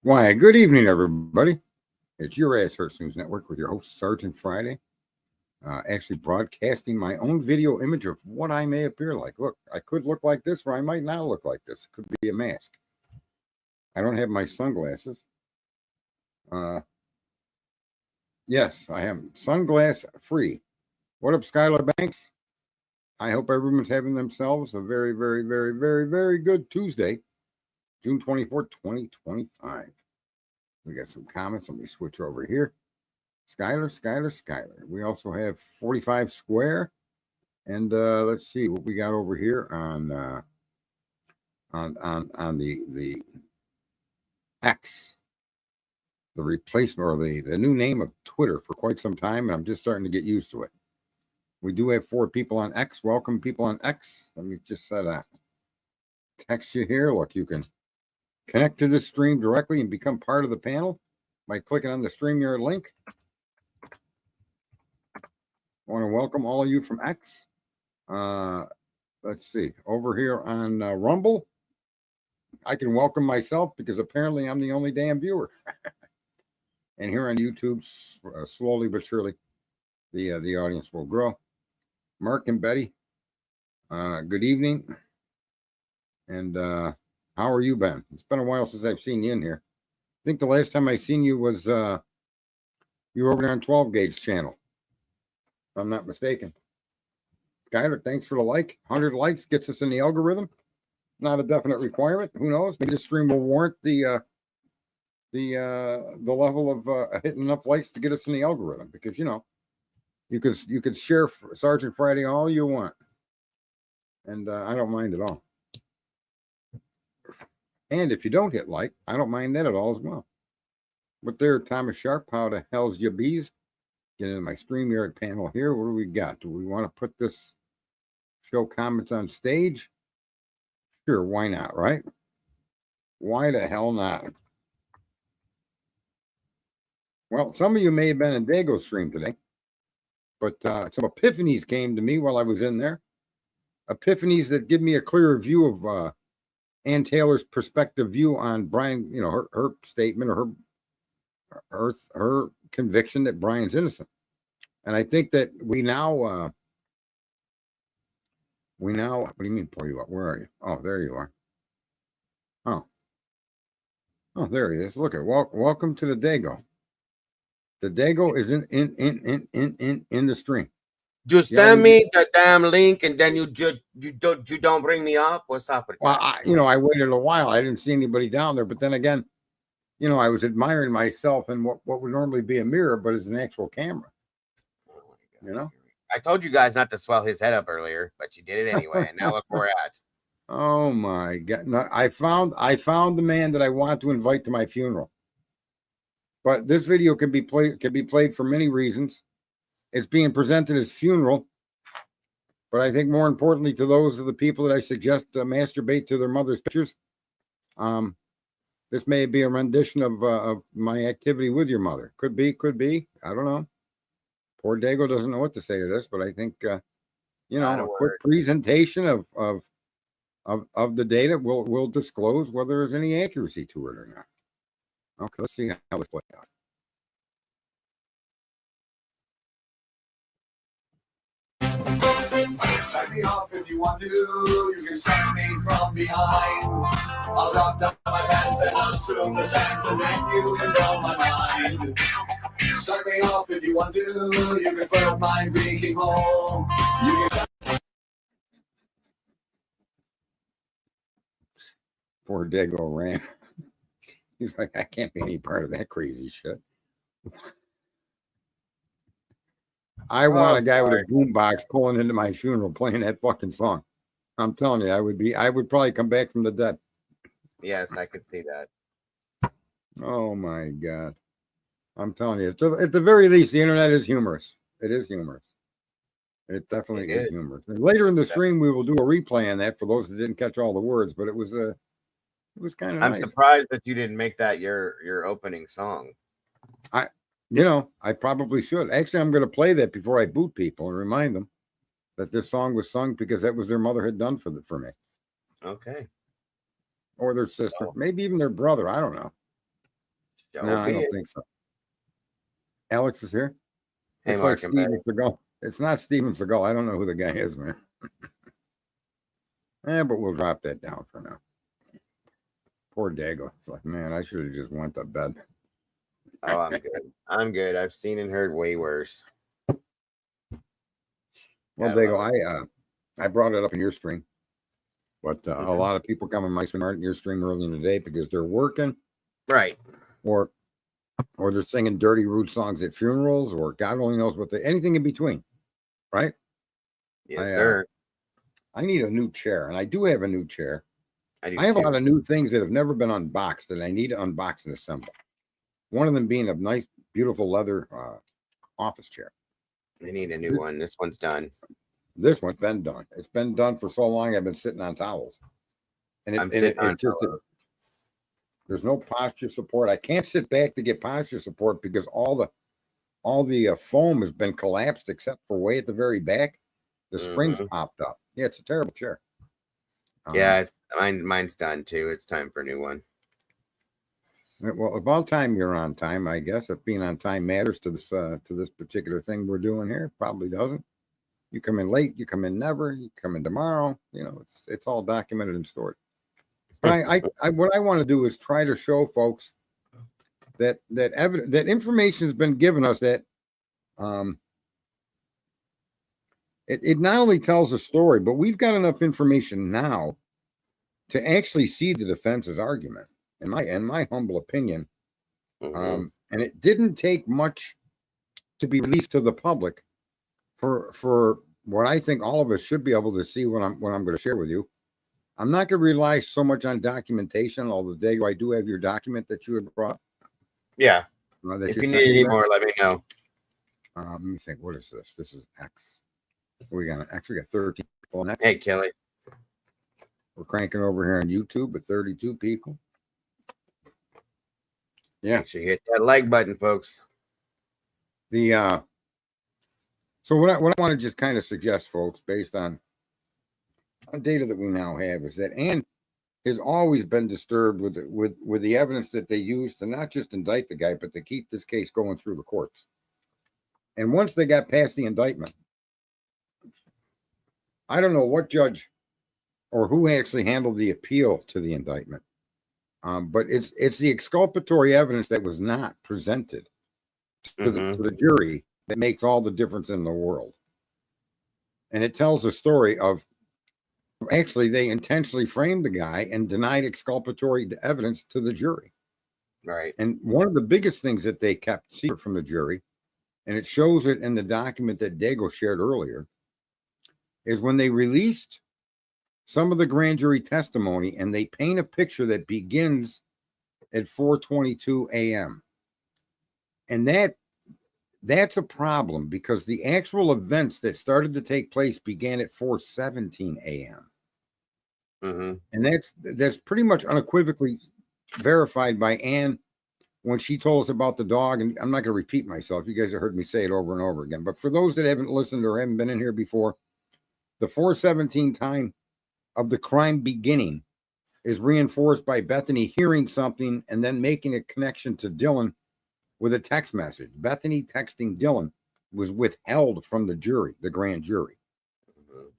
Why, good evening, everybody. It's your Ass Hurts News Network with your host, Sergeant Friday. Actually broadcasting my own video image of what I may appear like. Look, I could look like this, or I might not look like this. It could be a mask. I don't have my sunglasses. Yes, I am sunglass free. What up, Skylar Banks? I hope everyone's having themselves a very, very, very, very, very good Tuesday, June 24th, 2025. We got some comments. Let me switch over here. Skylar. We also have 45 Square. And let's see what we got over here on the X, the replacement or the new name of Twitter for quite some time, and I'm just starting to get used to it. We do have 4 people on X. Welcome, people on X. Let me just text you here. Look, you can connect to this stream directly and become part of the panel by clicking on the StreamYard link. I want to welcome all of you from X. Let's see. Over here on Rumble, I can welcome myself because apparently I'm the only damn viewer. And here on YouTube, slowly but surely, the audience will grow. Mark and Betty, good evening. And how are you, Ben? It's been a while since I've seen you in here. I think the last time I seen you was you were over there on 12 Gauge channel, if I'm not mistaken. Skyler, thanks for the like. 100 likes gets us in the algorithm. Not a definite requirement. Who knows? Maybe the stream will warrant the level of hitting enough likes to get us in the algorithm, because you could share Sergeant Friday all you want, and I don't mind at all. And if you don't hit like, I don't mind that at all as well. But there, Thomas Sharp, how the hell's ya bees? Get into my StreamYard panel here. What do we got? Do we want to put this show comments on stage? Sure, why not, right? Why the hell not? Well, some of you may have been in Dago's stream today, but some epiphanies came to me while I was in there. Epiphanies that give me a clearer view of Ann Taylor's perspective view on Brian, her statement or her conviction that Brian's innocent. And I think that we now, what do you mean pull you up? Where are you? Oh, there you are. Oh, there he is. Look at welcome to the Dago. The Dago is in the stream. Just send me the damn link, and then you don't bring me up. What's up with that? Well, I waited a while. I didn't see anybody down there, but then again, I was admiring myself in what would normally be a mirror, but is an actual camera. I told you guys not to swell his head up earlier, but you did it anyway, and now look where we're at. Oh my God! No, I found the man that I want to invite to my funeral. But this video can be played for many reasons. It's being presented as funeral, but I think more importantly to those of the people that I suggest masturbate to their mother's pictures, this may be a rendition of my activity with your mother. Could be. I don't know. Poor Dago doesn't know what to say to this, but I think a quick presentation of the data will disclose whether there's any accuracy to it or not. Okay, let's see how this plays out. Sign me off if you want to. You can sign me from behind. I'll drop down my pants and assume the stance, and then you can blow my mind. Sign me off if you want to. You can fill my breaking hole. You can. Poor Dago ran. He's like, I can't be any part of that crazy shit. I want a guy with a boombox pulling into my funeral playing that fucking song. I'm telling you, I would probably come back from the dead. Yes, I could see that. Oh my God. I'm telling you, at the very least, the internet is humorous. It is humorous. It definitely is humorous. And later in the stream, we will do a replay on that for those that didn't catch all the words, but it was kind of nice. I'm surprised that you didn't make that your opening song. I probably should. Actually, I'm going to play that before I boot people and remind them that this song was sung because that was their mother had done for me. Okay. Or their sister, maybe even their brother. I don't know. No, I don't Albeit. think so. Alex is here. Hey, It's Mark like and Steven Seagal. It's not Steven Seagal. I don't know who the guy is, man. But we'll drop that down for now. Poor Dago. It's like, man, I should have just went to bed. Oh, I'm good. I'm good. I've seen and heard way worse. Well, Gotta Dago, I brought it up in your stream, but a lot of people come in my stream aren't in your stream early in the day because they're working, Right. or they're singing dirty rude songs at funerals, or God only knows what anything in between, right? Yes, sir. I need a new chair, and I do have a new chair. I I have too. a lot of new things that have never been unboxed that I need to unbox and assemble. One of them being a nice, beautiful leather office chair. I need a new one. This one's done. This one's been done. It's been done for so long. I've been sitting on towels, and there's no posture support. I can't sit back to get posture support because all the foam has been collapsed except for way at the very back. The springs popped up. Yeah, it's a terrible chair. Yeah, mine's done too. It's time for a new one. Well, about time you're on time, I guess. If being on time matters to this particular thing we're doing here, probably doesn't. You come in late, you come in never, you come in tomorrow. You know, it's all documented and stored. But what I want to do is try to show folks that information has been given us that it not only tells a story, but we've got enough information now to actually see the defense's argument. In my humble opinion, and it didn't take much to be released to the public for what I think all of us should be able to see what I'm going to share with you. I'm not going to rely so much on documentation, although Dago, I do have your document that you had brought. Yeah. If you need any more, let me know. Let me think. What is this? This is X. We got 13 people on X. Hey, Kelly. We're cranking over here on YouTube at 32 people. Yeah. Make sure you hit that like button, folks. So what I want to just kind of suggest, folks, based on data that we now have, is that Ann has always been disturbed with the evidence that they used to not just indict the guy, but to keep this case going through the courts. And once they got past the indictment, I don't know what judge or who actually handled the appeal to the indictment. But it's the exculpatory evidence that was not presented to the jury that makes all the difference in the world. And it tells a story of actually they intentionally framed the guy and denied exculpatory evidence to the jury. Right. And one of the biggest things that they kept secret from the jury, and it shows it in the document that Dago shared earlier, is when they released some of the grand jury testimony and they paint a picture that begins at 4:22 a.m. And that's a problem because the actual events that started to take place began at 4:17 a.m. And that's pretty much unequivocally verified by Ann when she told us about the dog. And I'm not going to repeat myself. You guys have heard me say it over and over again. But for those that haven't listened or haven't been in here before, the 4:17 time of the crime beginning is reinforced by Bethany hearing something and then making a connection to Dylan with a text message. Bethany texting Dylan was withheld from the jury, the grand jury.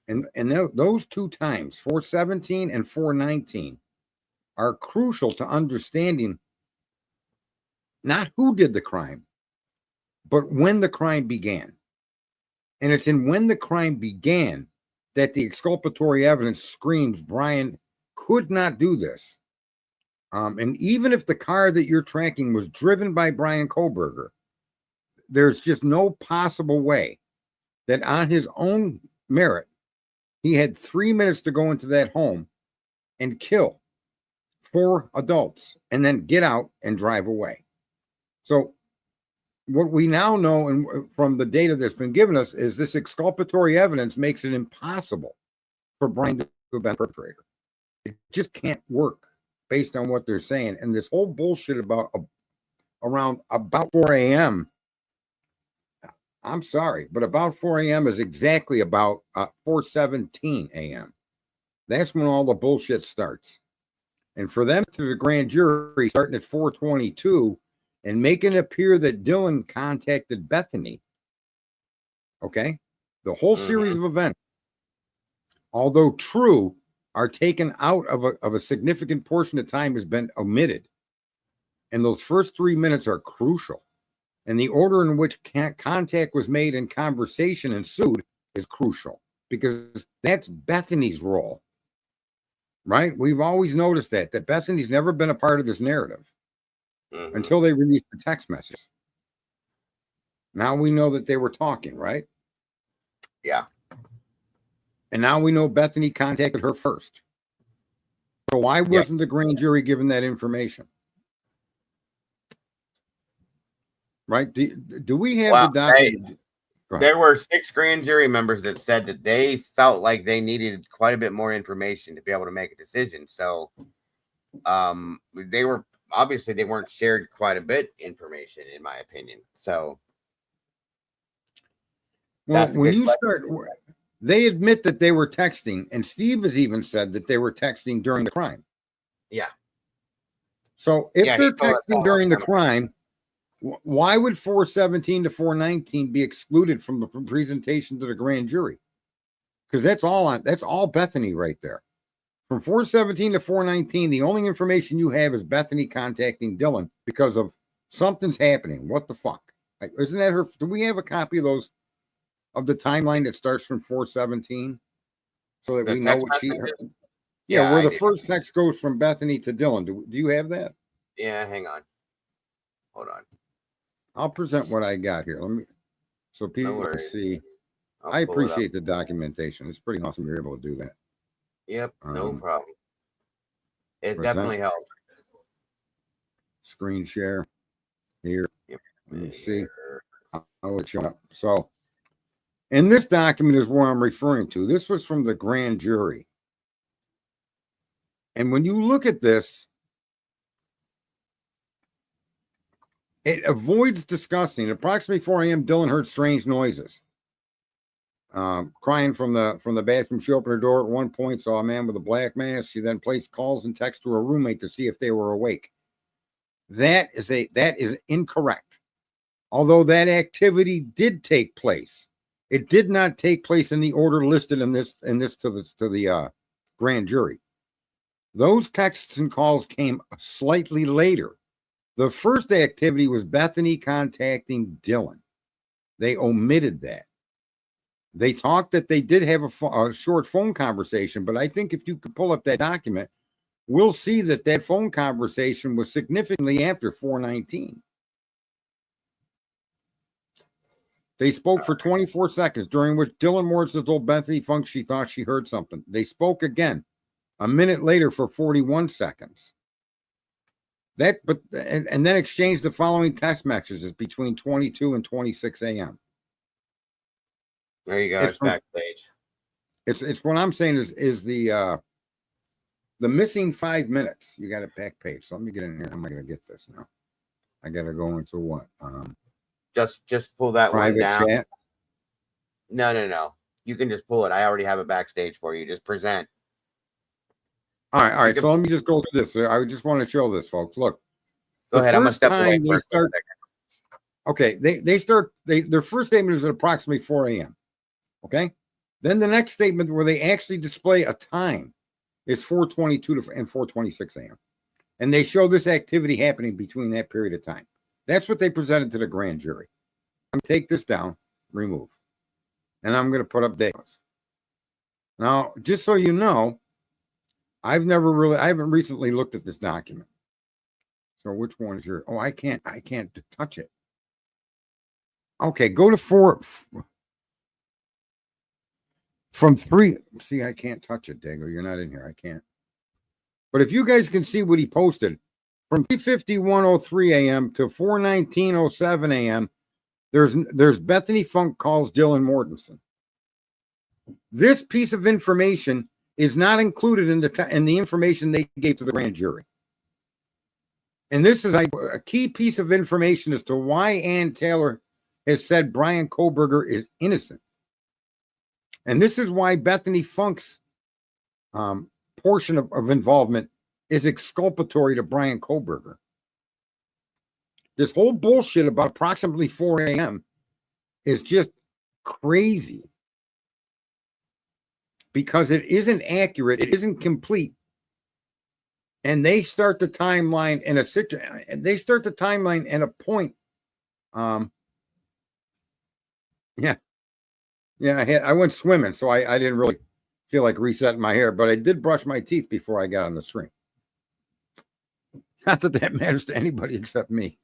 And those two times, 4:17 and 4:19, are crucial to understanding not who did the crime, but when the crime began. And it's in when the crime began that the exculpatory evidence screams Brian could not do this. And even if the car that you're tracking was driven by Brian Koberger, there's just no possible way that on his own merit, he had 3 minutes to go into that home and kill 4 adults and then get out and drive away. So what we now know and from the data that's been given us is this exculpatory evidence makes it impossible for Brian to have been a perpetrator. It just can't work based on what they're saying. And this whole bullshit about 4 a.m. I'm sorry, but about 4 a.m. is exactly about 4:17 a.m. That's when all the bullshit starts. And for them to the grand jury starting at 4:22 and making it appear that Dylan contacted Bethany. Okay? The whole series of events, although true, are taken out of a significant portion of time has been omitted. And those first 3 minutes are crucial. And the order in which contact was made and conversation ensued is crucial because that's Bethany's role, right? We've always noticed that Bethany's never been a part of this narrative until they released the text message. Now we know that they were talking, right? Yeah. And now we know Bethany contacted her first. So why wasn't the grand jury given that information? Right? Do we have the document? There were 6 grand jury members that said that they felt like they needed quite a bit more information to be able to make a decision. So they were obviously they weren't shared quite a bit information, in my opinion. So well, when you start, they admit that they were texting, and Steve has even said that they were texting during the crime. Yeah. So if they're texting during the crime, why would 417 to 419 be excluded from the presentation to the grand jury? Because that's all Bethany right there. From 417 to 419, the only information you have is Bethany contacting Dylan because of something's happening. What the fuck? Like, isn't that her? Do we have a copy of those, of the timeline that starts from 417? So that we know what she heard? Yeah, where the first text goes from Bethany to Dylan. Do you have that? Yeah, hang on. Hold on. I'll present what I got here. Let me, so people can see. I appreciate the documentation. It's pretty awesome you're able to do that. Yep, no problem. It definitely helps. Screen share here. Yep. Let me see how it's showing up. So, and this document is what I'm referring to. This was from the grand jury. And when you look at this, it avoids discussing. At approximately 4 a.m., Dylan heard strange noises. Crying from the bathroom. She opened her door at one point, saw a man with a black mask. She then placed calls and texts to her roommate to see if they were awake. That is incorrect. Although that activity did take place, it did not take place in the order listed in this to the grand jury. Those texts and calls came slightly later. The first activity was Bethany contacting Dylan. They omitted that. They talked that they did have a short phone conversation, but I think if you could pull up that document, we'll see that phone conversation was significantly after 419. They spoke for 24 seconds, during which Dylan Morrison told Bethany Funk she thought she heard something. They spoke again a minute later for 41 seconds. And then exchanged the following text messages between 22 and 26 a.m. There you go. It's backstage. It's what I'm saying is the missing 5 minutes. You got a back page. So let me get in here. How am I going to get this now? I got to go into what? Just pull that one down. Chat? No. You can just pull it. I already have it backstage for you. Just present. All right. So let me just go through this. I just want to show this, folks. Look. Go ahead. I'm gonna step away for a second. Okay, their first statement is at approximately 4 a.m. Okay. Then the next statement where they actually display a time is 4:22 and 4:26 a.m. And they show this activity happening between that period of time. That's what they presented to the grand jury. I'm gonna take this down, remove, and I'm going to put up dates. Now, just so you know, I haven't recently looked at this document. So which one is your? Oh, I can't touch it. Okay, go to 4 from 3. See, I can't touch it, Dago. You're not in here. I can't. But if you guys can see what he posted from 3:51:03 a.m. to 4:19:07 a.m., there's Bethany Funk calls Dylan Mortensen. This piece of information is not included in the information they gave to the grand jury. And this is a key piece of information as to why Ann Taylor has said Brian Kohberger is innocent. And this is why Bethany Funk's portion of involvement is exculpatory to Brian Kohberger. This whole bullshit about approximately 4 a.m. is just crazy because it isn't accurate. It isn't complete. And they start the timeline in a situation. They start the timeline at a point. I went swimming, so I didn't really feel like resetting my hair, but I did brush my teeth before I got on the stream. Not that matters to anybody except me.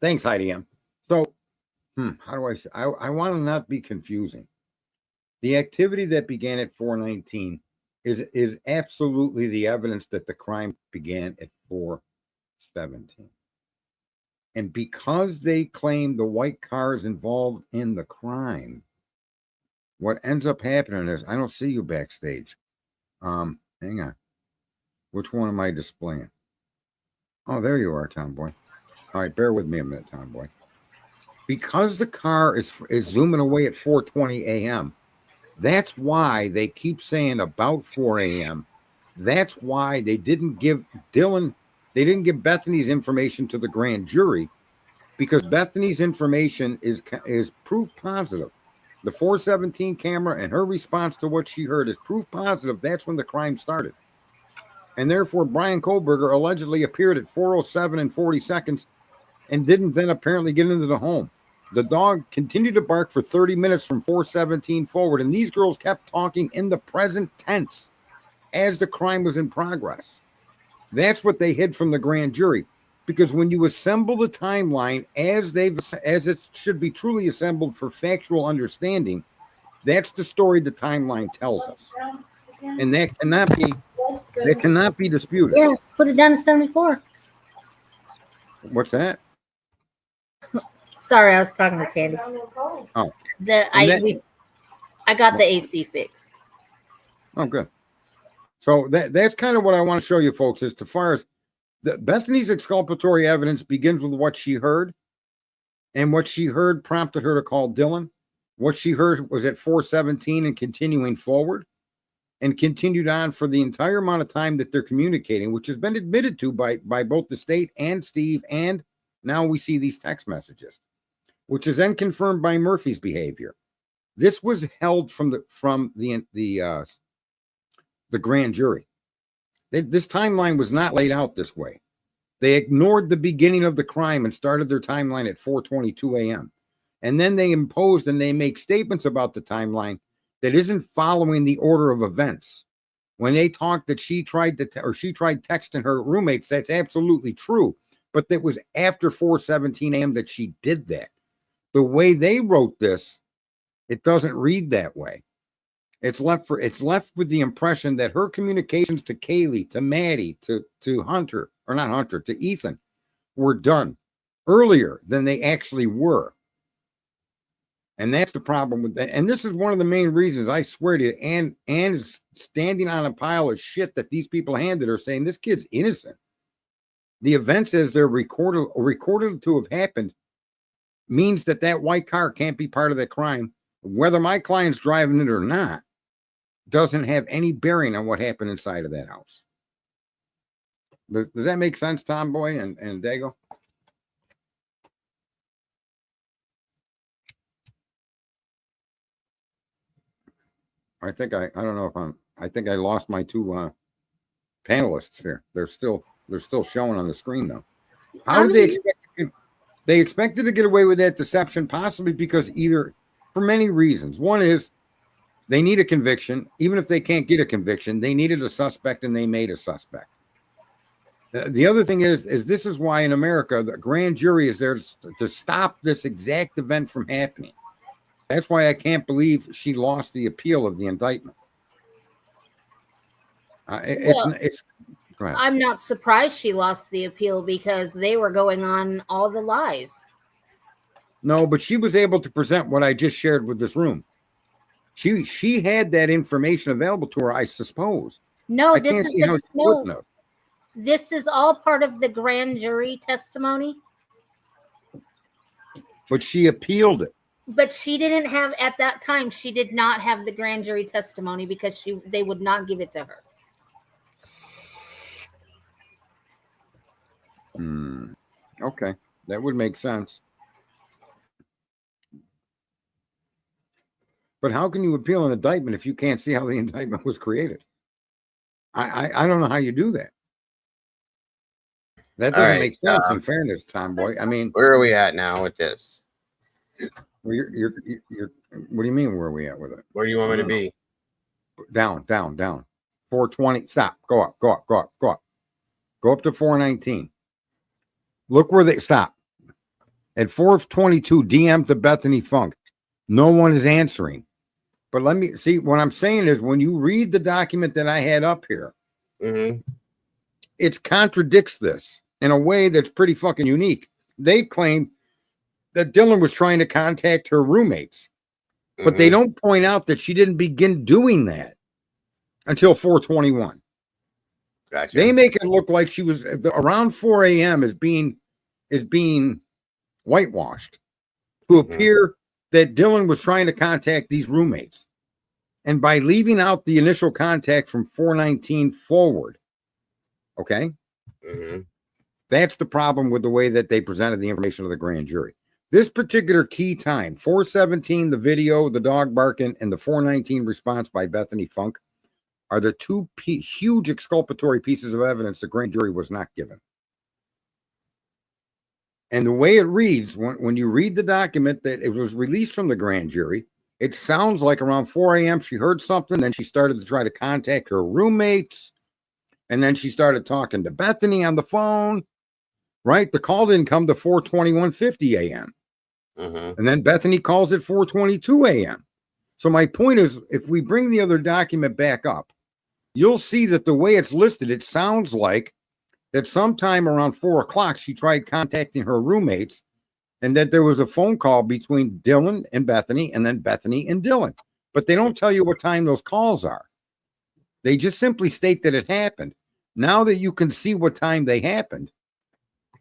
Thanks, Heidi M. So, how do I say? I want to not be confusing. The activity that began at 4:19 is absolutely the evidence that the crime began at 4:17. And because they claim the white car is involved in the crime, what ends up happening is, I don't see you backstage. Hang on. Which one am I displaying? Oh, there you are, Tomboy. All right, bear with me a minute, Tomboy. Because the car is zooming away at 4:20 a.m., that's why they keep saying about 4 a.m. That's why they didn't give Bethany's information to the grand jury, because Bethany's information is proof positive. The 417 camera and her response to what she heard is proof positive. That's when the crime started. And therefore, Brian Kohlberger allegedly appeared at 4:07 and 40 seconds and didn't then apparently get into the home. The dog continued to bark for 30 minutes from 4:17 forward, and these girls kept talking in the present tense as the crime was in progress. That's what they hid from the grand jury, because when you assemble the timeline as it should be truly assembled for factual understanding, that's the story the timeline tells us, and that cannot be disputed. Yeah, put it down to 74. What's that? Sorry, I was talking to Candy. Oh, I got the AC fixed. Oh, good. So that's kind of what I want to show you, folks, as far as Bethany's exculpatory evidence begins with what she heard, and what she heard prompted her to call Dylan. What she heard was at 4:17 and continuing forward, and continued on for the entire amount of time that they're communicating, which has been admitted to by both the state and Steve, and now we see these text messages, which is then confirmed by Murphy's behavior. This was held from the grand jury. This timeline was not laid out this way. They ignored the beginning of the crime and started their timeline at 4:22 a.m. And then they imposed and they make statements about the timeline that isn't following the order of events. When they talked that she tried texting her roommates, that's absolutely true. But that was after 4:17 a.m. that she did that. The way they wrote this, it doesn't read that way. It's left with the impression that her communications to Kaylee, to Maddie, to Hunter, or not Hunter, to Ethan, were done earlier than they actually were. And that's the problem with that. And this is one of the main reasons, I swear to you, Ann is standing on a pile of shit that these people handed her, saying this kid's innocent. The events as they're recorded to have happened means that white car can't be part of that crime. Whether my client's driving it or not doesn't have any bearing on what happened inside of that house. Does that make sense, Tomboy and Dago? I don't know if I think I lost my two panelists here. They're still showing on the screen though. How did they expect they expected to get away with that deception? Possibly because either for many reasons. One is they need a conviction. Even if they can't get a conviction, they needed a suspect and they made a suspect. The other thing is this is why in America, the grand jury is there to stop this exact event from happening. That's why I can't believe she lost the appeal of the indictment. I'm not surprised she lost the appeal because they were going on all the lies. No, but she was able to present what I just shared with this room. She had that information available to her, I suppose. No, this is all part of the grand jury testimony. But she appealed it. But she didn't have, at that time, she did not have the grand jury testimony because they would not give it to her. Okay, that would make sense. But how can you appeal an indictment if you can't see how the indictment was created? I don't know how you do that. That All doesn't right, make sense. In fairness, Tomboy. I mean, where are we at now with this? you're. What do you mean? Where are we at with it? Where do you want me to be? Down. 420. Stop. Go up. Go up to 419. Look where they stop. At 422, DM to Bethany Funk. No one is answering. But let me see. What I'm saying is, when you read the document that I had up here, it contradicts this in a way that's pretty fucking unique. They claim that Dylan was trying to contact her roommates, but they don't point out that she didn't begin doing that until 421. Gotcha. They make it look like she was around 4 a.m. is being whitewashed to appear that Dylan was trying to contact these roommates. And by leaving out the initial contact from 419 forward, okay, that's the problem with the way that they presented the information to the grand jury. This particular key time, 417, the video, the dog barking, and the 419 response by Bethany Funk are the two huge exculpatory pieces of evidence the grand jury was not given. And the way it reads, when you read the document that it was released from the grand jury, it sounds like around 4 a.m. she heard something, then she started to try to contact her roommates, and then she started talking to Bethany on the phone, right? The call didn't come to 4:21:50 a.m. And then Bethany calls at 4:22 a.m. So my point is, if we bring the other document back up, you'll see that the way it's listed, it sounds like that sometime around 4 o'clock, she tried contacting her roommates, and that there was a phone call between Dylan and Bethany, and then Bethany and Dylan. But they don't tell you what time those calls are. They just simply state that it happened. Now that you can see what time they happened,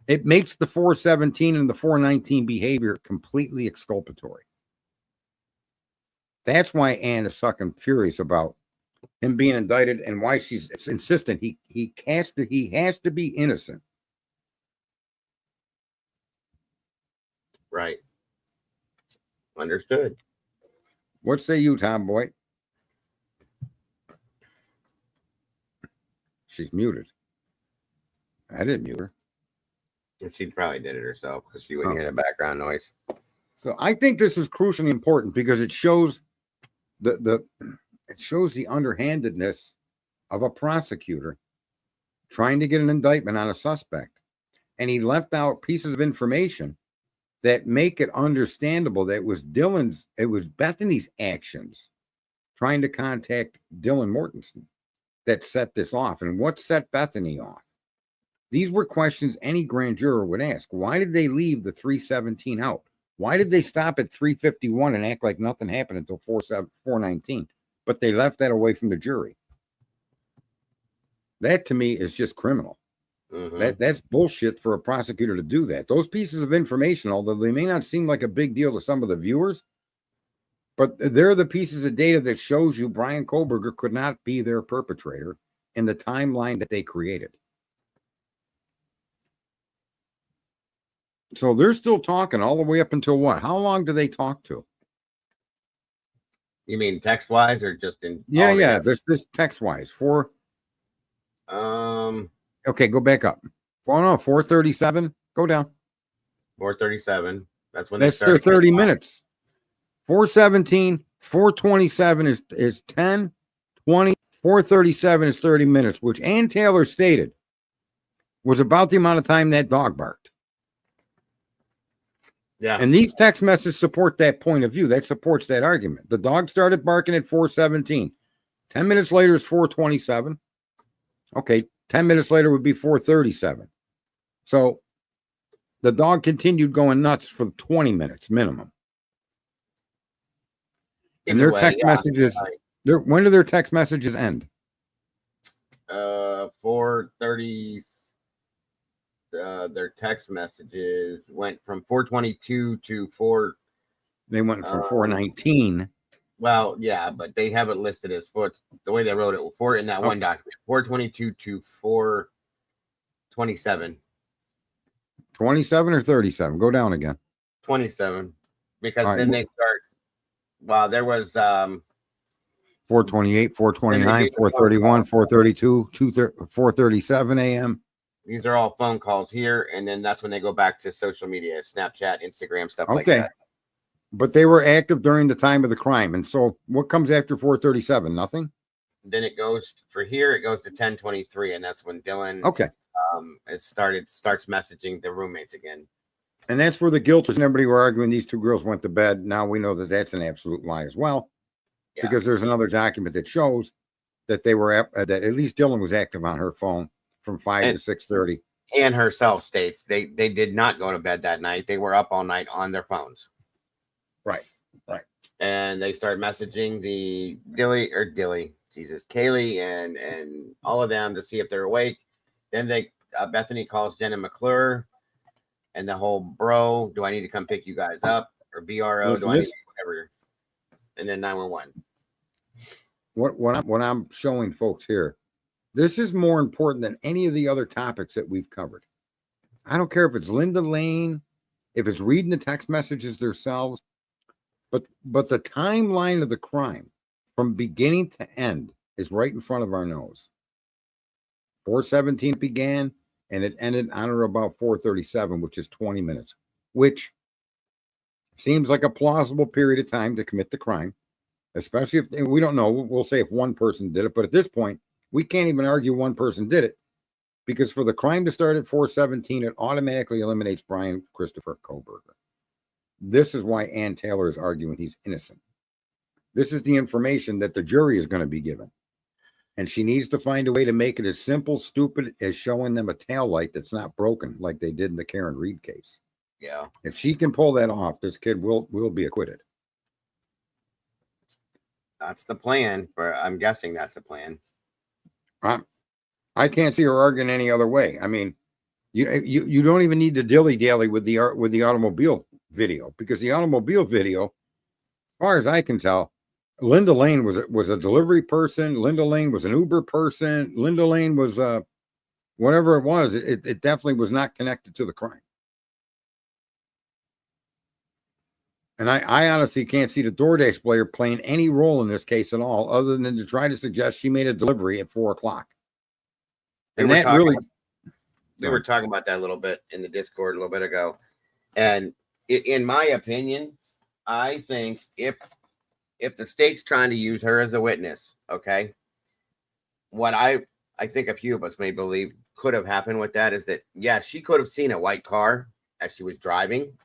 it makes the 417 and the 419 behavior completely exculpatory. That's why Ann is fucking furious about him being indicted, and why she's insistent he has to be innocent. Right. Understood. What say you, Tomboy? She's muted. I didn't mute her. She probably did it herself because she wouldn't hear the background noise. So I think this is crucially important because it shows the underhandedness of a prosecutor trying to get an indictment on a suspect. And he left out pieces of information that make it understandable that it was Bethany's actions trying to contact Dylan Mortensen that set this off. And what set Bethany off? These were questions any grand juror would ask. Why did they leave the 317 out? Why did they stop at 351 and act like nothing happened until 419? But they left that away from the jury. That to me is just criminal. That's bullshit for a prosecutor to do that. Those pieces of information, although they may not seem like a big deal to some of the viewers, but they're the pieces of data that shows you Brian Koberger could not be their perpetrator in the timeline that they created. So they're still talking all the way up until what? How long do they talk to? You mean text wise or just in? Yeah. This text wise for. Okay, go back up. 437. Go down. 437. That's when that's their 30 minutes. 417, 427 is 10, 20, 437 is 30 minutes, which Ann Taylor stated was about the amount of time that dog barked. Yeah. And these text messages support that point of view. That supports that argument. The dog started barking at 417. 10 minutes later is 427. Okay, 10 minutes later would be 437. So the dog continued going nuts for 20 minutes minimum. And their text messages, when do their text messages end? 4:30. Their text messages went from 422 to 4. They went from 419. Well, yeah, but they have it listed as the way they wrote it in that one document, 422 to 427. 27 or 37? Go down again. 27. Because All right. then they start. Wow, there was 428, 429, do the 431, 432, 437 a.m. these are all phone calls here, and then that's when they go back to social media, Snapchat, Instagram, stuff like Okay. that. But they were active during the time of the crime. And so what comes after 437? Nothing? Then it goes for here, it goes to 10:23, and that's when Dylan Okay. starts messaging the roommates again. And that's where the guilt is. And everybody were arguing these two girls went to bed. Now we know that that's an absolute lie as well. Yeah. Because there's another document that shows that they were that at least Dylan was active on her phone from 5 to 6:30. And herself states they did not go to bed that night. They were up all night on their phones. Right. And they start messaging the Kaylee and all of them to see if they're awake. Then Bethany calls Jenna McClure and the whole bro, do I need to come pick you guys up? Or BRO, Listen, do I need to whatever? And then 911. What I'm showing folks here, this is more important than any of the other topics that we've covered. I don't care if it's Linda Lane, if it's reading the text messages themselves, but the timeline of the crime from beginning to end is right in front of our nose. 4:17 began and it ended on or about 4:37, which is 20 minutes, which seems like a plausible period of time to commit the crime, especially if we don't know. We'll say if one person did it, but at this point, we can't even argue one person did it because for the crime to start at 4:17, it automatically eliminates Brian Christopher Koberger. This is why Ann Taylor is arguing he's innocent. This is the information that the jury is going to be given. And she needs to find a way to make it as simple, stupid as showing them a taillight that's not broken like they did in the Karen Reed case. Yeah. If she can pull that off, this kid will be acquitted. That's the plan. I'm guessing that's the plan. I can't see her arguing any other way. I mean, you don't even need to dilly-dally with the automobile video, because the automobile video, as far as I can tell, Linda Lane was a delivery person. Linda Lane was an Uber person. Linda Lane was whatever it was. It definitely was not connected to the crime. And I honestly can't see the DoorDash player playing any role in this case at all, other than to try to suggest she made a delivery at 4:00. And that really, we were talking about that a little bit in the Discord a little bit ago. And in my opinion, I think if the state's trying to use her as a witness, okay, what I think a few of us may believe could have happened with that is that, yeah, she could have seen a white car as she was driving.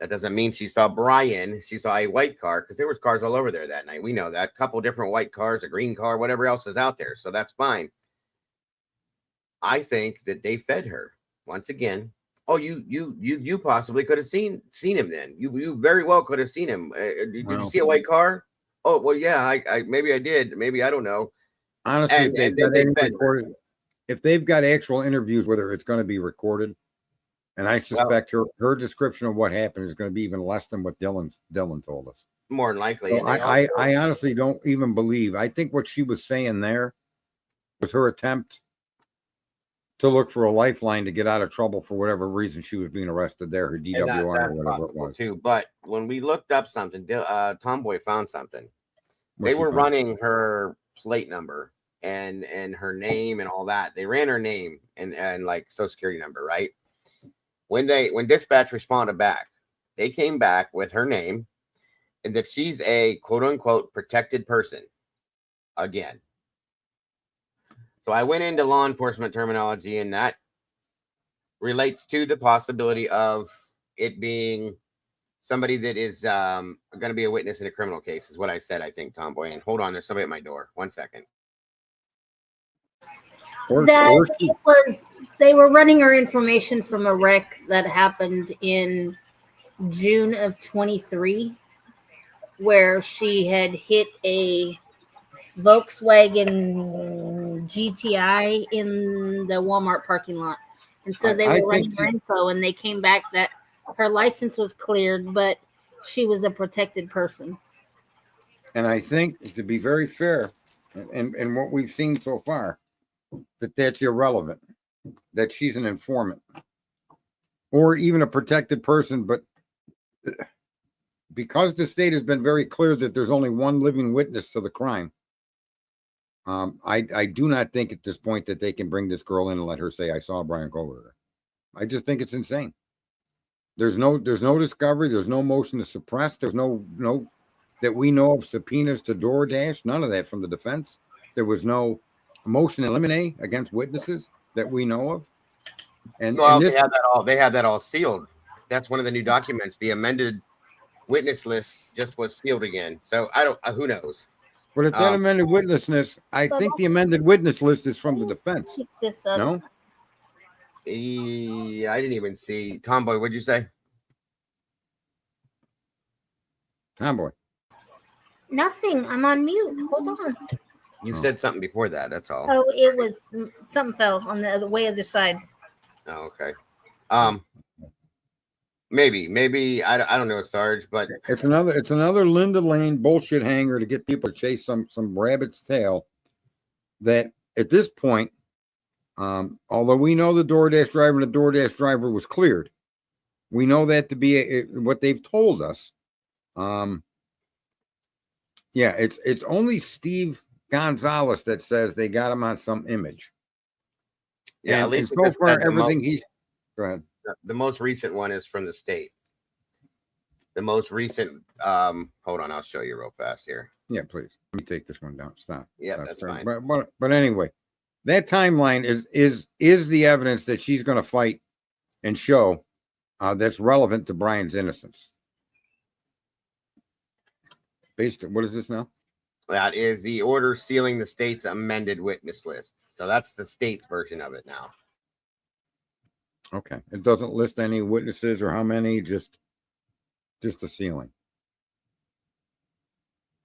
That doesn't mean she saw Brian. She saw a white car because there was cars all over there that night. We know that. A couple different white cars, a green car, whatever else is out there. So that's fine. I think that they fed her once again. Oh, you possibly could have seen him then. You very well could have seen him. Did you see a white car? Oh, well, yeah, I maybe I did. Maybe I don't know. Honestly, if they've got actual interviews, whether it's going to be recorded, and I suspect her description of what happened is going to be even less than what Dylan told us. More than likely. So I honestly don't even believe. I think what she was saying there was her attempt to look for a lifeline to get out of trouble for whatever reason she was being arrested there, her DWI or whatever it was. Too. But when we looked up something, Tomboy found something. They were running her plate number and her name and all that. They ran her name and like social security number, right? When dispatch responded back, they came back with her name and that she's a quote unquote protected person again. So I went into law enforcement terminology, and that relates to the possibility of it being somebody that is going to be a witness in a criminal case, is what I said, I think, Tomboy. And hold on, there's somebody at my door. 1 second. They were running her information from a wreck that happened in June of 23, where she had hit a Volkswagen GTI in the Walmart parking lot. And so they were running her info, and they came back that her license was cleared, but she was a protected person. And I think, to be very fair, and what we've seen so far, that's irrelevant, that she's an informant. or even a protected person, but because the state has been very clear that there's only one living witness to the crime, I do not think at this point that they can bring this girl in and let her say, I saw Brian Kohler. I just think it's insane. There's no discovery. There's no motion to suppress. There's no that we know of subpoenas to DoorDash. None of that from the defense. There was no motion to eliminate against witnesses that we know of. And, well, and this, they had that all sealed. That's one of the new documents. The amended witness list just was sealed again. So who knows? but if that amended witness list, I think the amended witness list is from the defense. No? I didn't even see. Tomboy, what'd you say? Tomboy. Nothing. I'm on mute. Hold on. You said something before that. That's all. Oh, it was something fell on the way other side. Oh, okay. Maybe I don't know, Sarge, but It's another Linda Lane bullshit hanger to get people to chase some rabbit's tail. That at this point, although we know the DoorDash driver was cleared, we know that to be what they've told us. Yeah, it's only Steve Gonzalez that says they got him on some image. yeah, And, at least and so far everything he's go ahead. the most recent one is from the state. The most recent, hold on, I'll show you real fast here. Yeah, please. Let me take this one down. Stop. Yeah, Stop. that's fine. But anyway, that timeline is the evidence that she's going to fight and show that's relevant to Brian's innocence. Based on, what is this now? That is the order sealing the state's amended witness list. So that's the state's version of it now. Okay. It doesn't list any witnesses or how many, just the sealing.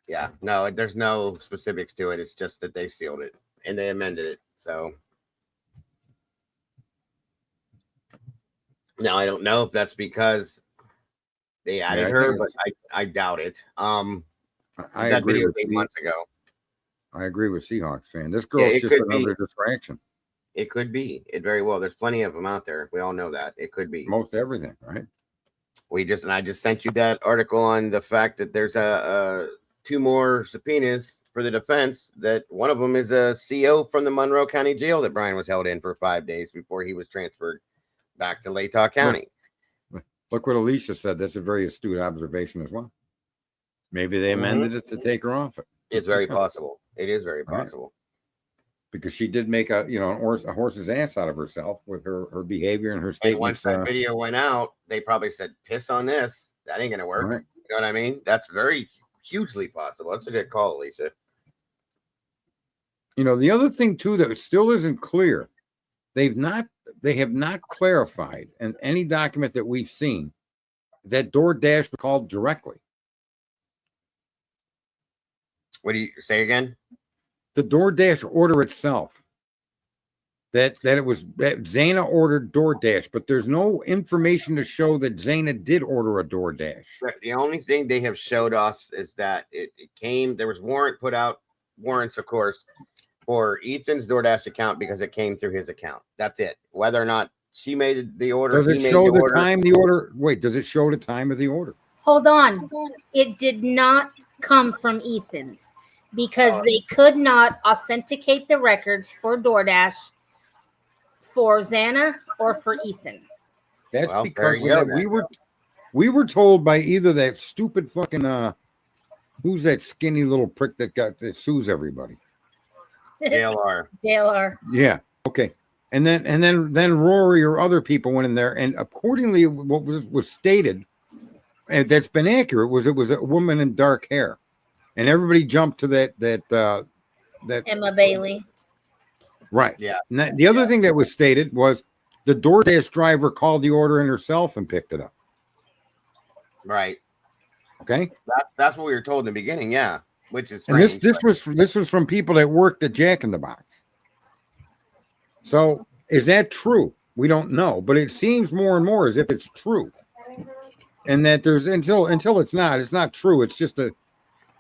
Yeah, no, there's no specifics to it. It's just that they sealed it and they amended it. So now I don't know if that's because they added her, but I doubt it. I that agree video with 8 months ago. I agree with Seahawks fan. This girl's just another distraction. It could be. It very well. There's plenty of them out there. We all know that. It could be. Most everything, right? I just sent you that article on the fact that there's two more subpoenas for the defense. That one of them is a CO from the Monroe County Jail that Brian was held in for 5 days before he was transferred back to Latah County. Look what Alicia said. That's a very astute observation as well. Maybe they amended it to take her off it. It's very possible. It is very possible. Because she did make a horse's ass out of herself with her behavior and her statements. And once that video went out, they probably said, piss on this. That ain't going to work. Right. You know what I mean? That's very hugely possible. That's a good call, Lisa. The other thing too, that still isn't clear. They have not clarified in any document that we've seen that DoorDash was called directly. What do you say again? The DoorDash order itself, that Zana ordered DoorDash, but there's no information to show that Zana did order a DoorDash. The only thing they have showed us is that it came, there was warrants, of course, for Ethan's DoorDash account because it came through his account. That's it. Whether or not she made the order. Does it show the time the order? Wait, does it show the time of the order? Hold on. It did not come from Ethan's. Because they could not authenticate the records for DoorDash, for Zana, or for Ethan. That's because we were told by either that stupid fucking who's that skinny little prick that sues everybody? JLR. Yeah. Okay. And then Rory or other people went in there, and accordingly, what was stated, and that's been accurate, was it was a woman in dark hair. And everybody jumped to that Emma Bailey. Right. Yeah. And the other thing that was stated was the DoorDash driver called the order in herself and picked it up. Right. Okay. That's what we were told in the beginning. Yeah. Which is strange, and this was from people that worked at Jack in the Box. So is that true? We don't know, but it seems more and more as if it's true. And that there's until it's not true.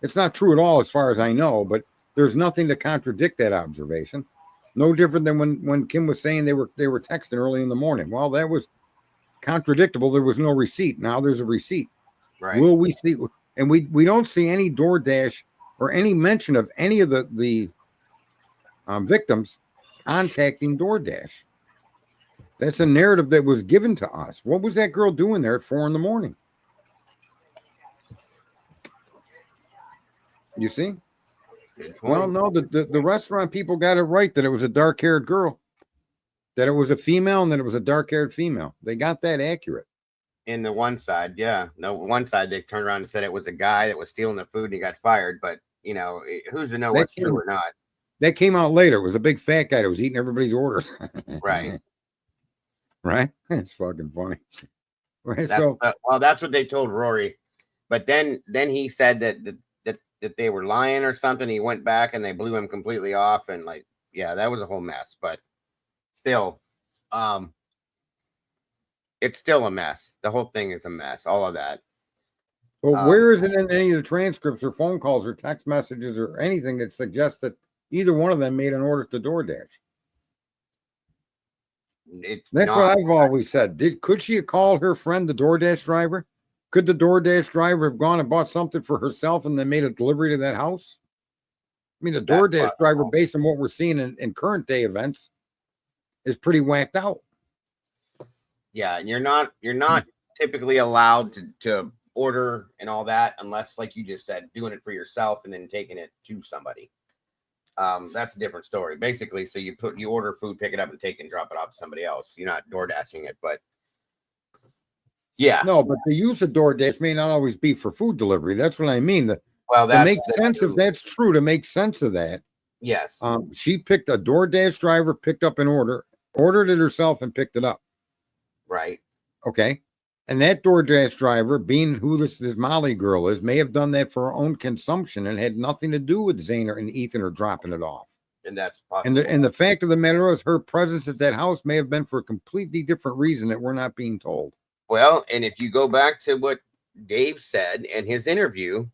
It's not true at all as far as I know, but there's nothing to contradict that observation. No different than when Kim was saying they were texting early in the morning. Well, that was contradictable. There was no receipt. Now there's a receipt. Right. Will we see? And we don't see any DoorDash or any mention of any of the victims contacting DoorDash. That's a narrative that was given to us. What was that girl doing there at 4 a.m? You see? Well, no, the restaurant people got it right that it was a dark-haired girl, that it was a female, and that it was a dark-haired female. They got that accurate. In the one side, yeah. No, one side they turned around and said it was a guy that was stealing the food and he got fired. But who's to know what's true or not? That came out later. It was a big fat guy that was eating everybody's orders. Right. Right. It's fucking funny. Right. Well, that's what they told Rory. But then he said that they were lying or something. He went back and they blew him completely off. And that was a whole mess. But still, it's still a mess. The whole thing is a mess. All of that. But where is it in any of the transcripts or phone calls or text messages or anything that suggests that either one of them made an order to DoorDash? That's what I've always said. Could she have called her friend the DoorDash driver? Could the DoorDash driver have gone and bought something for herself and then made a delivery to that house? I mean, the DoorDash driver, based on what we're seeing in current day events, is pretty whacked out. Yeah, and you're not typically allowed to order and all that unless, like you just said, doing it for yourself and then taking it to somebody. That's a different story. Basically, so you order food, pick it up, and drop it off to somebody else. You're not DoorDashing it, but yeah. No, but the use of DoorDash may not always be for food delivery. That's what I mean. To make sense, if that's true, to make sense of that. Yes. She picked a DoorDash driver, picked up an ordered it herself, and picked it up. Right. Okay. And that DoorDash driver, being who this Molly girl is, may have done that for her own consumption and had nothing to do with Zana and Ethan or dropping it off. And that's possible. And the fact of the matter is, her presence at that house may have been for a completely different reason that we're not being told. Well, and if you go back to what Dave said in his interview,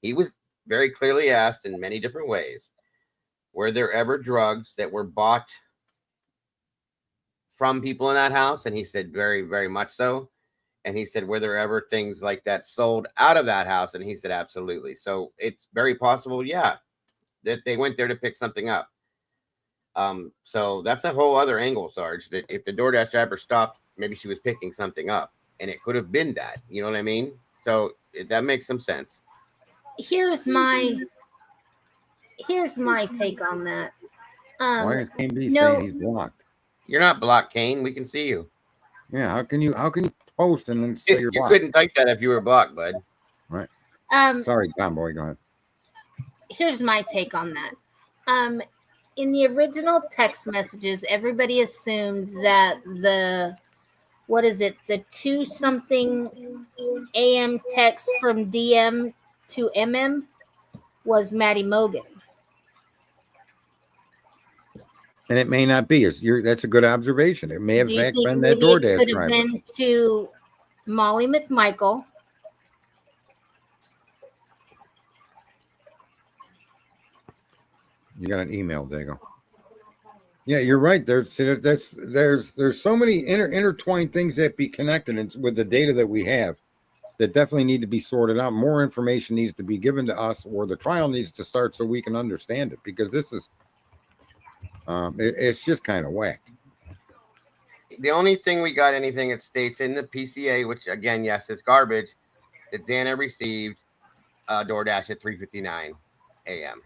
he was very clearly asked in many different ways, were there ever drugs that were bought from people in that house? And he said very, very much so. And he said, were there ever things like that sold out of that house? And he said, absolutely. So it's very possible, yeah, that they went there to pick something up. So that's a whole other angle, Sarge, that if the DoorDash driver stopped, maybe she was picking something up. And it could have been that. You know what I mean? So that makes some sense. Here's my take on that. Why is Kane B saying he's blocked? You're not blocked, Kane. We can see you. Yeah, how can you post and then say you're blocked? You couldn't type that if you were blocked, bud. Right. Sorry, Tomboy, go ahead. Here's my take on that. In the original text messages, everybody assumed that the 2-something AM text from DM to MM was Maddie Mogan. And it may not be. That's a good observation. It may have been that DoorDash could driver. have been to Molly McMichael. You got an email, Dago. Yeah, you're right. There's so many intertwined things that be connected with the data that we have that definitely need to be sorted out. More information needs to be given to us, or the trial needs to start so we can understand it, because this is it's just kind of whacked. The only thing we got anything that states in the PCA, which again, yes, is garbage, that Xana received DoorDash at 3:59 a.m.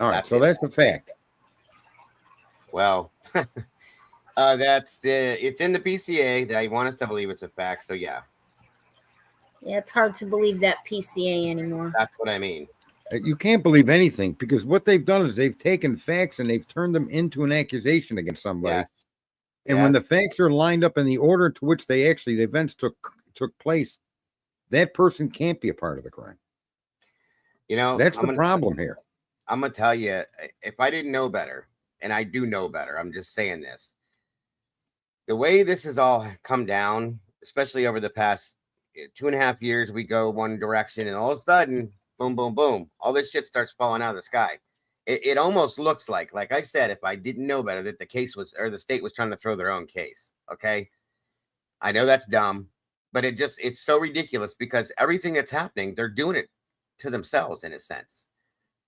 All right, that's a fact. Well, it's in the PCA. They want us to believe it's a fact. So yeah, it's hard to believe that PCA anymore. That's what I mean. You can't believe anything, because what they've done is they've taken facts and they've turned them into an accusation against somebody. Yes. And when the facts are lined up in the order to which the events took place, that person can't be a part of the crime. That's the problem here. I'm gonna tell you, if I didn't know better, and I do know better, I'm just saying this. The way this has all come down, especially over the past 2.5 years, we go one direction, and all of a sudden, boom, boom, boom, all this shit starts falling out of the sky. It almost looks like I said, if I didn't know better, that the state was trying to throw their own case. Okay. I know that's dumb, but it's so ridiculous because everything that's happening, they're doing it to themselves in a sense.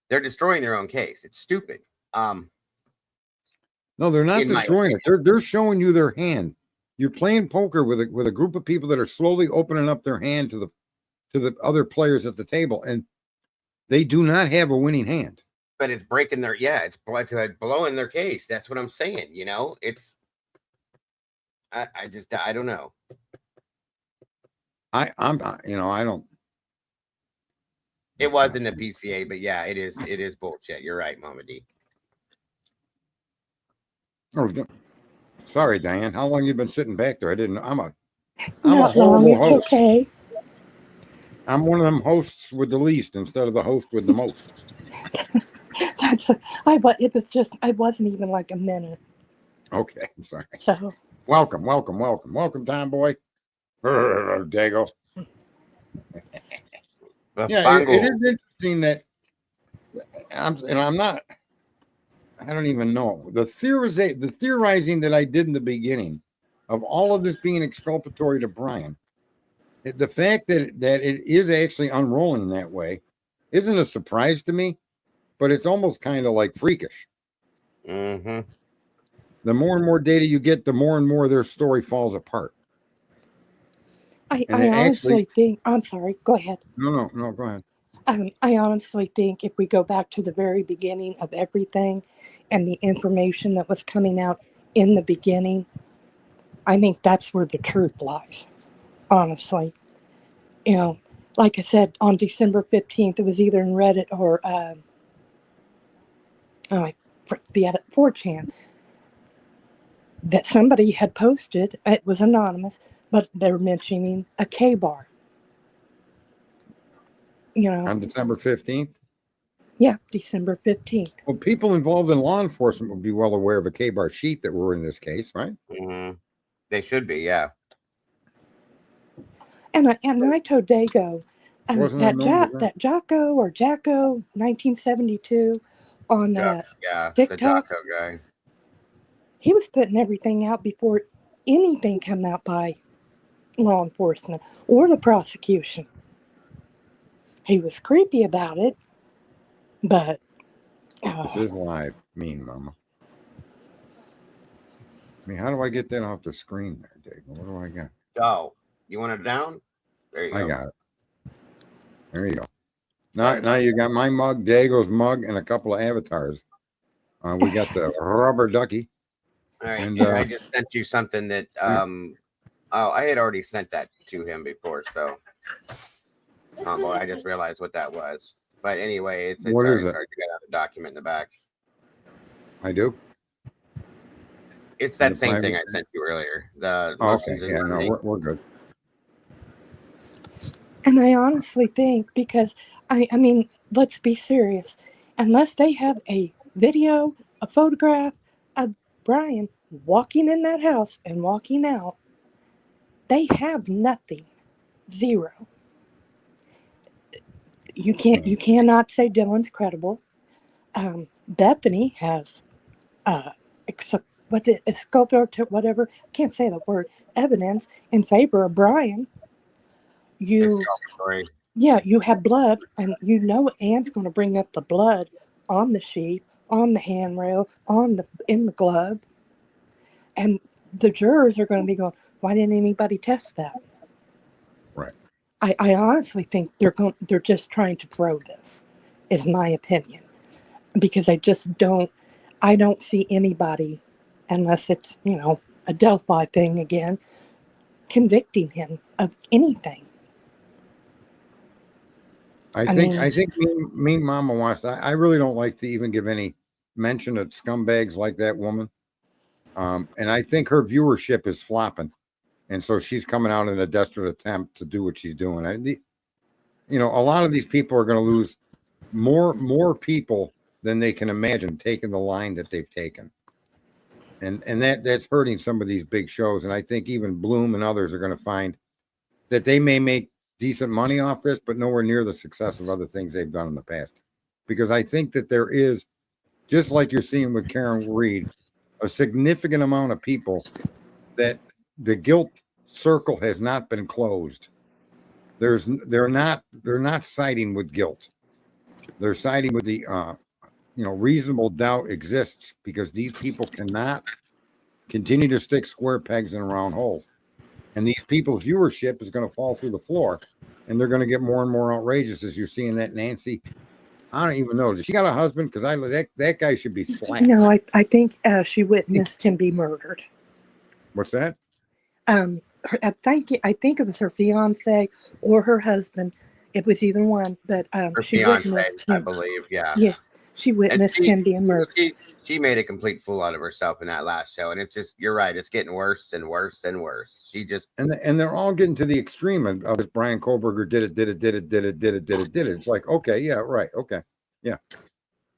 They're destroying their own case. It's stupid. No, they're not In my destroying it. They're showing you their hand. You're playing poker with a group of people that are slowly opening up their hand to the other players at the table, and they do not have a winning hand. But it's breaking their it's blowing their case. That's what I'm saying. You know, it's I don't know. I don't. It was in the PCA, but yeah, it is bullshit. You're right, Mama D. Oh, sorry, Diane. How long you been sitting back there? I didn't know. I'm a Not long. horrible It's host. okay. I'm one of them hosts with the least instead of the host with the most. I wasn't even like a minute. Okay, I'm sorry. So Welcome, Tom Boy. Dago. Yeah, it is interesting that I'm not. I don't even know the theorizing that I did in the beginning of all of this being exculpatory to Brian. The fact that it is actually unrolling that way isn't a surprise to me, but it's almost kind of like freakish. Mm-hmm. The more and more data you get, the more and more their story falls apart. I honestly think. I'm sorry. Go ahead. No, go ahead. I honestly think if we go back to the very beginning of everything and the information that was coming out in the beginning, I think that's where the truth lies. Honestly, like I said, on December 15th, it was either in Reddit or I forget it, 4chan, that somebody had posted. It was anonymous, but they're mentioning a K-bar. On December 15th? Yeah, December 15th. Well, people involved in law enforcement would be well aware of a K-bar sheet that were in this case, right? Mm-hmm. They should be, yeah. And I told Dago that Jocko 1972 on TikTok, the Jocko guy. He was putting everything out before anything came out by law enforcement or the prosecution. He was creepy about it, but this is live, mean mama. I mean, how do I get that off the screen there, Dave? What do I got? Oh, you want it down? There you go. I got it. There you go. Now you got my mug, Dago's mug, and a couple of avatars. We got the rubber ducky. All right, and I just sent you something that I had already sent that to him before, so oh boy, I just realized what that was. But anyway, it's what is it? You got the document in the back. I do. It's that same thing I sent you earlier. The motions okay. Yeah, no, we're good. And I honestly think, because I mean, let's be serious. Unless they have a video, a photograph of Brian walking in that house and walking out, they have nothing. Zero. You cannot say Dylan's credible. Bethany has exculpatory, whatever, I can't say the word, evidence in favor of Brian. You have blood, and Ann's going to bring up the blood on the sheet, on the handrail, in the glove, and the jurors are going to be going, why didn't anybody test that? Right. I honestly think they're just trying to throw this, is my opinion, because I don't see anybody, unless it's a Delphi thing again, convicting him of anything. I think mean mama wants. I really don't like to even give any mention of scumbags like that woman. And I think her viewership is flopping, and so she's coming out in a desperate attempt to do what she's doing. A lot of these people are going to lose more people than they can imagine taking the line that they've taken, and that's hurting some of these big shows. And I think even Bloom and others are going to find that they may make decent money off this, but nowhere near the success of other things they've done in the past. Because I think that there is, just like you're seeing with Karen Reed, a significant amount of people that the guilt circle has not been closed. They're not siding with guilt. They're siding with the reasonable doubt exists, because these people cannot continue to stick square pegs in round holes. And these people's viewership is going to fall through the floor, and they're going to get more and more outrageous as you're seeing that Nancy. I don't even know. Does she got a husband? Because that guy should be slapped. No, I think she witnessed him be murdered. What's that? I think it was her fiance or her husband. It was either one, but Her she fiance, witnessed I him. believe, yeah. Yeah, she witnessed him being murdered. She made a complete fool out of herself in that last show, and it's just, you're right, it's getting worse and worse and worse. She just and they're all getting to the extreme of this. Brian Kohlberger did it. It's like, okay, yeah, right, okay, yeah.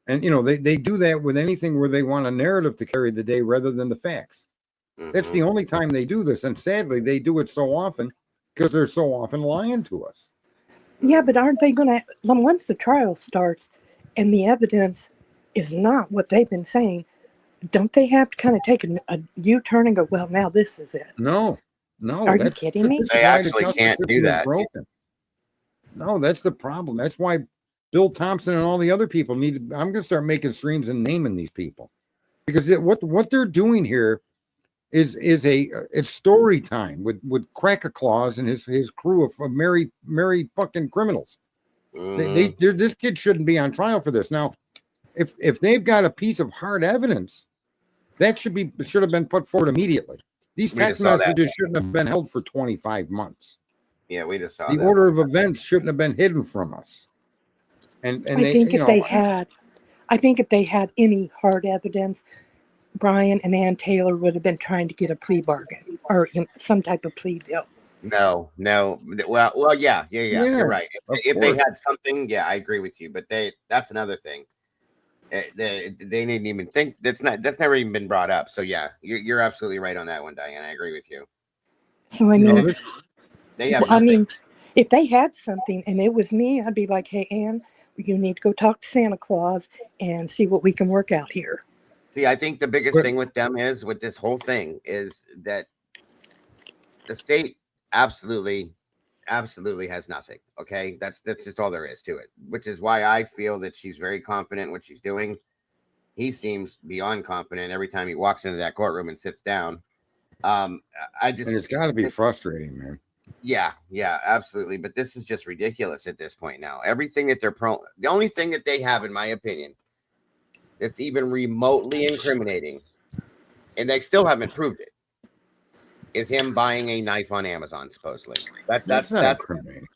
And they do that with anything where they want a narrative to carry the day rather than the facts. That's the only time they do this, and sadly, they do it so often because they're so often lying to us. Yeah, but aren't they going to, once the trial starts and the evidence is not what they've been saying, don't they have to kind of take a U-turn and go, well, now this is it? No. Are you kidding me? They actually can't do that. Broken. No, that's the problem. That's why Bill Thompson and all the other people I'm going to start making streams and naming these people, because what they're doing here is it's story time with Crack-a-Claus and his crew of merry fucking criminals. This kid shouldn't be on trial for this. Now, if they've got a piece of hard evidence, that should have been put forward immediately. These text messages shouldn't have been held for 25 months. Yeah, we just saw the order of events shouldn't have been hidden from us. And I think if they had any hard evidence, Brian and Ann Taylor would have been trying to get a plea bargain or some type of plea deal. No. Well, yeah. You're right. If they had something, yeah, I agree with you. But that's another thing. They didn't even think that's never even been brought up. So yeah, you're absolutely right on that one, Diane. I agree with you. So I mean, if they had something and it was me, I'd be like, hey, Ann, you need to go talk to Santa Claus and see what we can work out here. See, I think the biggest thing with them with this whole thing is that the state absolutely has nothing. Okay, that's just all there is to it. Which is why I feel that she's very confident in what she's doing. He seems beyond confident every time he walks into that courtroom and sits down. And it's got to be frustrating, man. Yeah, absolutely. But this is just ridiculous at this point now. Everything that the only thing that they have, in my opinion, that's even remotely incriminating, and they still haven't proved it, is him buying a knife on Amazon, supposedly. That's incriminating.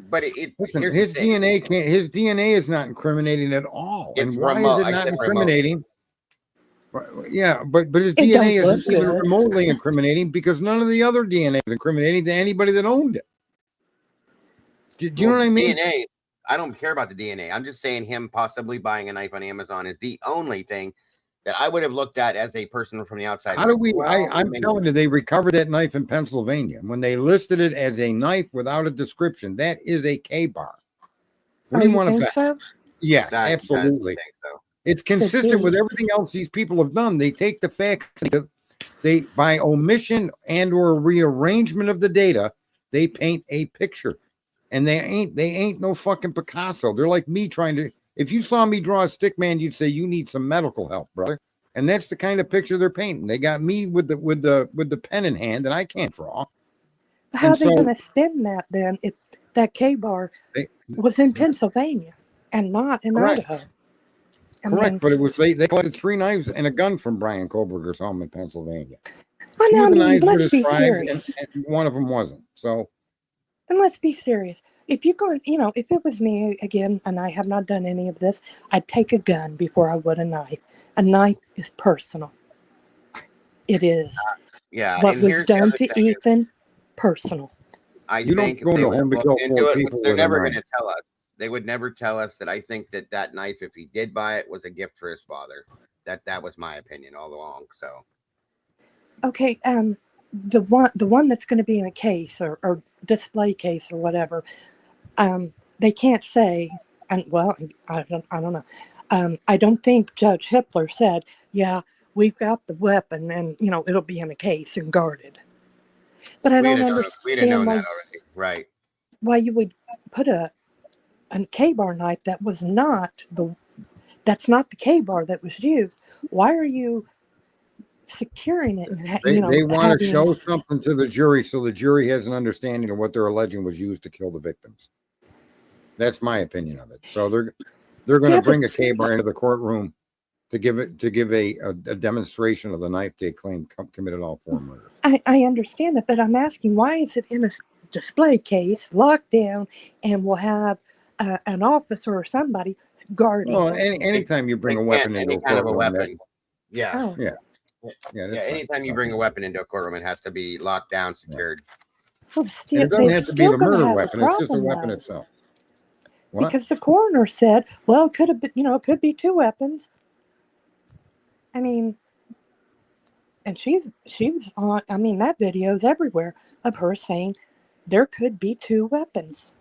But listen, his DNA is not incriminating at all. It's and why is it not incriminating? Yeah, but his DNA isn't even remotely incriminating, because none of the other DNA is incriminating to anybody that owned it. Do you know what I mean? DNA, I don't care about the DNA. I'm just saying him possibly buying a knife on Amazon is the only thing that I would have looked at as a person from the outside. How do we? I'm telling you, they recovered that knife in Pennsylvania when they listed it as a knife without a description. That is a K-bar. What do you want to bet? So? Yes, absolutely. I think so. It's consistent with everything else these people have done. They take the facts, they by omission and or rearrangement of the data, they paint a picture, and they ain't no fucking Picasso. They're like me trying to. If you saw me draw a stick man, you'd say you need some medical help, brother. And that's the kind of picture they're painting. They got me with the pen in hand, and I can't draw. How are they going to spin that then if that K-bar was in Pennsylvania and not in Idaho? Correct, but it was they collected 3 knives and a gun from Brian Kohlberger's home in Pennsylvania. Well, let's be serious. And one of them wasn't. So, and let's be serious. If you're going, if it was me again, and I have not done any of this, I'd take a gun before I would a knife. A knife is personal. It is. What was done to Ethan, personal. I think if they would look into it, they're never going to tell us. They would never tell us that. I think that knife, if he did buy it, was a gift for his father. That was my opinion all along. So, okay, the one that's going to be in a case or display case or whatever, they can't say. And well, I don't know. I don't think Judge Hippler said, "Yeah, we've got the weapon, and it'll be in a case and guarded." But I don't We'd have understand known why, that already, right? why you would put a K-bar knife that's not the K-bar that was used. Why are you securing it and They want to having show something to the jury so the jury has an understanding of what they're alleging was used to kill the victims. That's my opinion of it. So they're going to bring a K-bar into the courtroom to give a demonstration of the knife they claim committed all 4 murders. I understand that, but I'm asking, why is it in a display case, locked down, and we'll have an officer or somebody guarding? Well, anytime you bring a weapon into any a kind of a courtroom, weapon. Yeah. Oh, yeah, Anytime you bring a weapon into a courtroom, it has to be locked down, secured. well, it doesn't have to be the murder weapon. It's just a weapon though, itself. What? because the coroner said, well, it could have been, it could be 2 weapons. I mean, and she was on. I mean, that video's everywhere of her saying there could be 2 weapons.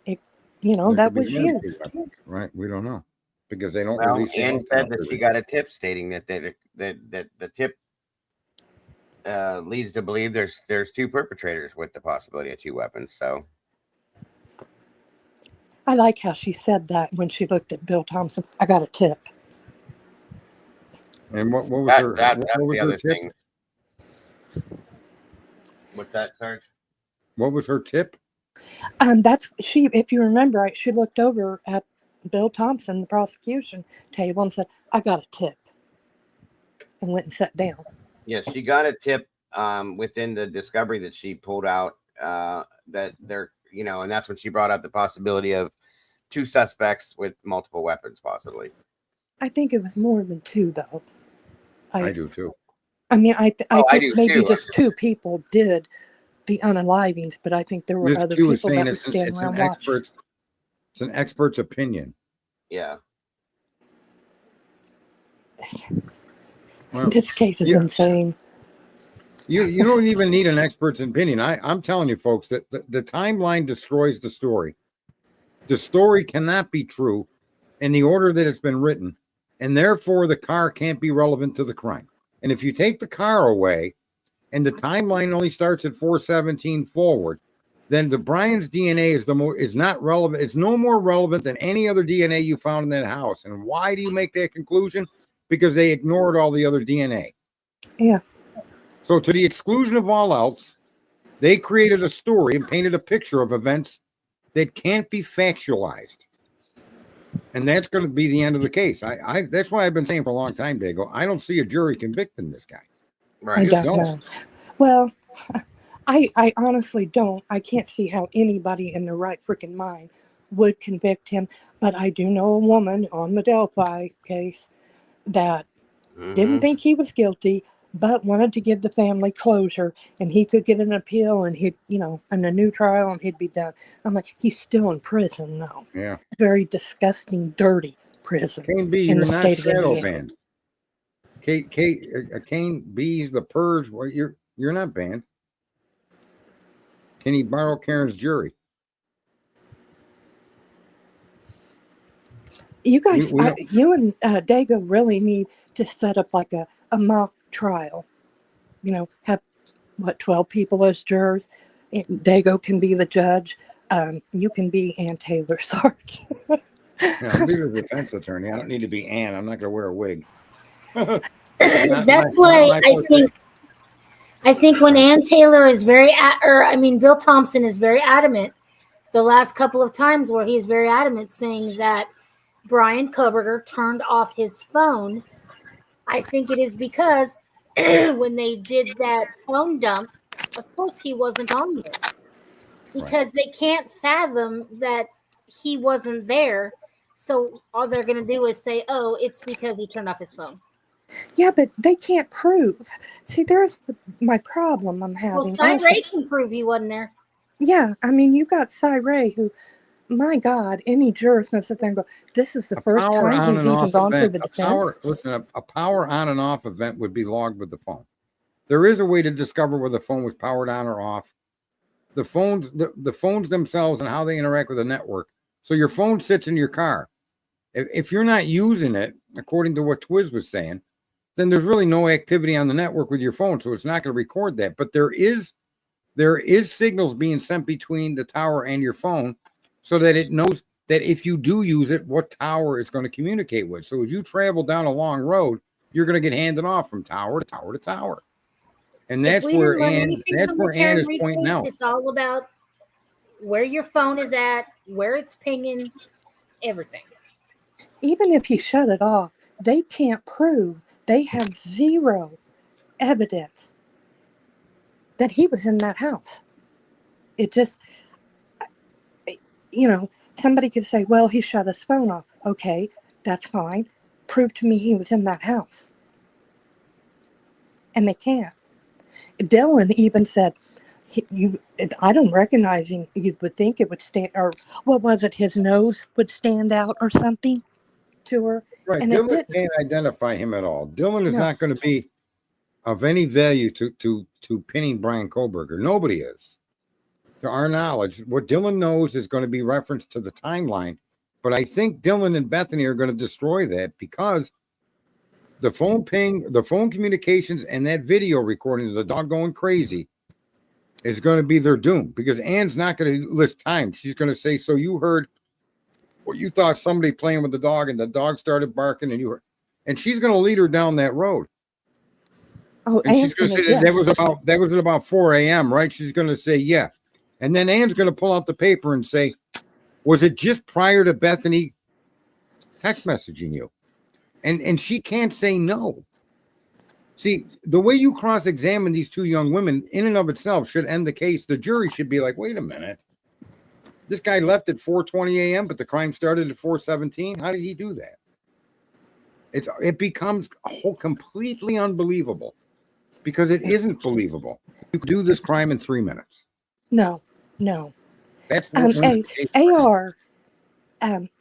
It, There that could be was more than used. 2 weapons, right? We don't know because they don't Well, release. Anne said that she got a tip stating that the tip leads to believe there's 2 perpetrators with the possibility of 2 weapons. So I like how she said that when she looked at Bill Thompson. I got a tip. And what was that's her? the what was other her tip? thing. What's that, Sarge? What was her tip? That's she. If you remember, she looked over at Bill Thompson, the prosecution table, and said, "I got a tip," and went and sat down. Yes, she got a tip within the discovery that she pulled out that they're and that's when she brought up the possibility of 2 suspects with multiple weapons, possibly. I think it was more than 2, though. I do too. I mean, I think do maybe too. just 2 people did the unalivings, but I think there were This other Q is people saying that were it's standing an around watching. expert's. It's an expert's opinion. Yeah. Well, This case is insane. You don't even need an expert's opinion. I'm telling you, folks, that the timeline destroys the story. The story cannot be true in the order that it's been written, and therefore the car can't be relevant to the crime. And if you take the car away, and the timeline only starts at 417 forward, then the Brian's DNA is not relevant. It's no more relevant than any other DNA you found in that house. And why do you make that conclusion? Because they ignored all the other DNA. Yeah. So to the exclusion of all else, they created a story and painted a picture of events that can't be factualized. And that's going to be the end of the case. I that's why I've been saying for a long time, Dago, I don't see a jury convicting this guy. Right. I don't know. Well, I honestly don't. I can't see how anybody in their right freaking mind would convict him. But I do know a woman on the Delphi case that didn't think he was guilty, but wanted to give the family closure, and he could get an appeal, and he'd, and a new trial, and he'd be done. I'm like, he's still in prison, though. Yeah. Very disgusting, dirty prison. Kane B, you're not shadow banned. Kane B's the purge. Well, you're not banned. Can he borrow Karen's jury? You guys, you and Dago really need to set up like a mock trial. Have 12 people as jurors. Dago can be the judge. You can be Ann Taylor, Sarge. I'll be the defense attorney. I don't need to be Ann. I'm not going to wear a wig. That's why I think when Ann Taylor is Bill Thompson is very adamant. The last couple of times where he's very adamant, saying that Brian Koberger turned off his phone. I think it is because when they did that phone dump, of course he wasn't on there because they can't fathom that he wasn't there. So all they're going to do is say, "Oh, it's because he turned off his phone." Yeah, but they can't prove. See, there's my problem I'm having. Well, Cy Ray can prove he wasn't there. Yeah, I mean, you got Cy Ray, who, my God, any juror's going to sit there and go, this is the first time he's even gone for the defense. A power on and off event would be logged with the phone. There is a way to discover whether the phone was powered on or off. The phones themselves and how they interact with the network. So your phone sits in your car. If you're not using it, according to what Twiz was saying, then there's really no activity on the network with your phone, so it's not going to record that. But there is signals being sent between the tower and your phone so that it knows that if you do use it, what tower it's going to communicate with. So as you travel down a long road, you're going to get handed off from tower to tower to tower. And that's where Ann is pointing out. It's all about where your phone is at, where it's pinging, everything. Even if you shut it off, they can't prove, they have zero evidence that he was in that house. It just, somebody could say, well, he shut his phone off. Okay, that's fine. Prove to me he was in that house. And they can't. Dylan even said, I don't recognize him. You would think it would stand, or what was it? His nose would stand out or something to her. Right. And Dylan can't identify him at all. Dylan is not going to be of any value to pinning Brian Kohlberger. Nobody is. To our knowledge, what Dylan knows is going to be referenced to the timeline. But I think Dylan and Bethany are going to destroy that because the phone ping, the phone communications, and that video recording of the dog going crazy is going to be their doom, because Ann's not going to list time. She's going to say, so you heard what you thought somebody playing with the dog and the dog started barking and you heard, and she's going to lead her down that road. Oh, and she's going to say that was at about 4 a.m., right? She's going to say, yeah. And then Ann's going to pull out the paper and say, was it just prior to Bethany text messaging you? And she can't say no. See, the way you cross-examine these two young women in and of itself should end the case. The jury should be like, wait a minute. This guy left at 4:20 a.m., but the crime started at 4:17. How did he do that? It becomes completely unbelievable because it isn't believable. You could do this crime in 3 minutes. No. That's AR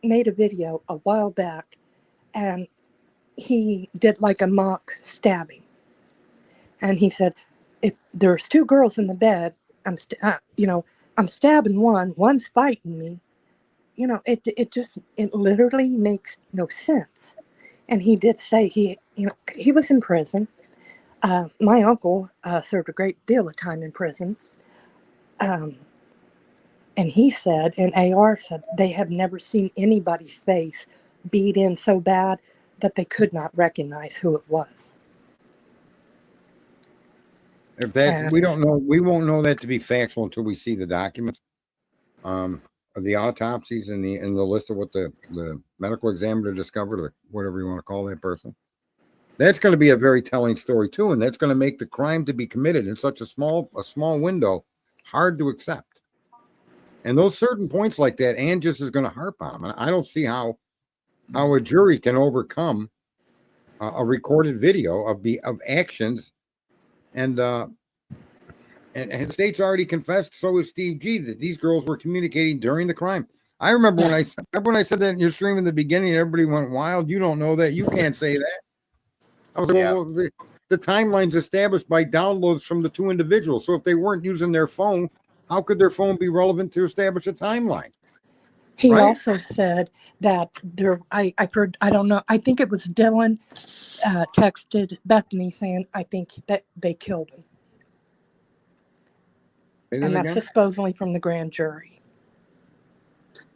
made a video a while back, and he did like a mock stabbing. And he said, if there's two girls in the bed, I'm stabbing one's fighting me. It literally makes no sense. And he did say he was in prison. My uncle served a great deal of time in prison. And he said, and AR said, they have never seen anybody's face beat in so bad that they could not recognize who it was. If that's, we don't know, we won't know that to be factual until we see the documents of the autopsies and the list of what the medical examiner discovered, or whatever you want to call that person. That's going to be a very telling story too, and that's going to make the crime to be committed in such a small window hard to accept. And those certain points like that, Ann just is going to harp on them. And I don't see how a jury can overcome a recorded video of actions. And the state's already confessed, so is Steve G, that these girls were communicating during the crime. I remember when I said that in your stream in the beginning, everybody went wild. You don't know that. You can't say that. I was like, well, the timeline's established by downloads from the two individuals. So if they weren't using their phone, how could their phone be relevant to establish a timeline? He also said that I've heard, I don't know, I think it was Dylan texted Bethany saying, I think that they killed him. And that's supposedly from the grand jury.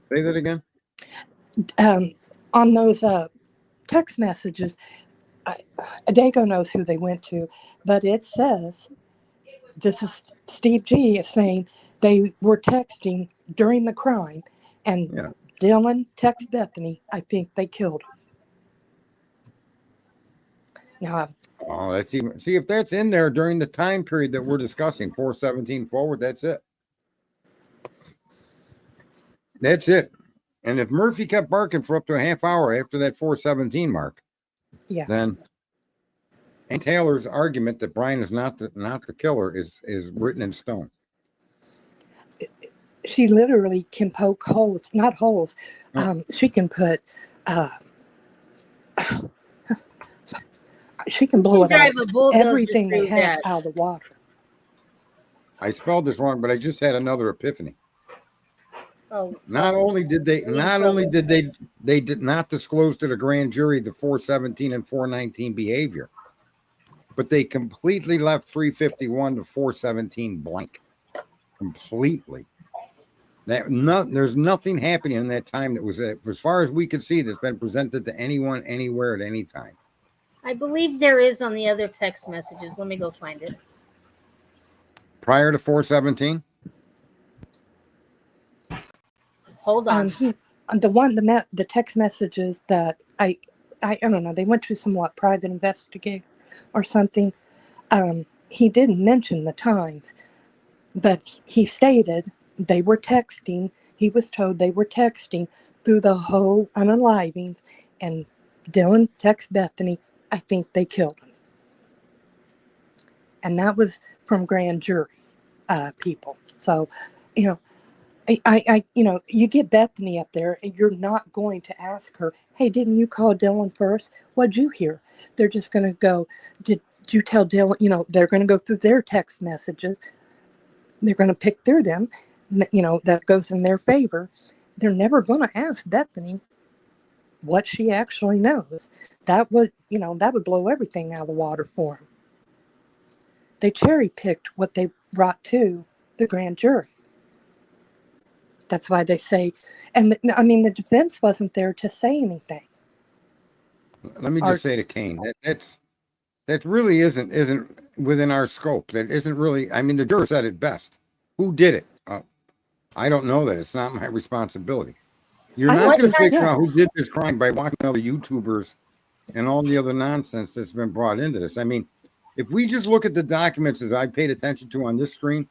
Say that again? On those text messages, Dago knows who they went to, but it says, this is Steve G is saying they were texting during the crime, and Dylan texted Bethany, I think they killed him. Now, that's even, see if that's in there during the time period that we're discussing, 4:17 forward, that's it. That's it. And if Murphy kept barking for up to a half hour after that 4:17 mark, then and Taylor's argument that Brian is not the killer is written in stone. She literally can poke holes, not holes. She can put she can blow it out, everything they have out of the water. I spelled this wrong, but I just had another epiphany. Oh. Not only did they did not disclose to the grand jury the 4:17 and 4:19 behavior, but they completely left 351 to 417 blank. Completely. There's nothing happening in that time that was, as far as we could see, that's been presented to anyone, anywhere, at any time. I believe there is on the other text messages. Let me go find it. Prior to 417? Hold on. The text messages that I don't know, they went to somewhat private investigator or something. He didn't mention the times, but he stated they were texting. He was told they were texting through the whole unalivings, and Dylan texted Bethany, I think they killed him. And that was from grand jury people. So, you know, you get Bethany up there and you're not going to ask her, hey, didn't you call Dylan first? What'd you hear? They're just going to go, did you tell Dylan? They're going to go through their text messages. They're going to pick through them, that goes in their favor. They're never going to ask Bethany what she actually knows. That would blow everything out of the water for them. They cherry picked what they brought to the grand jury. That's why they say, and the defense wasn't there to say anything. Let me just say to Kane, that really isn't within our scope. That isn't really. The juror said it best. Who did it? I don't know that. It's not my responsibility. You're not going to figure out who did this crime by watching all the YouTubers and all the other nonsense that's been brought into this. If we just look at the documents as I paid attention to on this screen,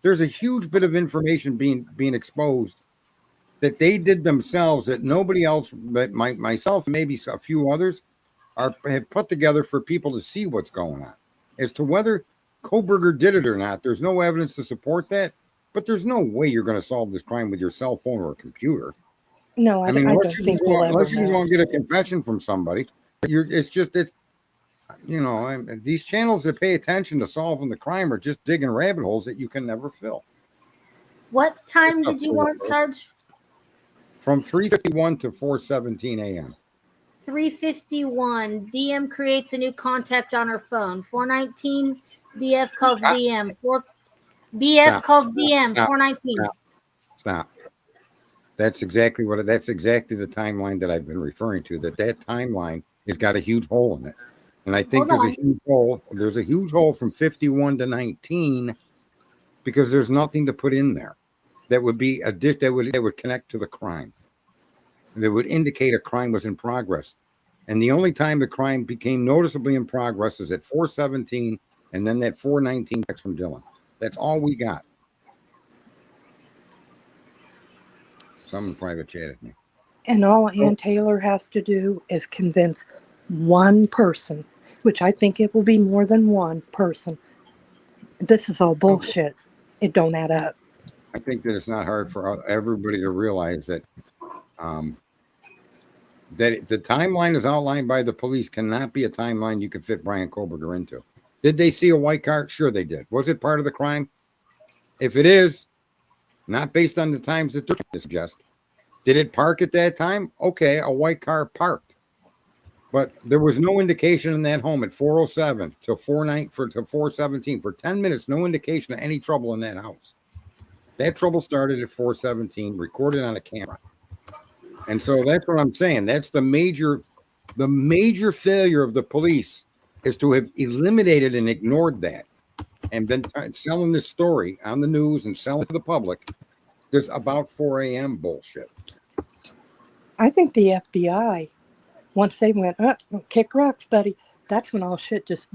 there's a huge bit of information being exposed that they did themselves that nobody else, but myself, maybe a few others, have put together for people to see what's going on. As to whether Kohberger did it or not, there's no evidence to support that, but there's no way you're going to solve this crime with your cell phone or a computer. No, I don't think we'll ever know. Unless you go and get a confession from somebody, these channels that pay attention to solving the crime are just digging rabbit holes that you can never fill. What time did you want, Sarge? From 3:51 to 4:17 a.m. 3:51. DM creates a new contact on her phone. 4:19. BF calls DM. BF calls DM. 4:19. Stop. That's exactly the timeline that I've been referring to. That timeline has got a huge hole in it. And I think there's a huge hole. There's a huge hole from 51 to 19 because there's nothing to put in there that would be that would connect to the crime. That would indicate a crime was in progress. And the only time the crime became noticeably in progress is at 4:17 and then that 4:19 text from Dylan. That's all we got. Someone private chatted me. And all Ann Taylor has to do is convince one person, which I think it will be more than one person. This is all bullshit. It don't add up. I think that it's not hard for everybody to realize that that the timeline is outlined by the police cannot be a timeline you can fit Brian Kohberger into. Did they see a white car? Sure they did. Was it part of the crime? If it is, not based on the times that they suggest. Did it park at that time? Okay, a white car parked. But there was no indication in that home at 4:07 to 4:17 for 10 minutes, no indication of any trouble in that house. That trouble started at 4:17, recorded on a camera. And so that's what I'm saying. That's the major failure of the police is to have eliminated and ignored that and been selling this story on the news and selling it to the public. This about 4 a.m. bullshit. I think the FBI, once they went, kick rocks, buddy, that's when all shit just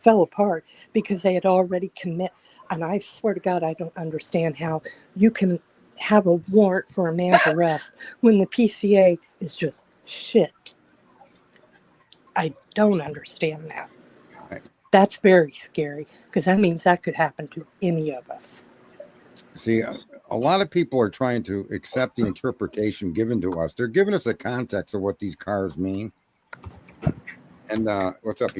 fell apart because they had already commit. And I swear to God, I don't understand how you can have a warrant for a man's arrest when the PCA is just shit. I don't understand that. Right. That's very scary because that means that could happen to any of us. See, a lot of people are trying to accept the interpretation given to us. They're giving us a context of what these cars mean. And what's up?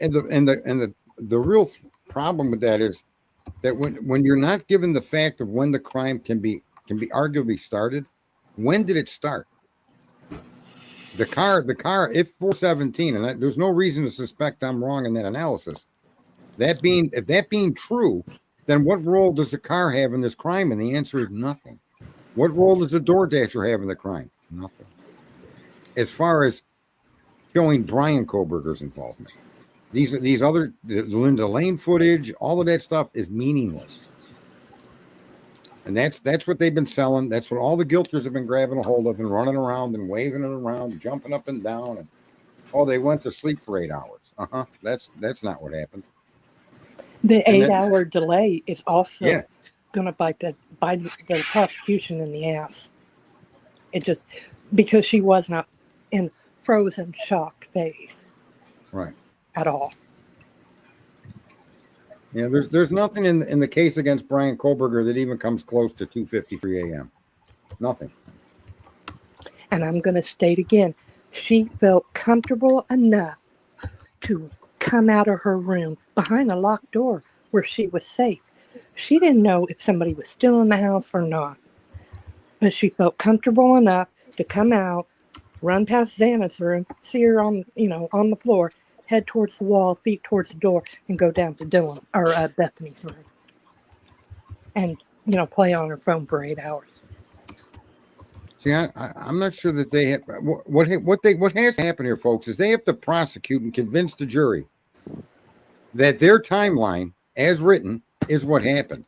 And the real problem with that is that when you're not given the fact of when the crime can be arguably started, when did it start? The car, if 417, and there's no reason to suspect I'm wrong in that analysis. If that being true, then what role does the car have in this crime? And the answer is nothing. What role does the DoorDasher have in the crime? Nothing. As far as showing Brian Koberger's involvement, these other the Linda Lane footage, all of that stuff is meaningless. And that's what they've been selling. That's what all the guilters have been grabbing a hold of and running around and waving it around, jumping up and down. And they went to sleep for 8 hours. That's not what happened. The 8-hour delay is also going to bite the prosecution in the ass. It just because she was not in frozen shock phase, right, at all. Yeah, there's nothing in the case against Brian Koberger that even comes close to 2:53 a.m. Nothing. And I'm going to state again, she felt comfortable enough to come out of her room behind a locked door where she was safe. She didn't know if somebody was still in the house or not, but she felt comfortable enough to come out, run past Xana's room, see her on the floor, head towards the wall, feet towards the door, and go down to Bethany's room, and play on her phone for 8 hours. See, I'm not sure that they have what has to happen here, folks, is they have to prosecute and convince the jury that their timeline, as written, is what happened.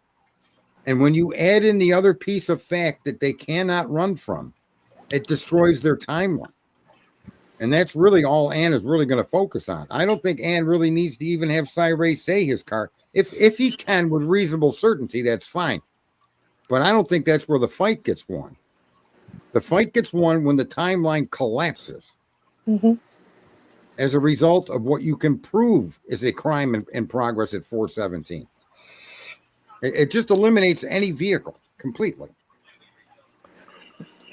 And when you add in the other piece of fact that they cannot run from, it destroys their timeline. And that's really all Ann is really going to focus on. I don't think Ann really needs to even have Cyree say his car. If he can with reasonable certainty, that's fine. But I don't think that's where the fight gets won. The fight gets won when the timeline collapses as a result of what you can prove is a crime in progress at 417. It just eliminates any vehicle completely.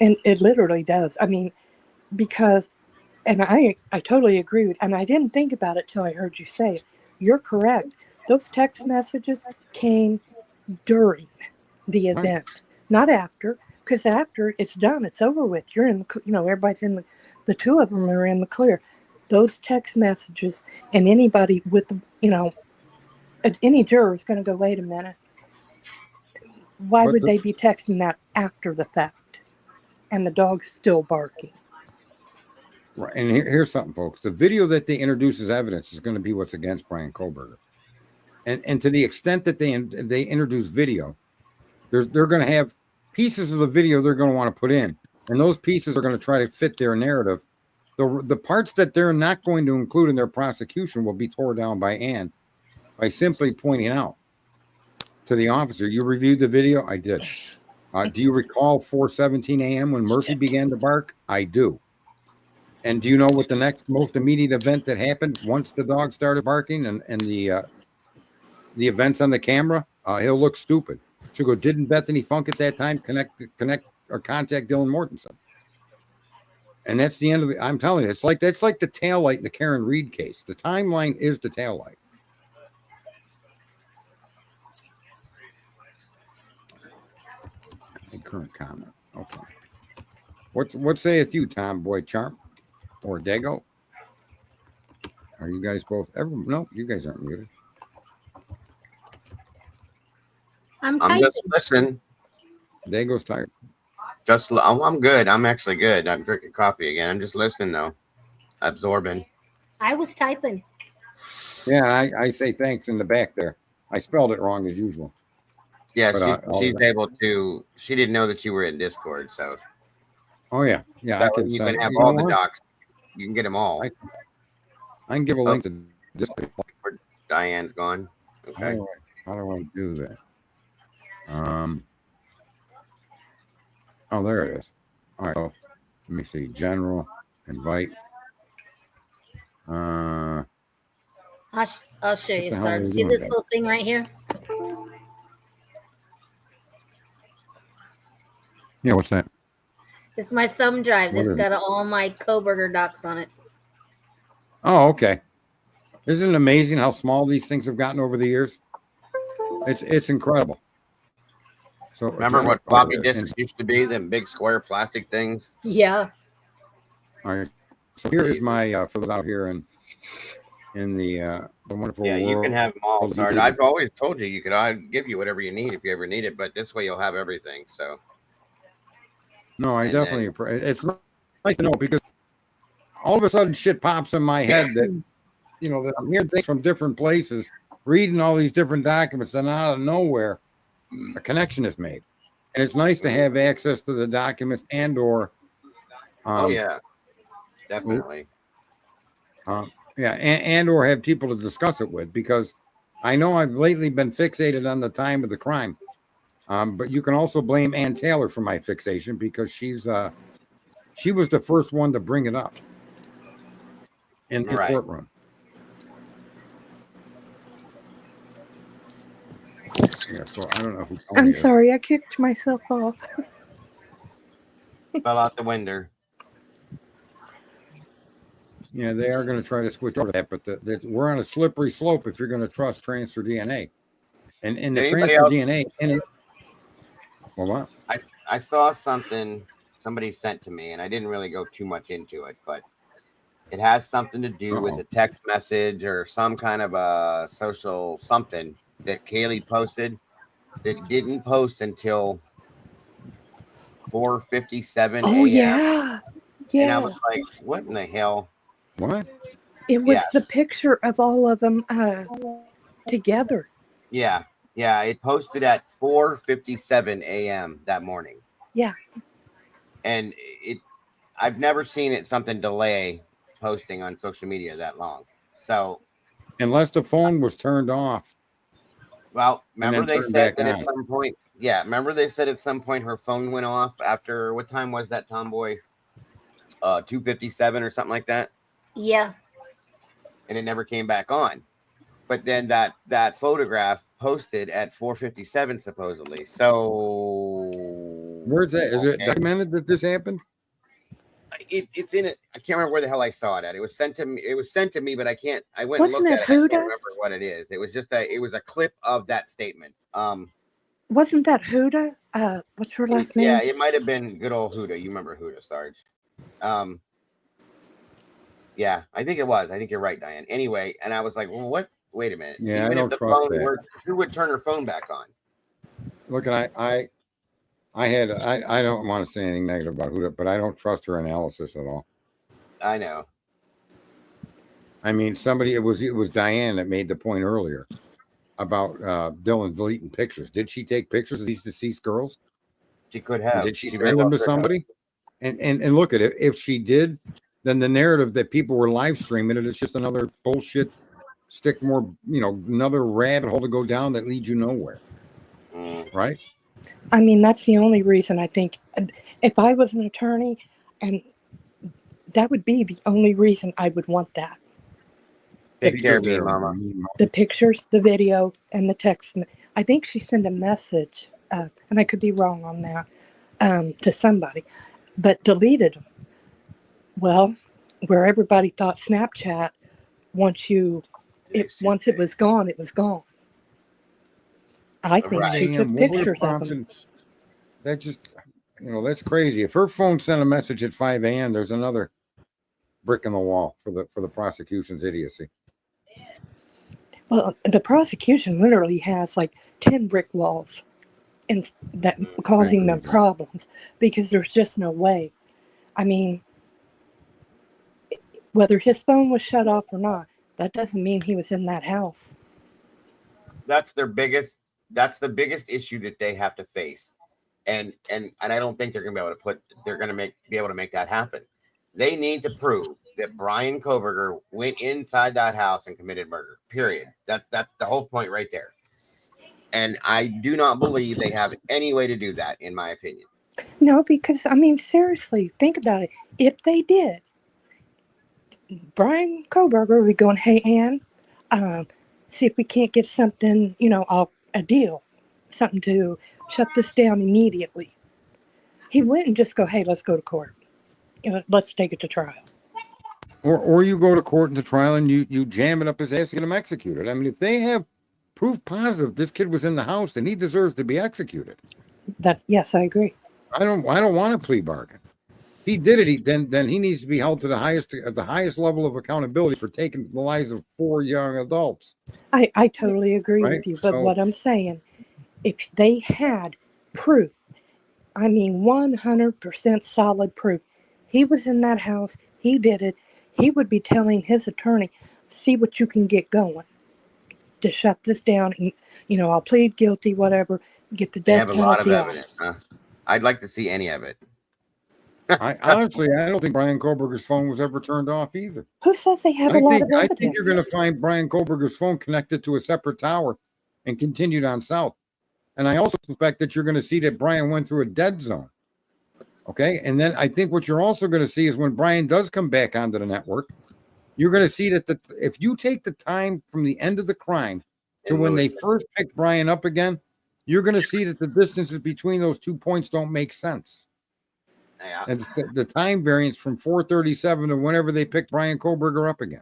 And it literally does. I mean, because, and I totally agree with, and I didn't think about it till I heard you say it. You're correct. Those text messages came during the event, not after, because after it's done, it's over with. You're in the, everybody's in the two of them are in the clear. Those text messages, and anybody with, any juror is going to go, wait a minute. Why would they be texting that after the fact? And the dog's still barking. Right. And here's something, folks. The video that they introduce as evidence is going to be what's against Brian Koberger. And to the extent that they introduce video, they're going to have pieces of the video they're going to want to put in. And those pieces are going to try to fit their narrative. The parts that they're not going to include in their prosecution will be torn down by Ann by simply pointing out to the officer, you reviewed the video? I did. Do you recall 4:17 a.m. when Murphy began to bark? I do. And do you know what the next most immediate event that happened once the dog started barking and the events on the camera? He'll look stupid. She'll go, didn't Bethany Funk at that time connect or contact Dylan Mortensen? And that's the end of I'm telling you, that's like the taillight in the Karen Reed case. The timeline is the taillight. Current comment. Okay. What saith you, Tom Boy Charm or Dago? Are you guys both ever? No, you guys aren't muted. I'm just listening. Dago's tired. I'm good. I'm actually good. I'm drinking coffee again. I'm just listening though, absorbing. I was typing. Yeah, I say thanks in the back there. I spelled it wrong as usual. Yeah, she's able to. She didn't know that you were in Discord, so. Oh yeah. I can. You can have all the docs. You can get them all. I can give a link to Discord. Where Diane's gone. Okay. How do I do that? Oh, there it is. All right. So, let me see. General invite. I'll show you, sir. See this little thing right here? Yeah, what's that? It's my thumb drive. It's got all my Koberger docs on it. Oh, okay. Isn't it amazing how small these things have gotten over the years? It's incredible. So remember what floppy disks used to be? Them big square plastic things. Yeah. All right. So here is my for those out here in the wonderful Yeah, world. you can have them all, of Sarge. YouTube. I've always told you I'd give you whatever you need if you ever need it, but this way you'll have everything. So No, I And definitely. It's nice to know because all of a sudden shit pops in my head that that I'm hearing things from different places, reading all these different documents, then out of nowhere, a connection is made, and it's nice to have access to the documents and/or. oh yeah, definitely. Yeah, and/or have people to discuss it with because I know I've lately been fixated on the time of the crime. But you can also blame Ann Taylor for my fixation because she was the first one to bring it up in the Right. courtroom. Yeah, so I don't know who Tony I'm is. sorry, I kicked myself off. Fell out the window. Yeah, they are going to try to switch over that, but we're on a slippery slope if you're going to trust transfer DNA. And in the Anybody transfer else? DNA, well, what? I saw something somebody sent to me, and I didn't really go too much into it, but it has something to do with a text message or some kind of a social something that Kaylee posted that didn't post until 4:57 a.m. Oh yeah, And I was like, what in the hell? What? It was Yeah. the picture of all of them together. Yeah, it posted at 4:57 a.m. that morning. Yeah. And I've never seen it something delay posting on social media that long. So Unless the phone was turned off. well, remember they said that on. at some point. Yeah, remember they said at some point her phone went off after what time was that, Tomboy? 2:57 or something like that. Yeah. And it never came back on. But then that photograph posted at 4:57 supposedly. So Where's that? Is it documented that this happened? It's in it. I can't remember where the hell I saw it at. It was sent to me. But I can't. I went Wasn't and looked at it. Huda? I can't remember what it is. It was just it was a clip of that statement. Wasn't that Huda? What's her last name? Yeah, it might have been good old Huda. You remember Huda, Sarge? Yeah, I think it was. I think you're right, Diane. Anyway, and I was like, well, what? Wait a minute. Yeah, even I if don't the trust phone that. worked, who would turn her phone back on? Look, I don't want to say anything negative about Huda, but I don't trust her analysis at all. I know. I mean, it was Diane that made the point earlier about Dylan deleting pictures. Did she take pictures of these deceased girls? She could have. Did she very send them well to could have. somebody? And look at it. If she did, then the narrative that people were live streaming it is just another bullshit. Stick more, another rabbit hole to go down that leads you nowhere. Right? I mean, that's the only reason I think if I was an attorney, and that would be the only reason I would want that. Take care of me, Mama. The pictures, the video, and the text. I think she sent a message, and I could be wrong on that, to somebody, but deleted them. Well, where everybody thought Snapchat, once it was gone, it was gone. I think she took pictures of them. That just, that's crazy. If her phone sent a message at 5 a.m., there's another brick in the wall for the prosecution's idiocy. Well, the prosecution literally has like 10 brick walls, and that causing them problems because there's just no way. I mean, whether his phone was shut off or not, that doesn't mean he was in that house. That's the biggest issue that they have to face. And I don't think they're going to be able to make that happen. They need to prove that Brian Koberger went inside that house and committed murder. Period. That's the whole point right there. And I do not believe they have any way to do that, in my opinion. No, because I mean, seriously, think about it. If they did, Brian Koberger would be going, "Hey, Ann, see if we can't get something, a deal, something to shut this down immediately." He wouldn't just go, "Hey, let's go to court. Let's take it to trial." Or you go to court in the trial and you jam it up his ass to get him executed. I mean, if they have proof positive this kid was in the house, then he deserves to be executed. Yes, I agree. I don't want a plea bargain. he did it. Then he needs to be held to the highest level of accountability for taking the lives of 4 young adults. I totally agree Right? with you. But So- what I'm saying, if they had proof, I mean 100% solid proof, he was in that house, he did it, he would be telling his attorney, see what you can get going to shut this down. And, you know, I'll plead guilty, whatever, get the They death have a lot of penalty evidence. off. Huh? I'd like to see any of it. I honestly, I don't think Brian Koberger's phone was ever turned off either. Who says they have I a lot think of evidence? you're going to find Brian Koberger's phone connected to a separate tower and continued on south. And I also suspect that you're going to see that Brian went through a dead zone. Okay. And then I think what you're also going to see is when Brian does come back onto the network, you're going to see that if you take the time from the end of the crime to when they first picked Brian up again, you're going to see that the distances between those 2 points don't make sense. Yeah. And the time variance from 437 to whenever they picked Brian Koberger up again.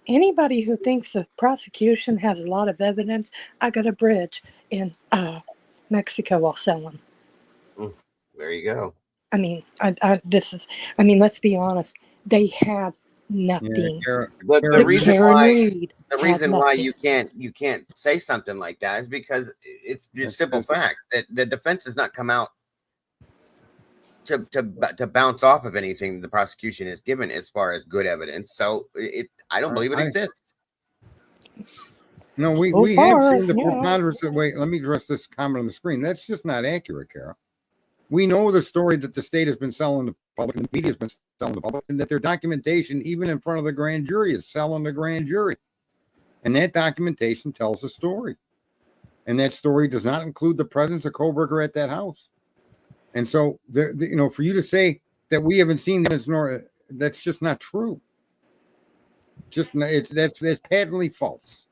Anybody who thinks the prosecution has a lot of evidence, I got a bridge in Mexico, I'll sell them. There you go. I mean, let's be honest. They have nothing. Yeah, The reason Karen why Reed had nothing. you can't say something like that is because it's just That's simple simple. fact that the defense has not come out to bounce off of anything the prosecution has given as far as good evidence. So I don't believe it exists. No, we So have far, seen the yeah. preponderance. Wait, let me address this comment on the screen. That's just not accurate, Carol. We know the story that the state has been selling to the public and the media has been selling to the public, and that their documentation, even in front of the grand jury, is selling the grand jury. And that documentation tells a story. And that story does not include the presence of Koberger at that house. And so, for you to say that we haven't seen that, that's just not true. That's patently false.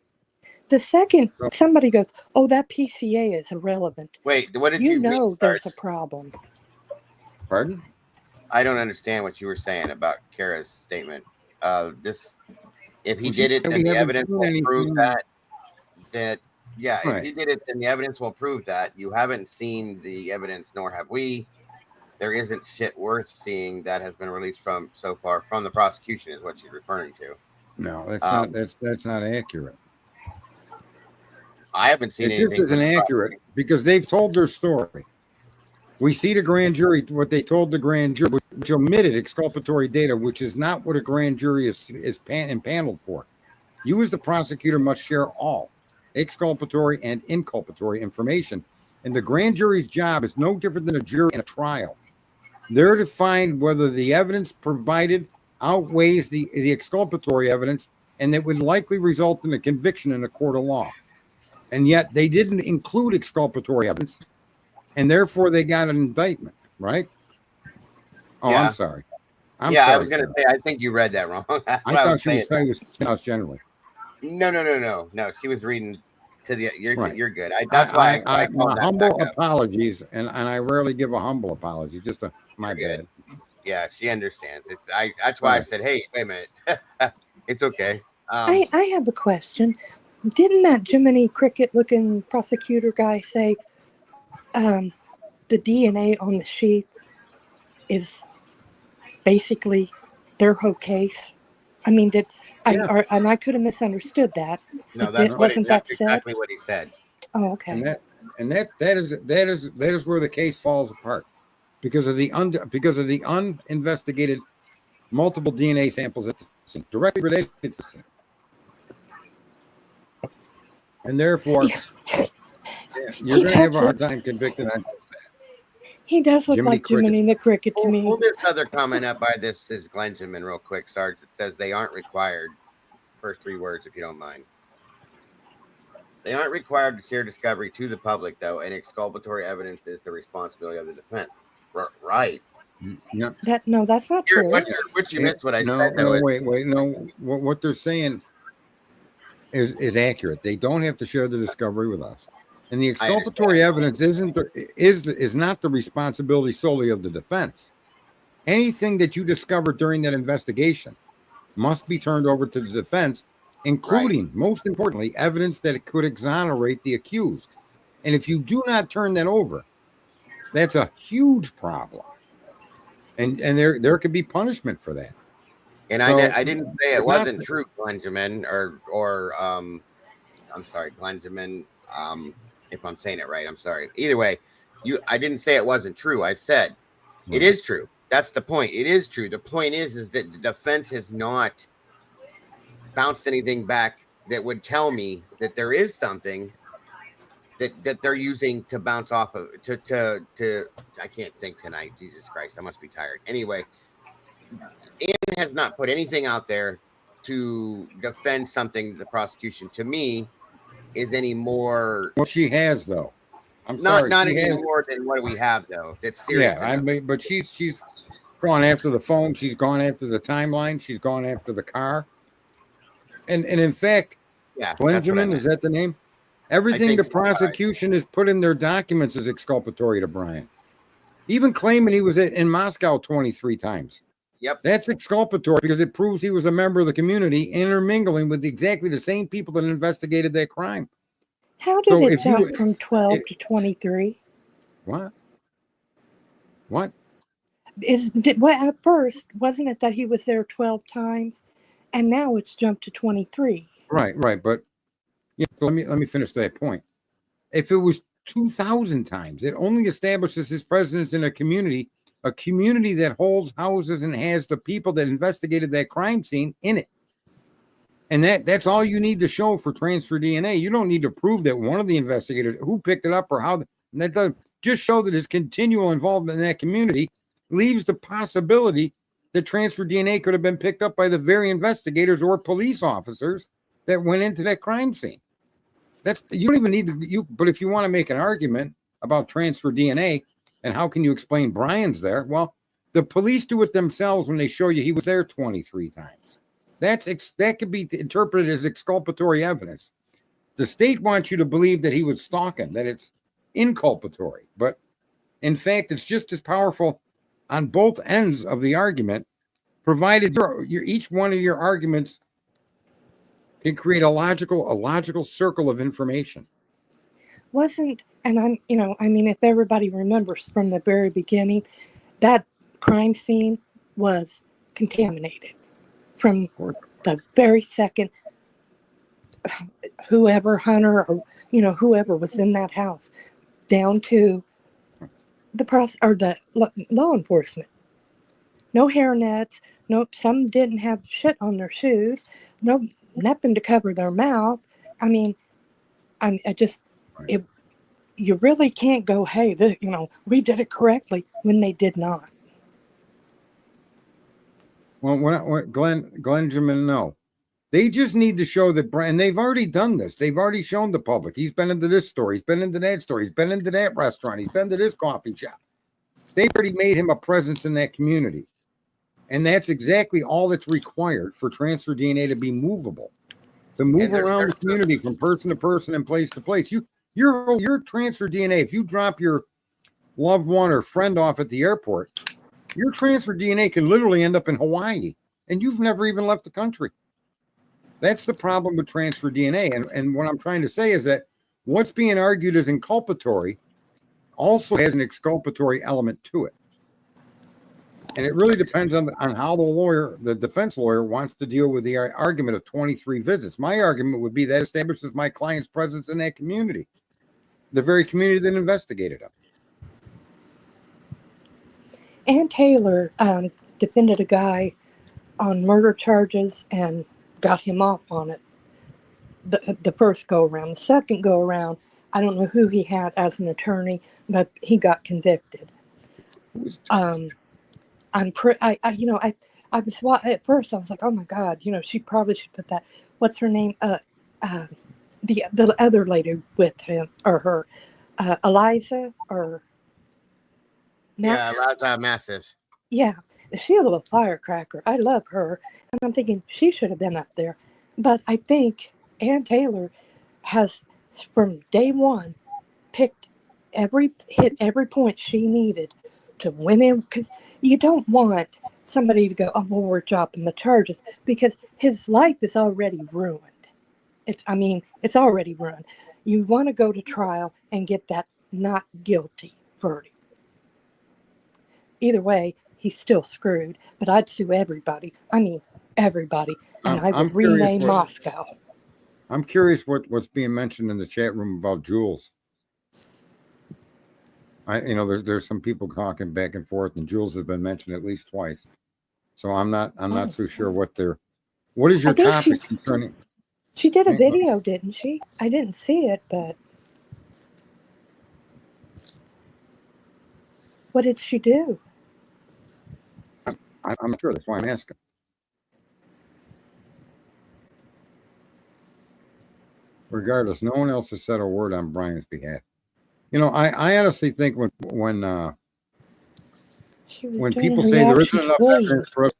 The second somebody goes, "Oh, that PCA is irrelevant." Wait, what did You you know read there's a first? problem. Pardon? I don't understand what you were saying about Kara's statement. If he Well, she did it, said then we the haven't evidence seen will prove anything. that if Right. he did it, then the evidence will prove that. You haven't seen the evidence, nor have we. There isn't shit worth seeing that has been released so far from the prosecution, is what she's referring to. No, that's not accurate. I haven't seen It just anything. isn't accurate because they've told their story. We see the grand jury, what they told the grand jury, which omitted exculpatory data, which is not what a grand jury is impaneled for. You as the prosecutor must share all exculpatory and inculpatory information. And the grand jury's job is no different than a jury in a trial. They're to find whether the evidence provided outweighs the exculpatory evidence, and that would likely result in a conviction in a court of law. And yet they didn't include exculpatory evidence, and therefore they got an indictment, right? Oh, Yeah. I'm sorry. I was going to say, I think you read that wrong. I thought she was saying it was generally. No. She was reading to the. Right. You're good. That's why I called that humble back up. apologies, and I rarely give a humble apology. Just my You're bad. good. Yeah, she understands. That's why I said, hey, wait a minute. It's okay. I have a question. Didn't that Jiminy Cricket looking prosecutor guy say the DNA on the sheath is basically their whole case? I mean, and I could have misunderstood that. No, Wasn't that that's said? exactly what he said. Oh, okay. And that is where the case falls apart because of the uninvestigated multiple DNA samples at the scene, directly related to the scene. And therefore, you're going to have a hard time convicting on that. He does look Jiminy like Jiminy the Cricket to me. Pull this other comment up by this is Glenjamin real quick, Sarge. It says they aren't required. First 3 words, if you don't mind. They aren't required to share discovery to the public, though, and exculpatory evidence is the responsibility of the defense. Right. No. That's not true. What you missed what I said. Wait. No, what they're saying is accurate. They don't have to share the discovery with us. And the exculpatory evidence is not the responsibility solely of the defense. Anything that you discover during that investigation must be turned over to the defense, including, most importantly, evidence that it could exonerate the accused. And if you do not turn that over, that's a huge problem. and there could be punishment for that. And So, I didn't say it it's wasn't not- true, Glenjamin, or I'm sorry, Glenjamin. If I'm saying it right, I'm sorry. Either way, I didn't say it wasn't true. I said it is true. That's the point. It is true. The point is that the defense has not bounced anything back that would tell me that there is something that they're using to bounce off of to I can't think tonight. Jesus Christ, I must be tired. Anyway, Ann has not put anything out there to defend something the prosecution to me is any more. Well, she has though. I'm not sorry. not she any has, more than what we have though. That's serious. yeah, I enough. mean, but she's gone after the phone. She's gone after the timeline. She's gone after the car. And in fact, Yeah, that's what I Benjamin, meant. is that the name? Everything think the so, prosecution has put in their documents is exculpatory to Brian. Even claiming he was in Moscow 23 times. Yep. That's exculpatory because it proves he was a member of the community, intermingling with exactly the same people that investigated that crime. How did So it if you- jump from 12 to 23? What? What? Well, at first, wasn't it that he was there 12 times? And now it's jumped to 23. Right. But yeah, so let me finish that point. If it was 2,000 times, it only establishes his presence in a community that holds houses and has the people that investigated that crime scene in it. And that's all you need to show for transfer DNA. You don't need to prove that one of the investigators who picked it up or how. That doesn't just show that his continual involvement in that community leaves the possibility that transfer DNA could have been picked up by the very investigators or police officers that went into that crime scene. You don't even need to. But if you want to make an argument about transfer DNA and how can you explain Brian's there? Well, the police do it themselves when they show you he was there 23 times. That could be interpreted as exculpatory evidence. The state wants you to believe that he was stalking, that it's inculpatory, but in fact, it's just as powerful on both ends of the argument, provided each one of your arguments can create a logical circle of information. If everybody remembers from the very beginning, that crime scene was contaminated from the very second whoever Hunter or whoever was in that house down to the law enforcement. No hairnets. No, some didn't have shit on their shoes. No, nothing to cover their mouth. I mean, you really can't go, hey, we did it correctly when they did not. Well, Glenjamin, no. They just need to show that Brian, they've already done this. They've already shown the public. He's been into this store. He's been into that store. He's been into that restaurant. He's been to this coffee shop. They've already made him a presence in that community. And that's exactly all that's required for transfer DNA to be movable. To move around the community from person to person and place to place. Your transfer DNA, if you drop your loved one or friend off at the airport, your transfer DNA can literally end up in Hawaii. And you've never even left the country. That's the problem with transfer DNA. And what I'm trying to say is that what's being argued as inculpatory also has an exculpatory element to it. And it really depends on how the defense lawyer wants to deal with the argument of 23 visits. My argument would be that establishes my client's presence in that community, the very community that investigated him. Ann Taylor defended a guy on murder charges and got him off on it the first go around. The second go around, I don't know who he had as an attorney, but he got convicted. At first I was like, oh my God, she probably should put that. What's her name? The other lady with him or her, Eliza or. Yeah, Eliza Massive. Yeah, she's a little firecracker. I love her, and I'm thinking she should have been up there. But I think Ann Taylor has, from day one, hit every point she needed to win him, because you don't want somebody to go, oh, well, we're dropping the charges, because his life is already ruined. It's already ruined. You want to go to trial and get that not guilty verdict. either way, he's still screwed. But I'd sue everybody. I mean, everybody. And I I'm would curious rename Moscow. I'm curious what's being mentioned in the chat room about Jules. There's some people talking back and forth, and Jules has been mentioned at least twice. So I'm not so sure what is your topic concerning? She did a video, didn't she? I didn't see it, but what did she do? I'm not sure. That's why I'm asking. Regardless, no one else has said a word on Brian's behalf. I honestly think when people say there isn't enough evidence for us,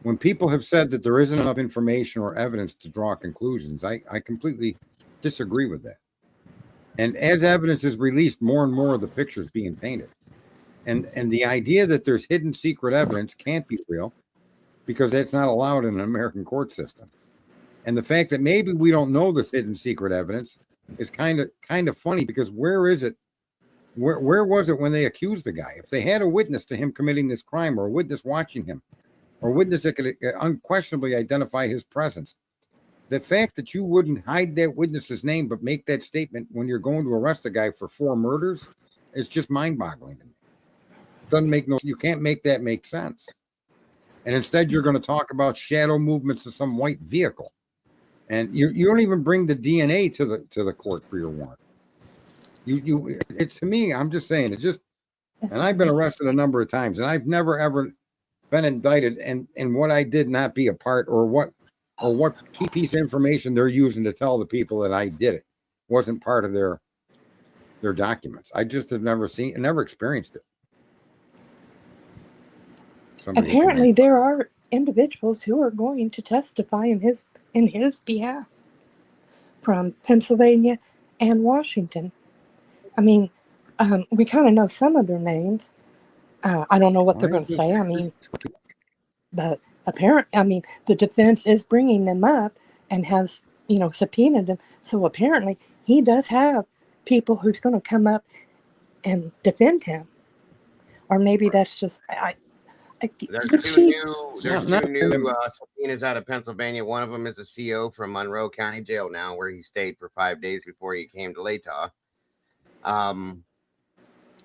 when people have said that there isn't enough information or evidence to draw conclusions, I completely disagree with that. And as evidence is released, more and more of the pictures being painted. And the idea that there's hidden secret evidence can't be real, because that's not allowed in an American court system. And the fact that maybe we don't know this hidden secret evidence is kind of funny, because where is it? Where was it when they accused the guy? If they had a witness to him committing this crime, or a witness watching him, or a witness that could unquestionably identify his presence, the fact that you wouldn't hide that witness's name but make that statement when you're going to arrest a guy for 4 murders is just mind-boggling to me. You can't make that make sense. And instead you're going to talk about shadow movements of some white vehicle. And you don't even bring the DNA to the court for your warrant. It's, to me, I'm just saying, and I've been arrested a number of times, and I've never ever been indicted and what I did not be a part, or what key piece of information they're using to tell the people that I did it wasn't part of their documents. I just have never experienced it. Apparently there are individuals who are going to testify in his behalf from Pennsylvania and Washington. I mean, we kind of know some of their names. I don't know what they're going to say. I mean, but apparently, the defense is bringing them up and has, subpoenaed them. So apparently he does have people who's going to come up and defend him. Or maybe that's just, There's two new subpoenas out of Pennsylvania. One of them is a CO from Monroe County Jail now, where he stayed for 5 days before he came to Latah.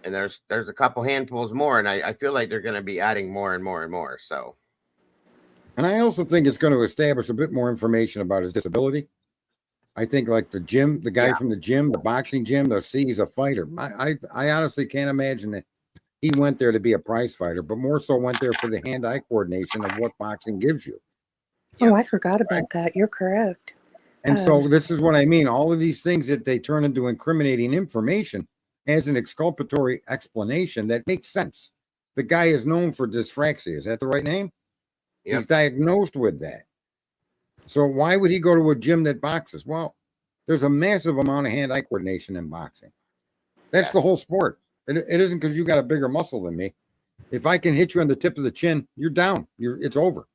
And there's a couple handfuls more, and I feel like they're going to be adding more and more and more. So, and I also think it's going to establish a bit more information about his disability. I think, like the guy from the gym, the boxing gym, they'll see he's a fighter. I honestly can't imagine that he went there to be a prize fighter, but more so went there for the hand-eye coordination of what boxing gives you. Oh, I forgot about that. You're correct. And so this is what I mean. All of these things that they turn into incriminating information as an exculpatory explanation that makes sense. The guy is known for dyspraxia. Is that the right name? Yep. He's diagnosed with that. So why would he go to a gym that boxes? Well, there's a massive amount of hand-eye coordination in boxing. That's the whole sport. It isn't because you got a bigger muscle than me. If I can hit you on the tip of the chin, you're down. It's over.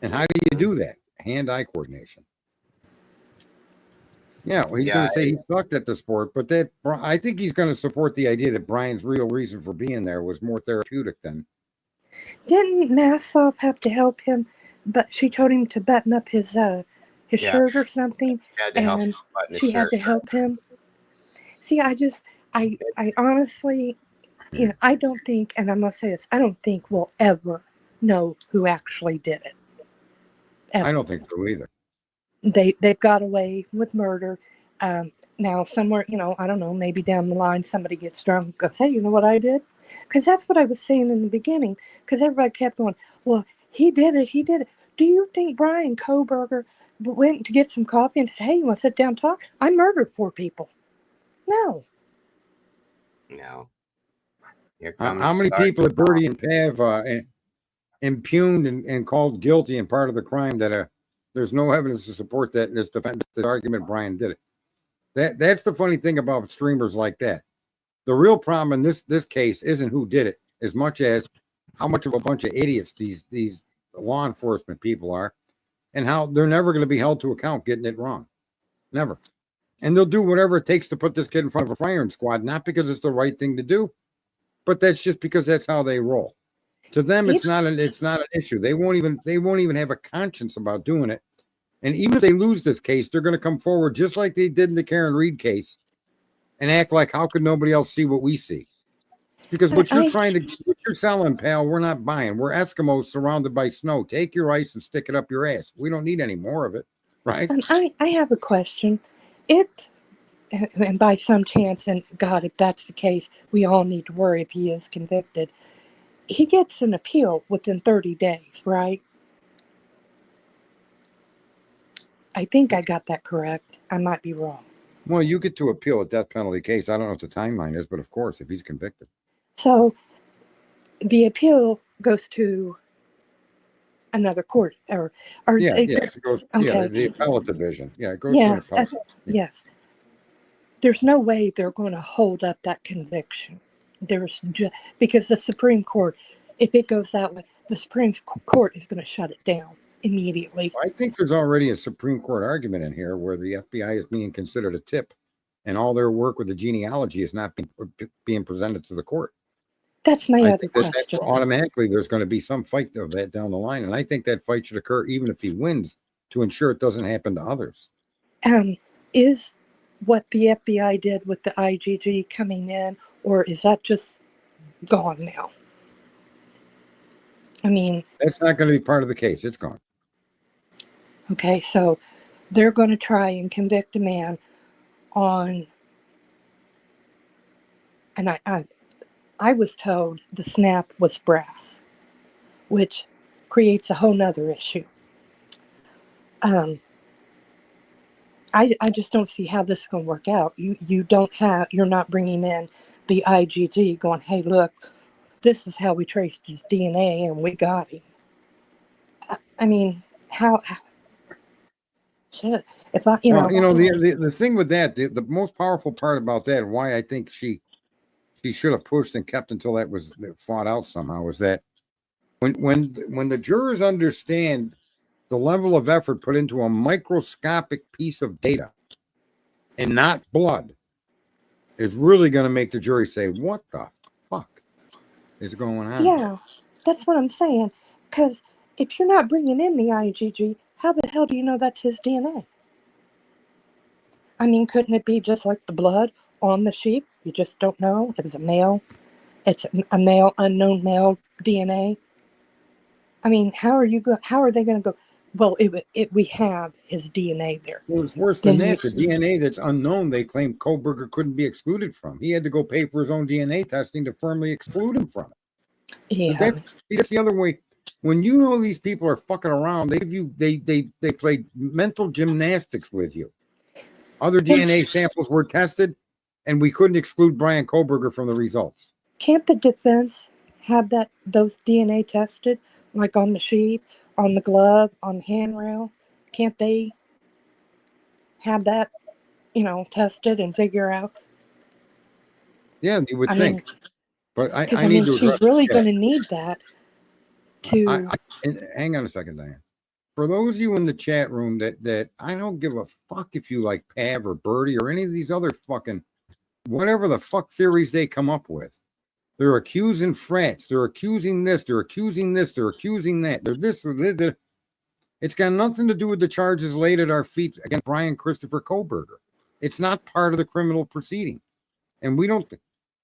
And how do you do that? Hand-eye coordination. Yeah, well, he's going to say he sucked at the sport, but I think he's going to support the idea that Brian's real reason for being there was more therapeutic than. Didn't Massoff have to help him? But she told him to button up his shirt or something, and she had to help him. See, I honestly, I don't think, and I must say this, I don't think we'll ever know who actually did it. Ever. I don't think so either. They've got away with murder. Now somewhere, I don't know, maybe down the line somebody gets drunk and goes, hey, you know what I did? Because that's what I was saying in the beginning. Because everybody kept going, well, he did it. Do you think Brian Kohberger went to get some coffee and said, hey, you want to sit down and talk? I murdered 4 people. No. How many people have Bertie and Pav impugned and called guilty and part of the crime that there's no evidence to support that this defense argument Brian did it. That's the funny thing about streamers like that. The real problem in this case isn't who did it as much as how much of a bunch of idiots these law enforcement people are, and how they're never going to be held to account getting it wrong. Never. And they'll do whatever it takes to put this kid in front of a firing squad, not because it's the right thing to do, but that's just because that's how they roll. To them, it's not an issue. They won't even have a conscience about doing it. And even if they lose this case, they're going to come forward just like they did in the Karen Reed case and act like, how could nobody else see what we see? Because what you're selling, pal, we're not buying. We're Eskimos surrounded by snow. Take your ice and stick it up your ass. We don't need any more of it, right? I have a question. If, and by some chance, and God, if that's the case, we all need to worry if he is convicted. He gets an appeal within 30 days, right? I think I got that correct. I might be wrong. Well, you get to appeal a death penalty case. I don't know what the timeline is, but of course, if he's convicted. So the appeal goes to another court, or yes, it goes. Okay. Yeah, the appellate division. Yeah, it goes to an appellate. Yes. There's no way they're going to hold up that conviction. Because the Supreme Court, if it goes that way, the Supreme Court is going to shut it down immediately. I think there's already a Supreme Court argument in here where the FBI is being considered a tip, and all their work with the genealogy is not being presented to the court. That's my other question. That automatically, there's going to be some fight of that down the line, and I think that fight should occur even if he wins to ensure it doesn't happen to others. Is what the FBI did with the IGG coming in, or is that just gone now? I mean, that's not going to be part of the case. It's gone. Okay, so they're going to try and convict a man on, and I was told the snap was brass, which creates a whole nother issue. I just don't see how this is going to work out. You're not bringing in the IGG going, hey, look, this is how we traced his DNA and we got him. I mean, how shit. If I, the thing with that, the most powerful part about that, why I think she should have pushed and kept until that was fought out somehow, is that when the jurors understand the level of effort put into a microscopic piece of data and not blood is really going to make the jury say, what the fuck is going on? Yeah, that's what I'm saying. Because if you're not bringing in the IgG, how the hell do you know that's his DNA? I mean, couldn't it be just like the blood on the sheep? You just don't know. It was a male. It's a male, unknown male DNA. I mean, how are they going to go? Well, we have his DNA there. Well, it's worse than that. The DNA that's unknown, they claim Kohlberger couldn't be excluded from. He had to go pay for his own DNA testing to firmly exclude him from it. Yeah, that's the other way. When you know these people are fucking around, they play mental gymnastics with you. Other DNA samples were tested, and we couldn't exclude Brian Kohlberger from the results. Can't the defense have those DNA tested, like on the sheep, on the glove, on the handrail? Can't they have that, tested and figure out? Yeah, you would think. But I need to. She's really going to need that. Hang on a second, Diane. For those of you in the chat room that I don't give a fuck if you like Pav or Birdie or any of these other fucking whatever the fuck theories they come up with. They're accusing frats. They're accusing this. They're accusing this. They're accusing that. They're this. They're. It's got nothing to do with the charges laid at our feet against Brian Christopher Kohlberger. It's not part of the criminal proceeding, and we don't.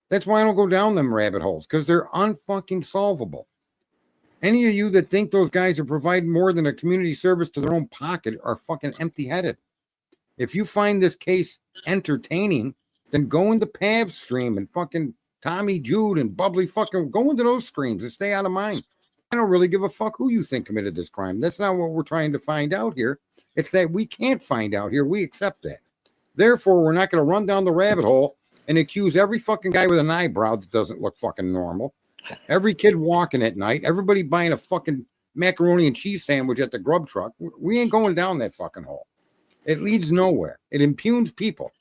That's why I don't go down them rabbit holes, because they're unfucking solvable. Any of you that think those guys are providing more than a community service to their own pocket are fucking empty-headed. If you find this case entertaining, then go into Pav's stream and fucking Tommy Jude and Bubbly fucking go into those streams and stay out of mine. I don't really give a fuck who you think committed this crime. That's not what we're trying to find out here. It's that we can't find out here. We accept that. Therefore, we're not going to run down the rabbit hole and accuse every fucking guy with an eyebrow that doesn't look fucking normal. Every kid walking at night, everybody buying a fucking macaroni and cheese sandwich at the grub truck. We ain't going down that fucking hole. It leads nowhere. It impugns people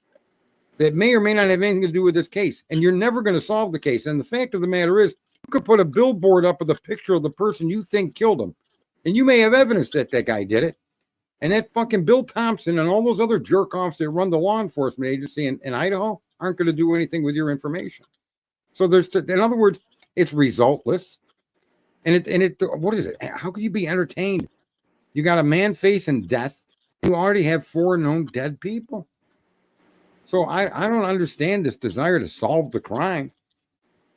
that may or may not have anything to do with this case. And you're never going to solve the case. And the fact of the matter is, you could put a billboard up with a picture of the person you think killed him. And you may have evidence that guy did it. And that fucking Bill Thompson and all those other jerk offs that run the law enforcement agency in Idaho aren't going to do anything with your information. So in other words, it's resultless. And what is it? How could you be entertained? You got a man facing death. You already have 4 known dead people. So I don't understand this desire to solve the crime.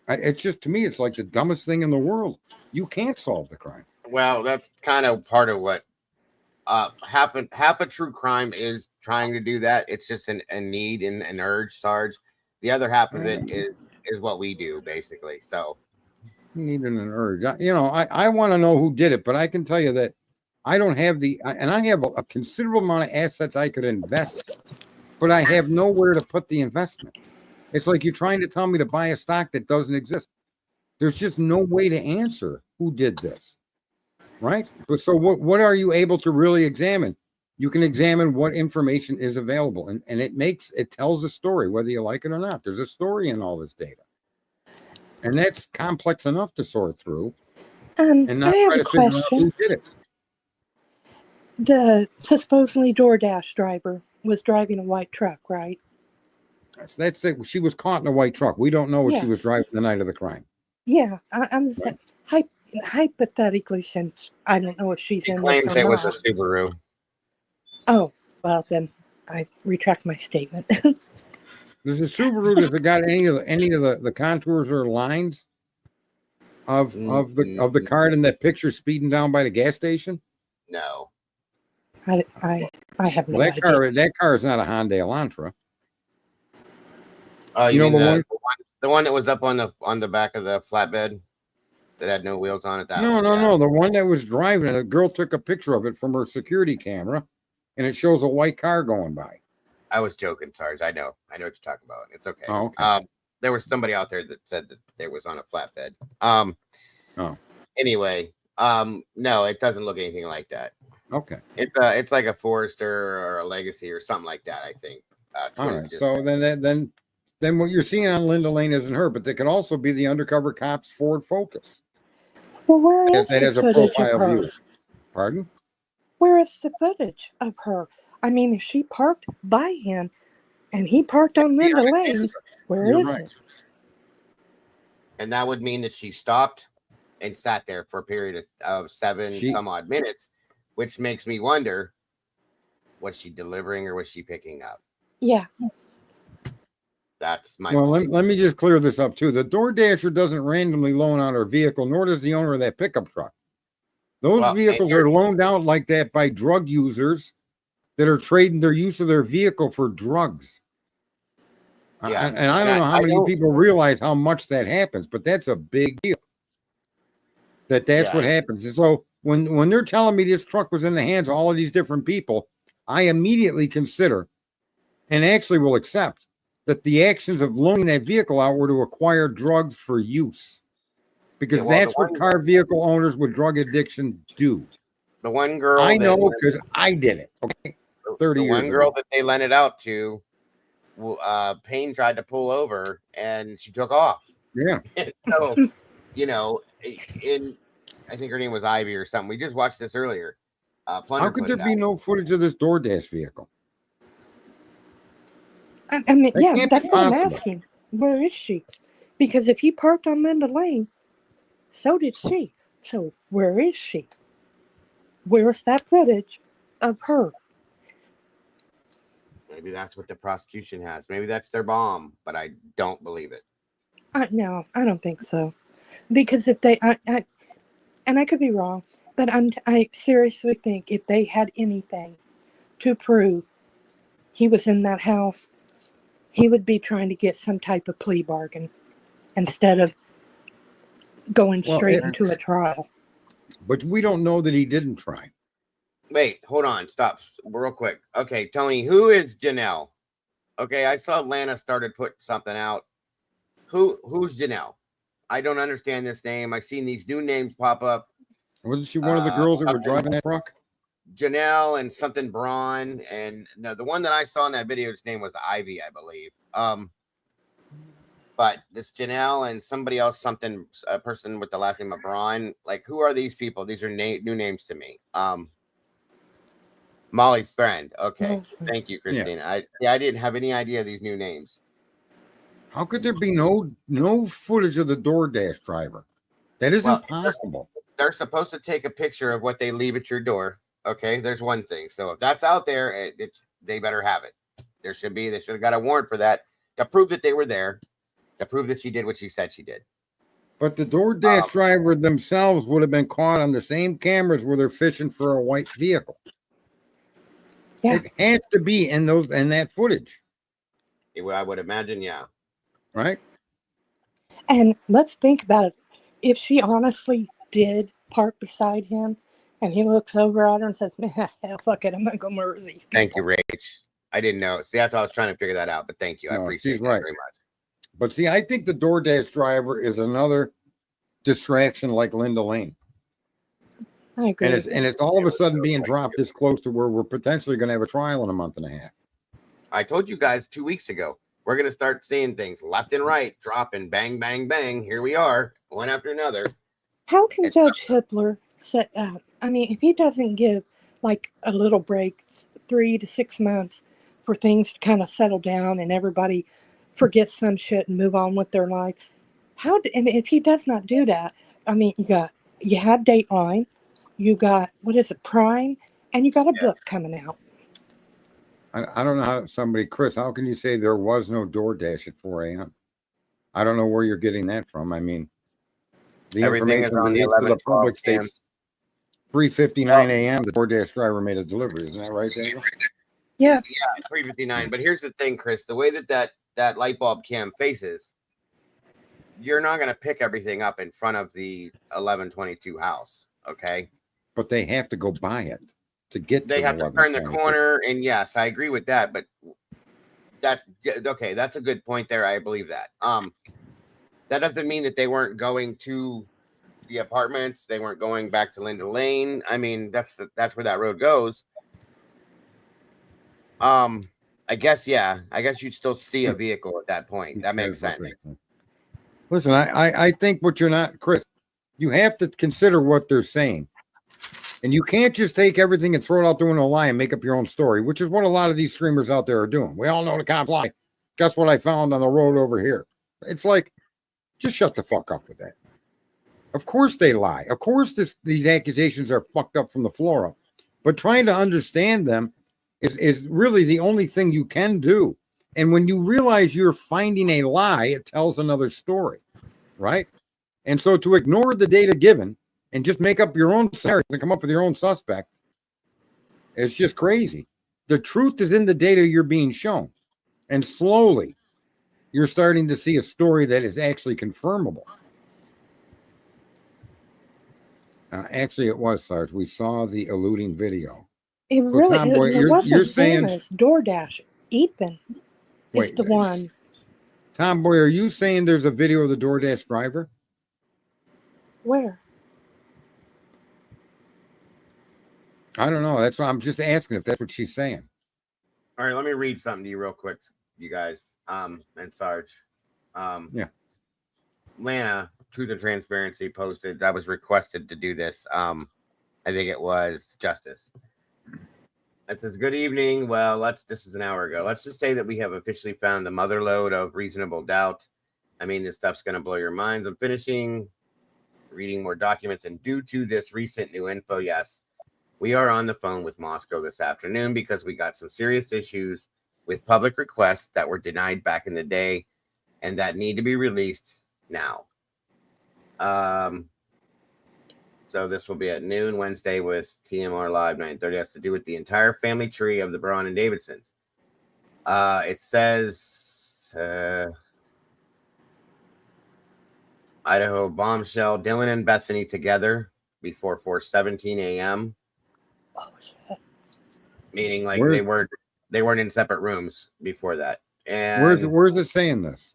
It's just, to me, it's like the dumbest thing in the world. You can't solve the crime. Well, that's kind of part of what happened. Half a true crime is trying to do that. It's just a need and an urge, Sarge. The other half of it is what we do, basically. So You need an urge. I want to know who did it, but I can tell you that I don't have and I have a considerable amount of assets I could invest, but I have nowhere to put the investment. It's like you're trying to tell me to buy a stock that doesn't exist. There's just no way to answer who did this, right? But so what are you able to really examine? You can examine what information is available, and it tells a story, whether you like it or not. There's a story in all this data, and that's complex enough to sort through. And not I have try a to figure out question. who did it. The supposedly DoorDash driver was driving a white truck, right? That's it. She was caught in a white truck. We don't know what she was Yes. driving the night of the crime. Yeah, I'm saying Right. hypothetically, since I don't know if she's he in this claims or it was a not. Subaru. Oh, well then I retract my statement. Does the Subaru, does it got any of the contours or lines of the car in that picture speeding down by the gas station? No. I have no Well, idea. that car is not a Hyundai Elantra. Oh, You know mean the the one that was up on the back of the flatbed that had no wheels on it? That one, yeah. No, the one that was driving it. A girl took a picture of it from her security camera, and it shows a white car going by. I was joking, Sarge. I know what you're talking about. It's okay. Oh, okay. There was somebody out there that said that there was on a flatbed. Anyway, no, it doesn't look anything like that. Okay. It's like a Forester or a Legacy or something like that, I think. All right. So then what you're seeing on Linda Lane isn't her, but they could also be the undercover cop's Ford Focus. Well, where is That the has a footage of profile her? view. Pardon? Where is the footage of her? I mean, if she parked by him and he parked on Linda Lane, where You're is right. it? And that would mean that she stopped and sat there for a period of 7 some odd minutes, which makes me wonder, was she delivering or was she picking up? Yeah. That's my point. Let me just clear this up too. The DoorDasher doesn't randomly loan out her vehicle, nor does the owner of that pickup truck. Those vehicles are loaned out like that by drug users that are trading their use of their vehicle for drugs. Yeah. And I don't know how many people realize how much that happens, but that's a big deal. That's what happens. And so when they're telling me this truck was in the hands of all of these different people, I immediately consider and actually will accept that the actions of loaning that vehicle out were to acquire drugs for use. Because that's what car vehicle owners with drug addiction do. The one girl I know because I did it. Okay. 30 years ago. The one girl that they lent it out to, Payne tried to pull over and she took off. Yeah. So, I think her name was Ivy or something. We just watched this earlier. How could there be no footage of this DoorDash vehicle? I mean, yeah, that's what I'm asking. Where is she? Because if he parked on Linda Lane, so did she. So where is she? Where's that footage of her? Maybe that's what the prosecution has. Maybe that's their bomb, but I don't believe it. No, I don't think so. Because if they, and I could be wrong, but I seriously think if they had anything to prove he was in that house, he would be trying to get some type of plea bargain instead of going straight into a trial. But we don't know that he didn't try. Wait, hold on. Stop real quick. Okay, Tony, who is Janelle? Okay, I saw Lana started putting something out. Who's Janelle? I don't understand this name. I've seen these new names pop up. Wasn't she one of the girls that were driving that truck? Janelle and something Braun, and no, the one that I saw in that video, his name was Ivy, I believe. But this Janelle and somebody else, a person with the last name of Braun. Like, who are these people? These are new names to me. Molly's friend. Okay, thank you, Christina. Yeah. I didn't have any idea of these new names. How could there be no footage of the DoorDash driver? That is impossible. They're supposed to take a picture of what they leave at your door. Okay, there's one thing. So if that's out there, they better have it. They should have got a warrant for that to prove that they were there, to prove that she did what she said she did. But the DoorDash driver themselves would have been caught on the same cameras where they're fishing for a white vehicle. Yeah. It has to be in that footage. I would imagine, yeah. Right? And let's think about it. If she honestly did park beside him and he looks over at her and says, hell, fuck it, I'm going to go murder these people. Thank you, Rach. I didn't know. See, that's why I was trying to figure that out, but thank you. I appreciate that very much. But see, I think the DoorDash driver is another distraction like Linda Lane. I agree. And it's all of a sudden being dropped this close to where we're potentially going to have a trial in a month and a half. I told you guys 2 weeks ago, we're going to start seeing things left and right, dropping, bang, bang, bang. Here we are, one after another. How can Judge Hippler set up? I mean, if he doesn't give like a little break, 3 to 6 months for things to kind of settle down and everybody forget some shit and move on with their life, and if he does not do that, I mean, you had Dateline, you got, Prime, and you got a book coming out. I don't know how Chris, how can you say there was no DoorDash at 4 a.m.? I don't know where you're getting that from. I mean, the everything information is on the 11 to the public states 3:59 a.m. the DoorDash driver made a delivery. Isn't that right, Daniel? Yeah. Yeah, 3:59. But here's the thing, Chris, the way that light bulb cam faces, you're not going to pick everything up in front of the 1122 house. Okay. But they have to go by it to get they have to turn the corner. And yes, I agree with that. But that's a good point there. I believe that. That doesn't mean that they weren't going to the apartments. They weren't going back to Linda Lane. I mean, that's where that road goes. I guess you'd still see a vehicle at that point. That makes sense. Listen, I think what you're not, Chris, you have to consider what they're saying. And you can't just take everything and throw it out the window, lie and make up your own story, which is what a lot of these streamers out there are doing. We all know the cops lie. Guess what I found on the road over here? It's like, just shut the fuck up with that. Of course they lie. Of course these accusations are fucked up from the floor up. But trying to understand them is really the only thing you can do. And when you realize you're finding a lie, it tells another story, right? And so to ignore the data given and just make up your own scenario and come up with your own suspect, it's just crazy. The truth is in the data you're being shown. And slowly, you're starting to see a story that is actually confirmable. Actually, it was, Sarge. We saw the eluding video. It so really Tom Boy, it wasn't you're saying DoorDash. Ethan is the one. Tom Boy, are you saying there's a video of the DoorDash driver? Where? I don't know. That's why I'm just asking if that's what she's saying. All right, let me read something to you real quick, you guys. And Sarge. Yeah. Lana, Truth and Transparency posted. I was requested to do this. I think it was Justice. It says, good evening. Well, this is an hour ago. Let's just say that we have officially found the motherlode of reasonable doubt. I mean, this stuff's going to blow your minds. I'm finishing reading more documents, and due to this recent new info, yes, we are on the phone with Moscow this afternoon because we got some serious issues with public requests that were denied back in the day and that need to be released now. So this will be at noon Wednesday with TMR Live 9:30. It has to do with the entire family tree of the Braun and Davidsons. It says Idaho bombshell, Dylan and Bethany together before 4:17 a.m. Oh shit! Meaning like they weren't in separate rooms before that. And where's it saying this?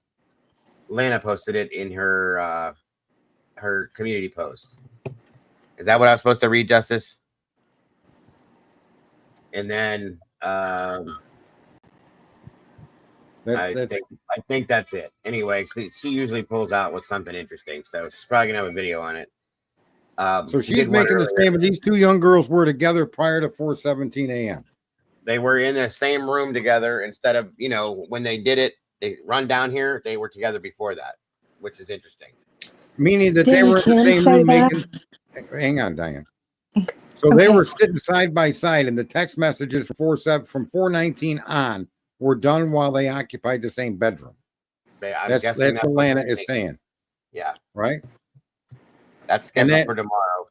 Lana posted it in her community post. Is that what I was supposed to read, Justice? And then I think that's it. Anyway, she usually pulls out with something interesting, so she's probably gonna have a video on it. So she's making the statement. These two young girls were together prior to 4:17 a.m. They were in the same room together instead of, when they did it they run down here. They were together before that, which is interesting. Meaning that they Didn't were in the Ken same say room that? making. Hang on, Diane. Okay. So they Okay. were sitting side by side, and the text messages from 419 on were done while they occupied the same bedroom. That's what Lana is saying. Yeah, right. That's scheduled for tomorrow.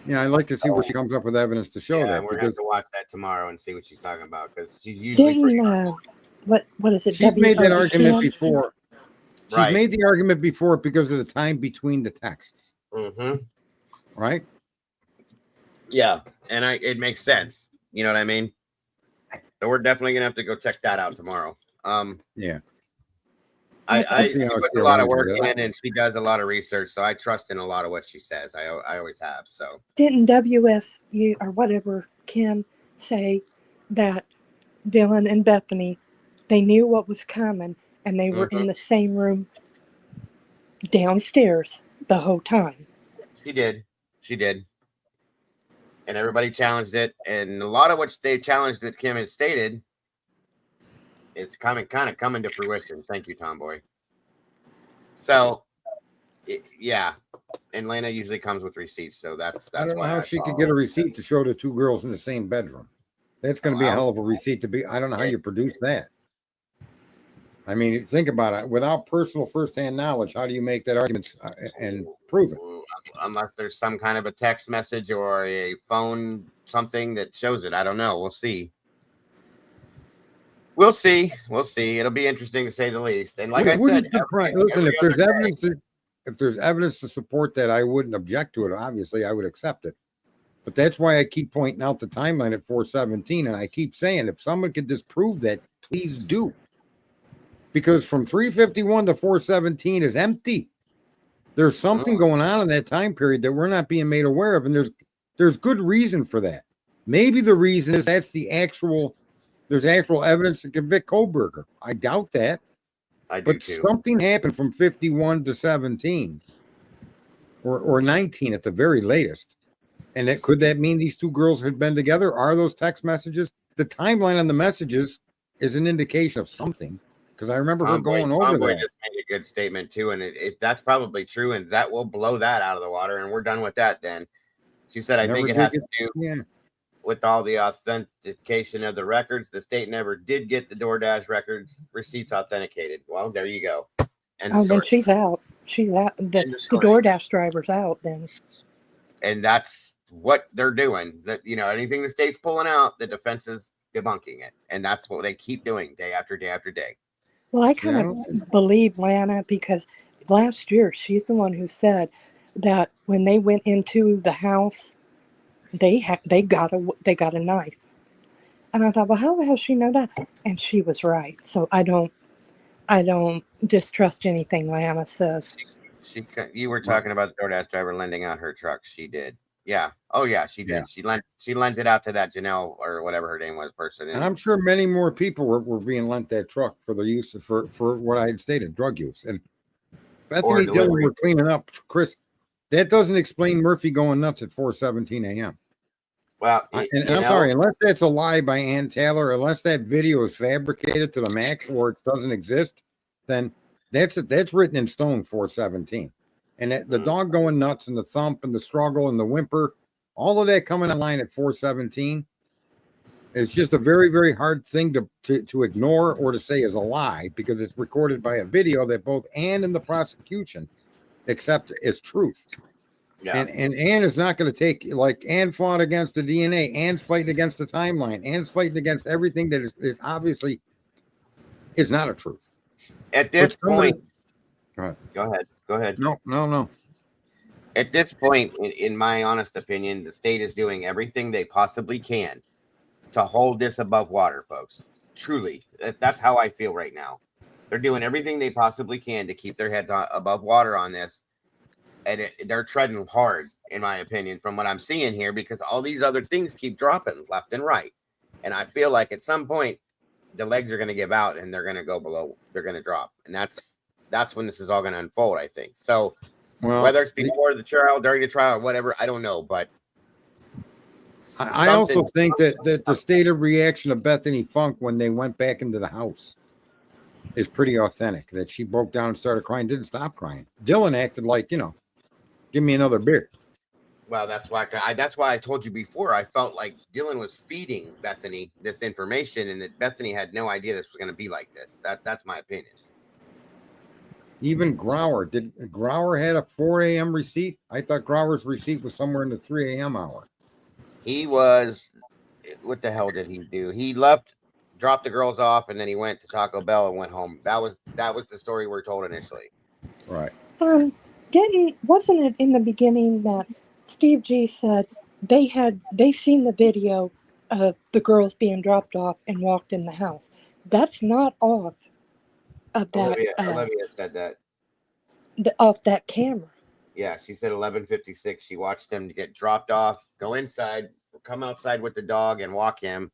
Yeah, I'd like to see where she comes up with evidence to show that. We're going to have to watch that tomorrow and see what she's talking about, because she's usually what is it? She's made that argument WOEK? before. She's made the argument before because of the time between the texts. Mm-hmm. Right? Yeah, and it makes sense. You know what I mean? So we're definitely gonna have to go check that out tomorrow. Yeah. I put a lot of work in, and she does a lot of research, so I trust in a lot of what she says. I always have. So Didn't WSU or whatever Kim say that Dylan and Bethany, they knew what was coming, and they were in the same room downstairs the whole time? She did. And everybody challenged it, and a lot of what they challenged that Kim had stated, it's kind of coming to fruition. Thank you, Tomboy. So, yeah, and Lena usually comes with receipts, so that's I don't know why how she could get a receipt to show the two girls in the same bedroom. That's going to be a hell of a receipt to be. I don't know how you produce that. I mean, think about it. Without personal firsthand knowledge, how do you make that argument and prove it? Unless there's some kind of a text message or a phone something that shows it. I don't know. We'll see. We'll see. It'll be interesting to say the least. And like I said, listen, if there's evidence to support that, I wouldn't object to it. Obviously, I would accept it. But that's why I keep pointing out the timeline at 417, and I keep saying if someone could disprove that, please do. Because from 351 to 417 is empty. There's something going on in that time period that we're not being made aware of, and there's good reason for that. Maybe the reason is there's actual evidence to convict Kohlberger. I doubt that. But something happened from 51 to 17 or 19 at the very latest. And could that mean these two girls had been together? Are those text messages? The timeline on the messages is an indication of something. Because I remember her going over that. Just made a good statement too, and that's probably true, and that will blow that out of the water, and we're done with that. Then she said, "I think it has to do with all the authentication of the records. The state never did get the DoorDash records receipts authenticated." Well, there you go. And then she's out. She's out. The DoorDash driver's out then. And that's what they're doing. That anything the state's pulling out, the defense is debunking it, and that's what they keep doing day after day after day. Well, I kind of believe Lana because last year she's the one who said that when they went into the house, they got a knife, and I thought, well, how the hell does she know that? And she was right. So I don't distrust anything Lana says. You were talking about the DoorDash driver lending out her truck. She did. Yeah. Oh yeah, she did. Yeah. She lent it out to that Janelle or whatever her name was person. And I'm sure many more people were being lent that truck for the use for what I had stated, drug use. And Bethany and Dylan were cleaning up. Chris, that doesn't explain Murphy going nuts at 4:17 a.m. Well, and I'm sorry, unless that's a lie by Ann Taylor, unless that video is fabricated to the max or it doesn't exist, then that's written in stone 4:17. And the dog going nuts and the thump and the struggle and the whimper, all of that coming online at 4:17 is just a very, very hard thing to ignore or to say is a lie because it's recorded by a video that both Ann and the prosecution accept as truth. Yeah. And Ann is not going to take, like Ann fought against the DNA, Ann's fighting against the timeline, Ann's fighting against everything that is obviously is not a truth. At this point, go ahead. No. At this point, in my honest opinion, the state is doing everything they possibly can to hold this above water, folks. Truly, that's how I feel right now. They're doing everything they possibly can to keep their heads above water on this. And they're treading hard, in my opinion, from what I'm seeing here, because all these other things keep dropping left and right. And I feel like at some point, the legs are going to give out and they're going to go below. They're going to drop. And that's when this is all going to unfold, I think. So whether it's before the trial, during the trial, or whatever, I don't know. But I also think that the state of reaction of Bethany Funk when they went back into the house is pretty authentic. That she broke down and started crying, didn't stop crying. Dylan acted like, give me another beer. Well, that's why I told you before. I felt like Dylan was feeding Bethany this information, and that Bethany had no idea this was going to be like this. That's my opinion. Even Grauer Grauer had a 4 a.m. receipt. I thought Grauer's receipt was somewhere in the 3 a.m. hour. He was. What the hell did he do? He left, dropped the girls off, and then he went to Taco Bell and went home. That was the story we're told initially. Right. Wasn't it in the beginning that Steve G said they seen the video of the girls being dropped off and walked in the house? That's not off of that. Olivia said that. Off that camera. Yeah, she said 11:56. She watched them get dropped off, go inside, come outside with the dog, and walk him,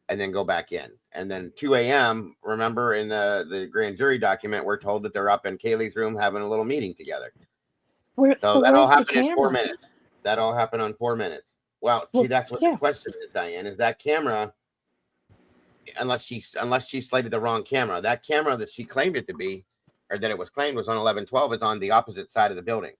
and then go back in. And then 2 a.m. Remember, in the grand jury document, we're told that they're up in Kaylee's room having a little meeting together. So that all happened in 4 minutes. That all happened on 4 minutes. Well, see, that's what the question is, Diane. Is that camera? Unless she slated the wrong camera, that camera that she claimed it to be, or that it was claimed was on 1112, is on the opposite side of the building.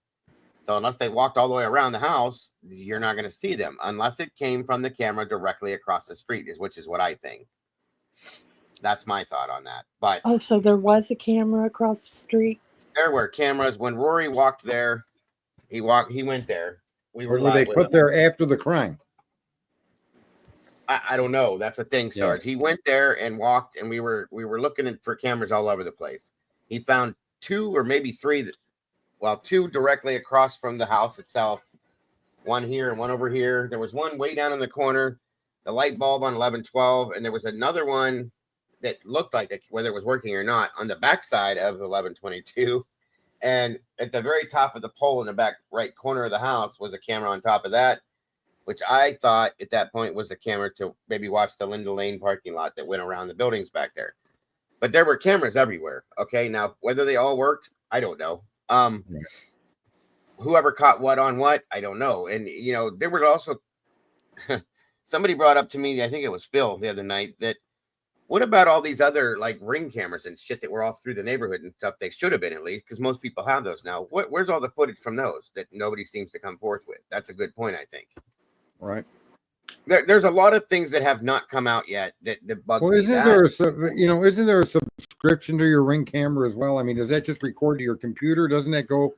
So unless they walked all the way around the house, you're not going to see them unless it came from the camera directly across the street, which is what I think. That's my thought on that. But so there was a camera across the street. There were cameras when Rory walked there. He went there. We were. Or were they put there after the crime? I don't know. That's a thing, Sarge. He went there and walked, and we were looking for cameras all over the place. He found 2 or maybe 3 2 directly across from the house itself. One here and one over here. There was one way down in the corner, the light bulb on 1112, and there was another one that looked like whether it was working or not on the backside of 1122. And at the very top of the pole in the back right corner of the house was a camera on top of that, which I thought at that point was the camera to maybe watch the Linda Lane parking lot that went around the buildings back there. But there were cameras everywhere. Okay, now whether they all worked, I don't know. Whoever caught what on what, I don't know. And there was also somebody brought up to me, I think it was Phil the other night, that what about all these other like ring cameras and shit that were all through the neighborhood and stuff? They should have been, at least, because most people have those now. Where's all the footage from those that nobody seems to come forth with? That's a good point, I think. Right. There's a lot of things that have not come out yet that bug me. Isn't there a subscription to your Ring camera as well? I mean, does that just record to your computer? Doesn't that go?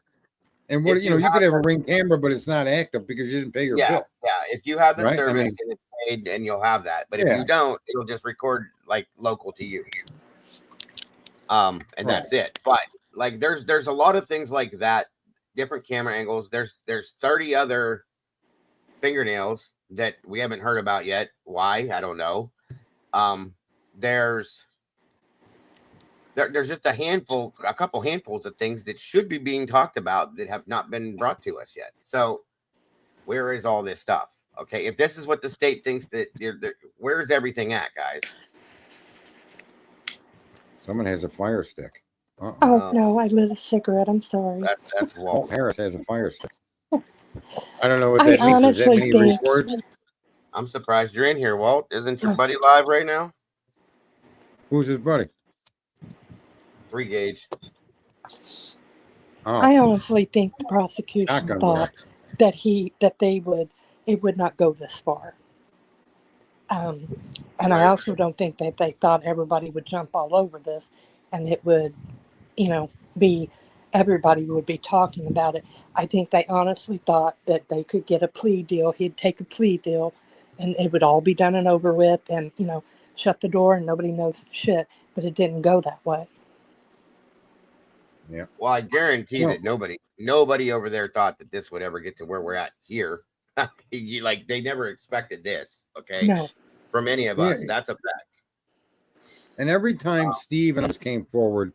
And what you could have a Ring camera, but it's not active because you didn't pay your bill. Yeah, if you have the service and it's paid, and you'll have that. But if you don't, it'll just record like local to you. And that's it. But like, there's a lot of things like that. Different camera angles. There's 30 other fingernails that we haven't heard about yet. Why? I don't know. There's just a couple handfuls of things that should be being talked about that have not been brought to us yet. So where is all this stuff? Okay, if this is what the state thinks that where's everything at, guys? Someone has a fire stick. Oh no, I lit a cigarette. I'm sorry. That's Walt Harris has a fire stick. I don't know what that means. Does that mean he records? I'm surprised you're in here, Walt. Isn't your buddy live right now? Who's his buddy? 3 gauge. Oh. I honestly think the prosecution thought that it would not go this far. And I also don't think that they thought everybody would jump all over this and it would, everybody would be talking about it. I think they honestly thought that they could get a plea deal. He'd take a plea deal and it would all be done and over with and, shut the door and nobody knows shit. But it didn't go that way. Yeah. Well, I guarantee that nobody over there thought that this would ever get to where we're at here. They never expected this. Okay. No. From any of us. That's a fact. And every time Steve and us came forward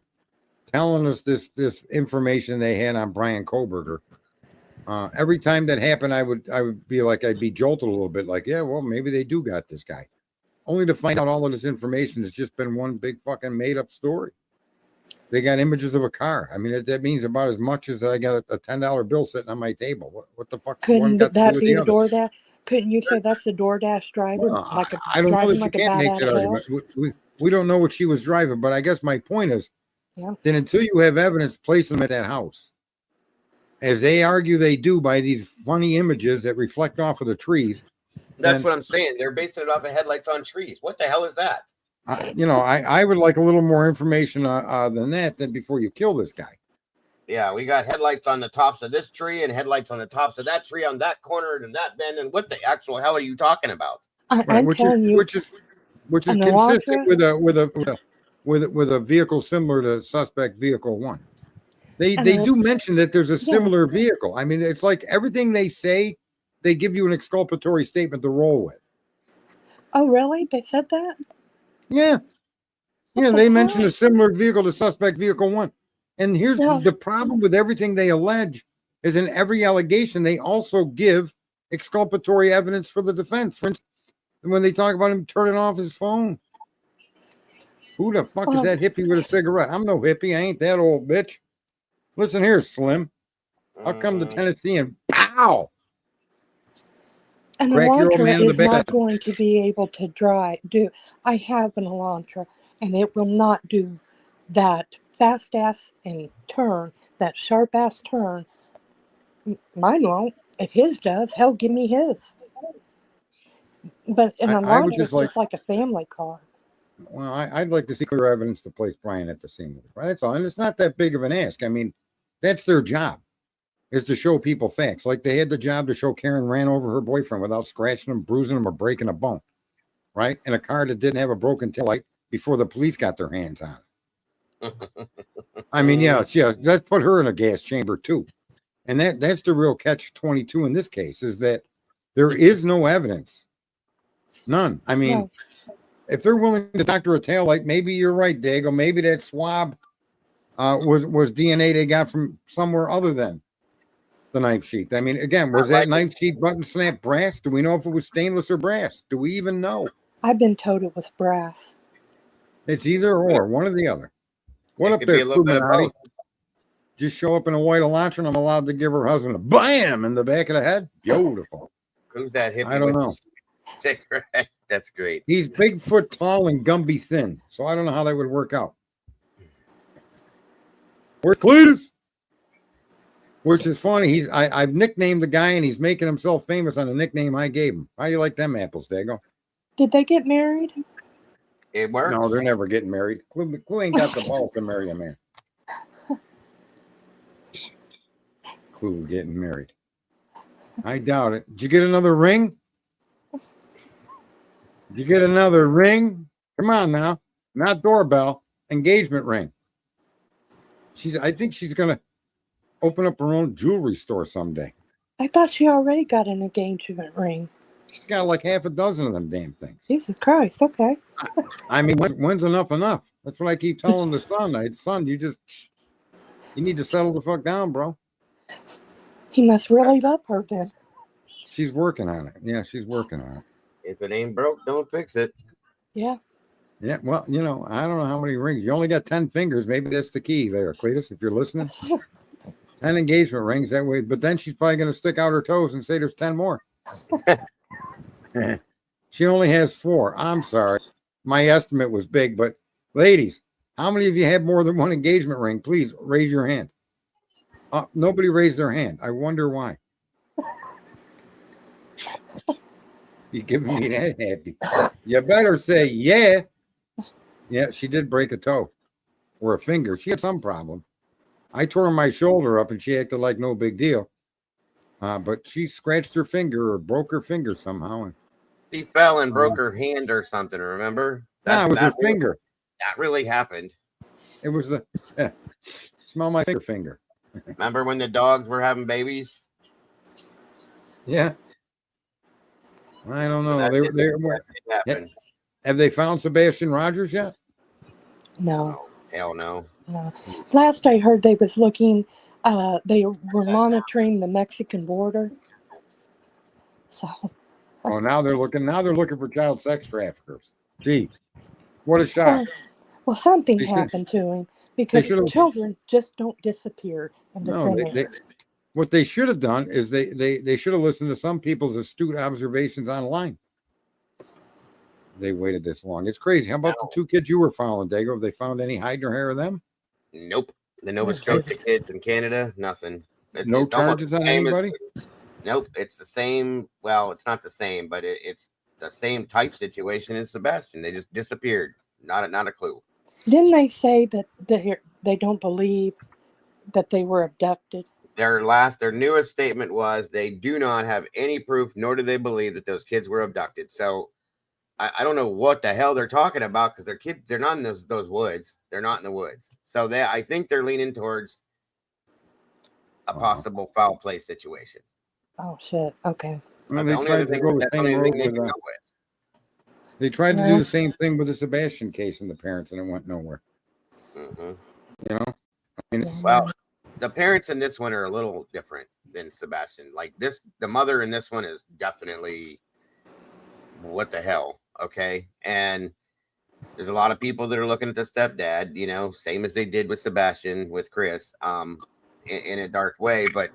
telling us this information they had on Brian Koberger, every time that happened, I would be like, I'd be jolted a little bit, like, yeah, well, maybe they do got this guy. Only to find out all of this information has just been one big fucking made up story. They got images of a car. I mean, that means about as much as I got a $10 bill sitting on my table. What the fuck? Couldn't that be a DoorDash? Couldn't you say that's the DoorDash driver? I don't know that you can't make that argument. We don't know what she was driving, but I guess my point is Yeah. that until you have evidence placing them at that house, as they argue they do by these funny images that reflect off of the trees. That's what I'm saying. They're basing it off of headlights on trees. What the hell is that? I would like a little more information than that before you kill this guy. Yeah, we got headlights on the tops of this tree and headlights on the tops of that tree on that corner and that bend. And what the actual hell are you talking about? I'm telling you, which is consistent with a vehicle similar to suspect vehicle 1. They do mention that there's a similar vehicle. I mean, it's like everything they say, they give you an exculpatory statement to roll with. Oh, really? They said that? Yeah. Yeah, they mentioned a similar vehicle to suspect vehicle 1. And here's the problem with everything they allege is in every allegation, they also give exculpatory evidence for the defense. For instance, when they talk about him turning off his phone. Who the fuck is that hippie with a cigarette? I'm no hippie. I ain't that old bitch. Listen here, Slim. I'll come to Tennessee and pow. An Elantra is not going to be able to I have an Elantra, and it will not do that fast ass and turn, that sharp ass turn. Mine won't. If his does, hell, give me his. But an Elantra is just like a family car. Well, I'd like to see clear evidence to place Brian at the scene. Right? That's all. And it's not that big of an ask. I mean, that's their job, is to show people facts. Like they had the job to show Karen ran over her boyfriend without scratching him, bruising him, or breaking a bone. Right? In a car that didn't have a broken taillight before the police got their hands on it. I mean, let's put her in a gas chamber too. And that's the real catch-22 in this case, is that there is no evidence. None. I mean, if they're willing to doctor a taillight, maybe you're right, Dago. Maybe that swab was DNA they got from somewhere other than the knife sheath. I mean, again, was that knife sheath button snap brass? Do we know if it was stainless or brass? Do we even know? I've been told it was brass. It's either or, one or the other. What up there, Illuminati? Just show up in a white Elantra and I'm allowed to give her husband a bam in the back of the head? Beautiful. Who's that hippie? I don't know. That's great. He's Bigfoot tall and Gumby thin, so I don't know how that would work out. Where's Cletus? Which is funny. I've nicknamed the guy and he's making himself famous on a nickname I gave him. How do you like them apples, Dago? Did they get married? It works. No, they're never getting married. Clue ain't got the ball to marry a man. Clue getting married. I doubt it. Did you get another ring? Did you get another ring? Come on now. Not doorbell. Engagement ring. I think she's gonna open up her own jewelry store someday. I thought she already got an engagement ring. She's got like half a dozen of them damn things. Jesus Christ, okay. I mean, when's enough? That's what I keep telling the son. Son, you need to settle the fuck down, bro. He must really love her then. She's working on it. Yeah, she's working on it. If it ain't broke, don't fix it. Yeah. Yeah, well, I don't know how many rings. You only got 10 fingers. Maybe that's the key there, Cletus, if you're listening. 10 engagement rings that way. But then she's probably going to stick out her toes and say there's 10 more. She only has 4. I'm sorry. My estimate was big. But ladies, how many of you have more than one engagement ring? Please raise your hand. Nobody raised their hand. I wonder why. You giving me that happy? You better say yeah. Yeah, she did break a toe or a finger. She had some problem. I tore my shoulder up and she acted like no big deal. But she scratched her finger or broke her finger somehow. And she fell and broke her hand or something, remember? It was her finger. That really happened. It was smell my finger. Remember when the dogs were having babies? Yeah. I don't know. Have they found Sebastian Rogers yet? No. Hell no. No. Last I heard, they was looking. They were monitoring the Mexican border. So. Oh, now they're looking. Now they're looking for child sex traffickers. Gee, what a shock! Well, something happened to him because children just don't disappear. What they should have done is they should have listened to some people's astute observations online. they waited this long. It's crazy. How about the 2 kids you were following, Dago? Have they found any hide nor hair of them? Nope. The Nova Scotia kids in Canada, nothing. No charges on anybody? Nope. It's the same. Well, it's not the same, but it's the same type situation as Sebastian. They just disappeared. Not a clue. Didn't they say that they don't believe that they were abducted? Their newest statement was they do not have any proof, nor do they believe that those kids were abducted. So I don't know what the hell they're talking about, because they're not in those woods. They're not in the woods. So I think they're leaning towards a possible foul play situation. Oh shit. Okay. Well, they tried to go the same road with. They tried to do the same thing with the Sebastian case and the parents, and it went nowhere. Mm-hmm. You know, I mean, well, the parents in this one are a little different than Sebastian. Like the mother in this one is definitely what the hell, okay? And there's a lot of people that are looking at the stepdad, you know, same as they did with Sebastian, with Chris, in a dark way. But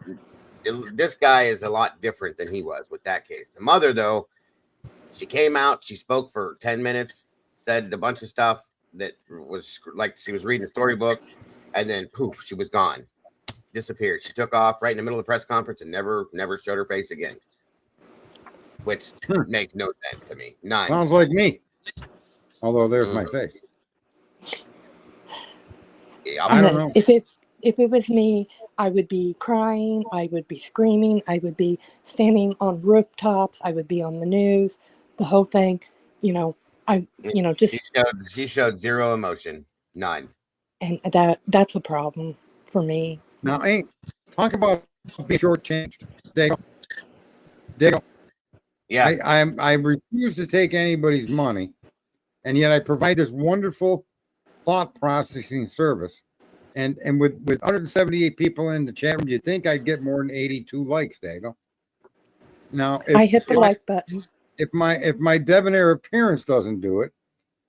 this guy is a lot different than he was with that case. The mother, though, she came out, she spoke for 10 minutes, said a bunch of stuff that was like she was reading a storybook, and then poof, she was gone, disappeared. She took off right in the middle of the press conference and never showed her face again, which makes no sense to me. None. Sounds like me. Although there's my face. Yeah, I don't know. If it was me, I would be crying, I would be screaming, I would be standing on rooftops, I would be on the news, the whole thing. You know, just she showed zero emotion, none. And that's a problem for me. Now, talk about being shortchanged. Dago. Yeah, I refuse to take anybody's money, and yet I provide this wonderful thought processing service. And with 178 people in the chat room, you think I'd get more than 82 likes, Dago? Now, I hit the like button. If my debonair appearance doesn't do it,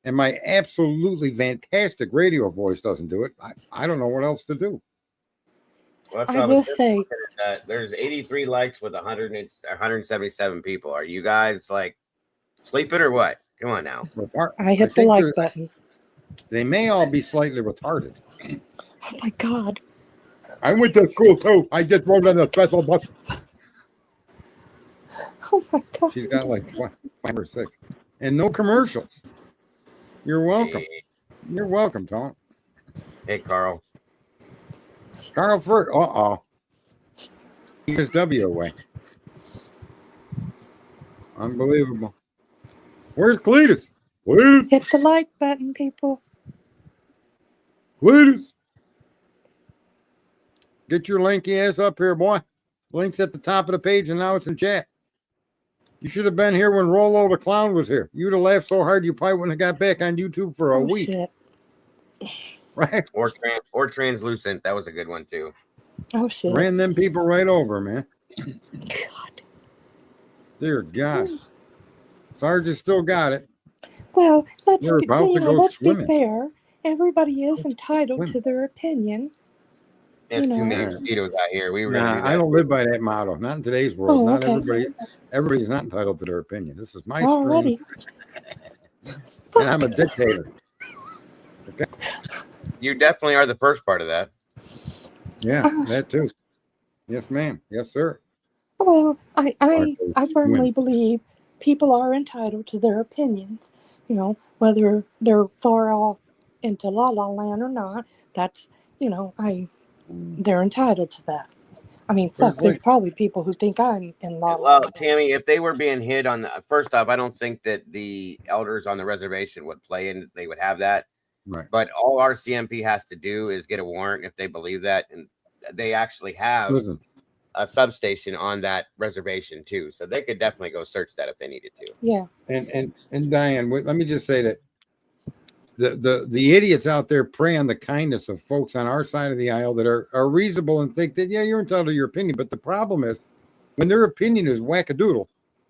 and my absolutely fantastic radio voice doesn't do it, I don't know what else to do. Well, I will say there's 83 likes with 177 people. Are you guys like sleeping or what? Come on now. I hit the like button. They may all be slightly retarded. Oh my God. I went to school too. I just rode on a special bus. Oh my God. She's got like 5 or 6. And no commercials. You're welcome. Hey. You're welcome, Tom. Hey, Carl. Carl first. Here's W away. Unbelievable. Where's Cletus? Cletus. Hit the like button, people. Cletus. Get your lanky ass up here, boy. Link's at the top of the page, and now it's in chat. You should have been here when Rollo the Clown was here. You'd have laughed so hard you probably wouldn't have got back on YouTube for a week. Shit. Right? Or Translucent. That was a good one, too. Oh, shit. Ran them people right over, man. God. Dear God. Sarge has still got it. Well, let's be fair. Everybody is entitled to their opinion. There's too many mosquitoes out here. I don't live by that motto. Not in today's world. Not everybody's not entitled to their opinion. This is my stream. And I'm a dictator. Okay. You definitely are the first part of that. Yeah, that too. Yes, ma'am. Yes, sir. Well, I firmly believe people are entitled to their opinions. You know, whether they're far off into La La Land or not, that's, they're entitled to that. I mean, there's probably people who think I'm in La La Land. Well, Tammy, if they were being hid on first off, I don't think that the elders on the reservation would play in. They would have that. Right. But all our CMP has to do is get a warrant if they believe that. And they actually have a substation on that reservation too. So they could definitely go search that if they needed to. Yeah. And Diane, let me just say that the idiots out there prey on the kindness of folks on our side of the aisle that are reasonable and think that, yeah, you're entitled to your opinion. But the problem is when their opinion is wackadoodle,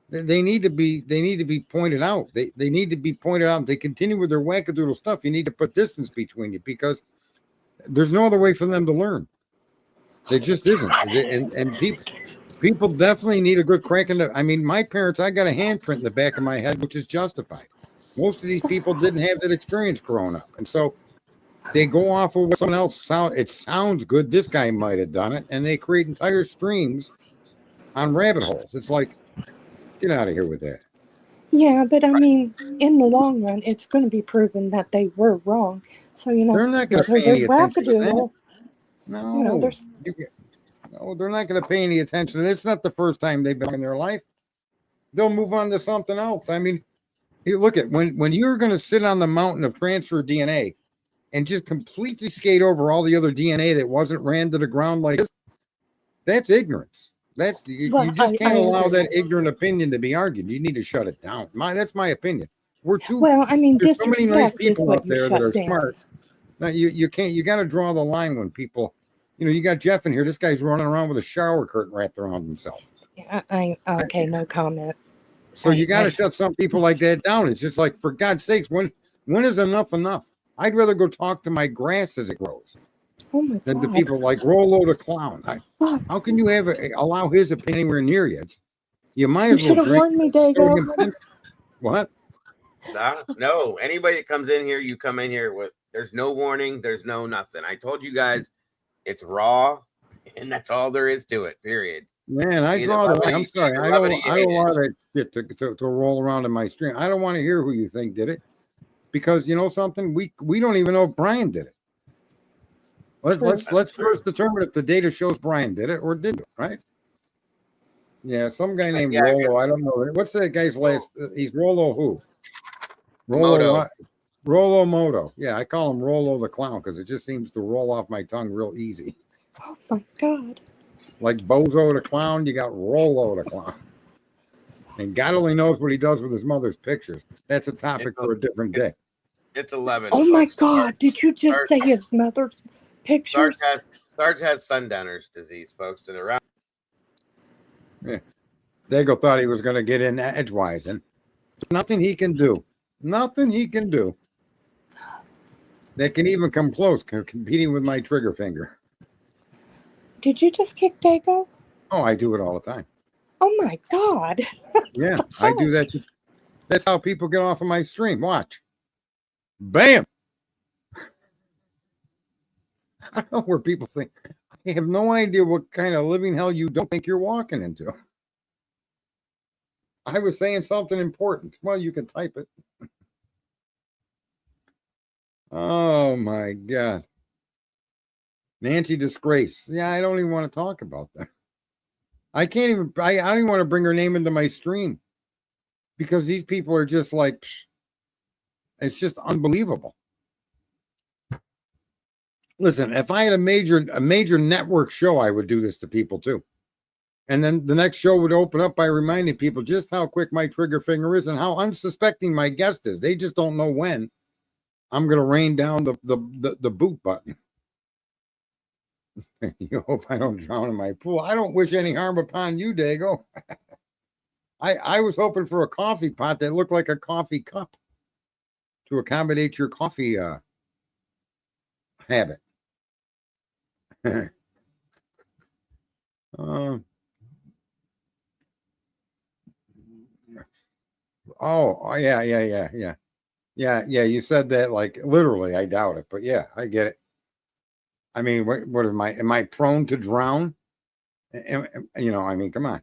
they need to be pointed out. They need to be pointed out. If they continue with their wackadoodle stuff, you need to put distance between you because there's no other way for them to learn. There just isn't. And people definitely need a good crack in the. I mean, my parents, I got a handprint in the back of my head, which is justified. Most of these people didn't have that experience growing up. And so they go off of what someone else it sounds good. This guy might have done it. And they create entire streams on rabbit holes. It's like, get out of here with that. Yeah, but I mean, in the long run, it's going to be proven that they were wrong. So, you know, They're not going to pay any attention to that. No, you know, there's... no, they're not going to pay any attention. It's not the first time they've been in their life. They'll move on to something else. I mean, you look at when you're going to sit on the mountain of transfer DNA and just completely skate over all the other DNA that wasn't ran to the ground like this, that's ignorance. That's you just can't allow that ignorant opinion to be argued. You need to shut it down. That's my opinion. We're too well. I mean, there's so many nice people out there that are down. smart. Now you can't. You got to draw the line when people. You know, you got Jeff in here. This guy's running around with a shower curtain wrapped around himself. Yeah, okay, no comment. So you got to shut some people like that down. It's just like, for God's sakes, when is enough enough? I'd rather go talk to my grass as it grows. Oh my than God. the people like Rollo the clown. How can you allow his opinion anywhere near you? You might as well. You should have warned me, Dago. What? No, anybody that comes in here, you come in here with, there's no warning, there's no nothing. I told you guys, it's raw, and that's all there is to it, period. Man, I draw the line. I'm sorry. I don't want that shit to roll around in my stream. I don't want to hear who you think did it, because you know something, we don't even know if Brian did it. Let's first determine if the data shows Brian did it or didn't, right? Yeah, some guy named Rollo. I don't know. What's that guy's last? He's Rollo who? Rollo Moto. Yeah, I call him Rollo the clown because it just seems to roll off my tongue real easy. Oh my God. Like Bozo the clown, you got Rollo the clown. And God only knows what he does with his mother's pictures. That's a topic for a different day. It's 11. Oh my God. Did you just say his mother's pictures? Sarge has Sundowner's disease, folks, and around. Yeah. Dago thought he was going to get in edgewise, and nothing he can do. Nothing he can do that can even come close, competing with my trigger finger. Did you just kick Dago? Oh, I do it all the time. Oh my God. Yeah, I do that. That's how people get off of my stream. Watch. Bam. I don't know where people think. I have no idea what kind of living hell you don't think you're walking into. I was saying something important. Well, you can type it. Oh my God. Nancy Disgrace. Yeah, I don't even want to talk about that. I don't even want to bring her name into my stream because these people are just like, it's just unbelievable. Listen, if I had a major network show, I would do this to people too. And then the next show would open up by reminding people just how quick my trigger finger is and how unsuspecting my guest is. They just don't know when I'm going to rain down the boot button. You hope I don't drown in my pool. I don't wish any harm upon you, Dago. I was hoping for a coffee pot that looked like a coffee cup to accommodate your coffee habit. Yeah. You said that like literally. I doubt it, but yeah, I get it. I mean, what am I prone to drown? You know, I mean, come on.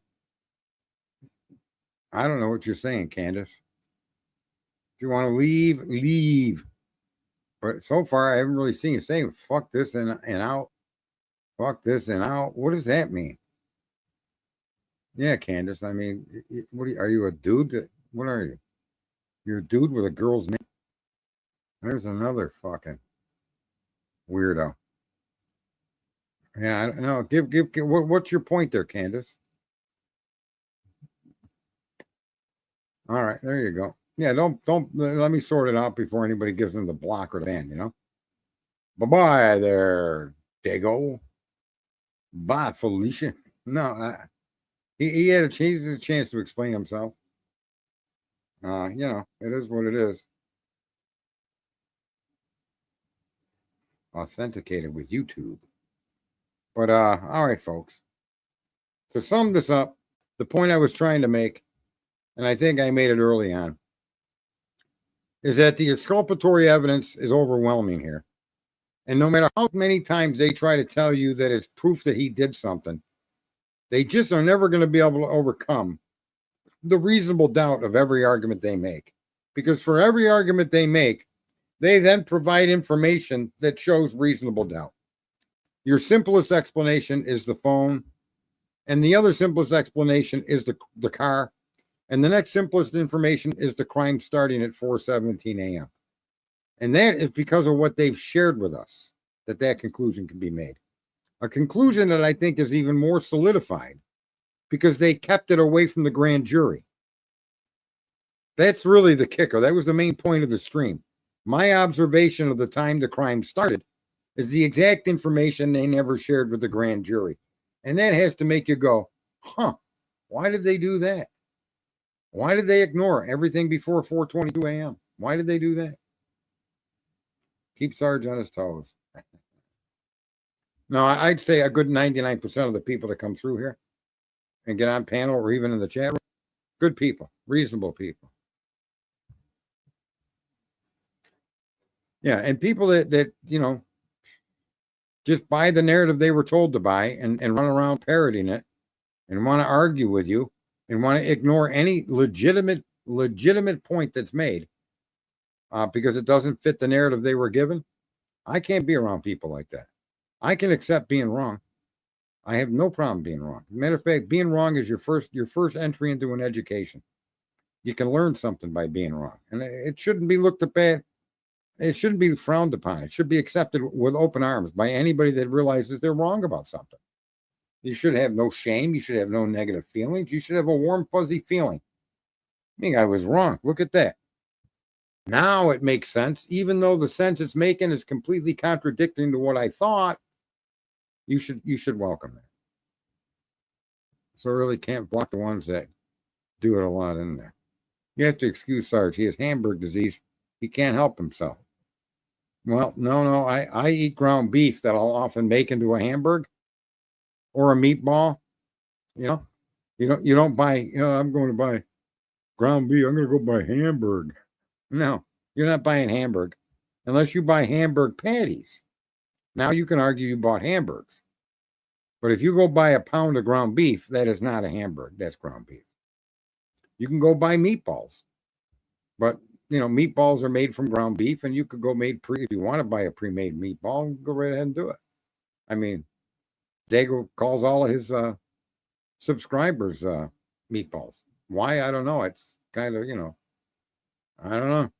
I don't know what you're saying, Candace. If you want to leave, leave. But so far, I haven't really seen you saying "fuck this" and out. Fuck this and out. What does that mean? Yeah, Candace. I mean, are you a dude? What are you? You're a dude with a girl's name. There's another fucking weirdo. Yeah, I don't know. Give. What's your point there, Candace? All right, there you go. Yeah, don't let me sort it out before anybody gives them the block or the ban. You know. Bye there, Dago. Bye, Felicia. No, he had a chance to explain himself. You know, it is what it is. Authenticated with YouTube. But all right, folks. To sum this up, the point I was trying to make, and I think I made it early on. is that the exculpatory evidence is overwhelming here. And no matter how many times they try to tell you that it's proof that he did something, they just are never going to be able to overcome the reasonable doubt of every argument they make. Because for every argument they make, they then provide information that shows reasonable doubt. Your simplest explanation is the phone, and the other simplest explanation is the car, and the next simplest information is the crime starting at 4:17 a.m. And that is because of what they've shared with us, that conclusion can be made. A conclusion that I think is even more solidified because they kept it away from the grand jury. That's really the kicker. That was the main point of the stream. My observation of the time the crime started is the exact information they never shared with the grand jury. And that has to make you go, huh, why did they do that? Why did they ignore everything before 4:22 a.m.? Why did they do that? Keep Sarge on his toes. No, I'd say a good 99% of the people that come through here and get on panel or even in the chat room, good people, reasonable people. Yeah, and people that you know, just buy the narrative they were told to buy and run around parroting it and want to argue with you and want to ignore any legitimate point that's made because it doesn't fit the narrative they were given. I can't be around people like that. I can accept being wrong. I have no problem being wrong. Matter of fact, being wrong is your first entry into an education. You can learn something by being wrong, and it shouldn't be looked at. It shouldn't be frowned upon. It should be accepted with open arms by anybody that realizes they're wrong about something. You should have no shame. You should have no negative feelings. You should have a warm, fuzzy feeling. I think I was wrong. Look at that. Now it makes sense, even though the sense it's making is completely contradicting to what I thought. You should welcome that. So I really can't block the ones that do it a lot in there. You have to excuse Sarge. He has Hamburg disease. He can't help himself. Well, no. I eat ground beef that I'll often make into a hamburg or a meatball. You don't buy, I'm going to buy ground beef. I'm going to go buy Hamburg. No, you're not buying Hamburg unless you buy Hamburg patties. Now you can argue you bought Hamburgs. But if you go buy a pound of ground beef, that is not a Hamburg. That's ground beef. You can go buy meatballs. But, meatballs are made from ground beef, and you could go if you want to buy a pre-made meatball, go right ahead and do it. I mean, Dago calls all of his subscribers meatballs. Why? I don't know. It's kind of, I don't know.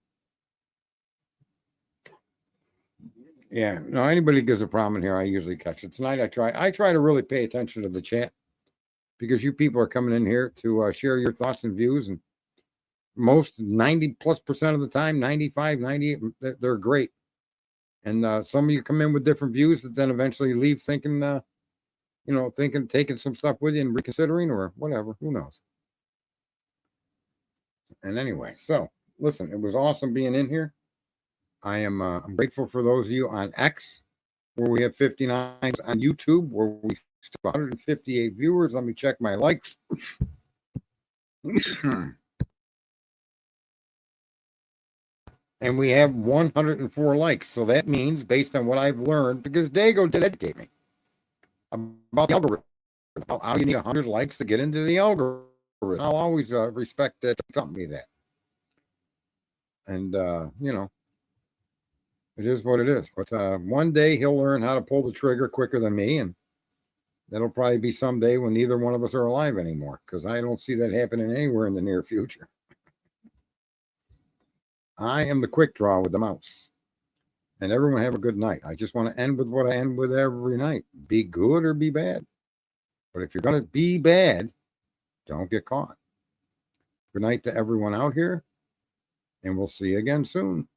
Yeah, no, anybody gives a problem in here, I usually catch it. Tonight I try to really pay attention to the chat because you people are coming in here to share your thoughts and views, and most 90+% of the time, 95, 98, they're great. And some of you come in with different views that then eventually leave thinking, taking some stuff with you and reconsidering or whatever, who knows. And anyway, so listen, it was awesome being in here. I'm grateful for those of you on X, where we have 59, on YouTube, where we still have 158 viewers. Let me check my likes. And we have 104 likes. So that means, based on what I've learned, because Dago did educate me about the algorithm, about how you need 100 likes to get into the algorithm. I'll always respect that. Tell me that. And, it is what it is. But one day he'll learn how to pull the trigger quicker than me, and that'll probably be someday when neither one of us are alive anymore, because I don't see that happening anywhere in the near future. I am the quick draw with the mouse. And everyone have a good night. I just want to end with what I end with every night. Be good or be bad. But if you're going to be bad, don't get caught. Good night to everyone out here, and we'll see you again soon.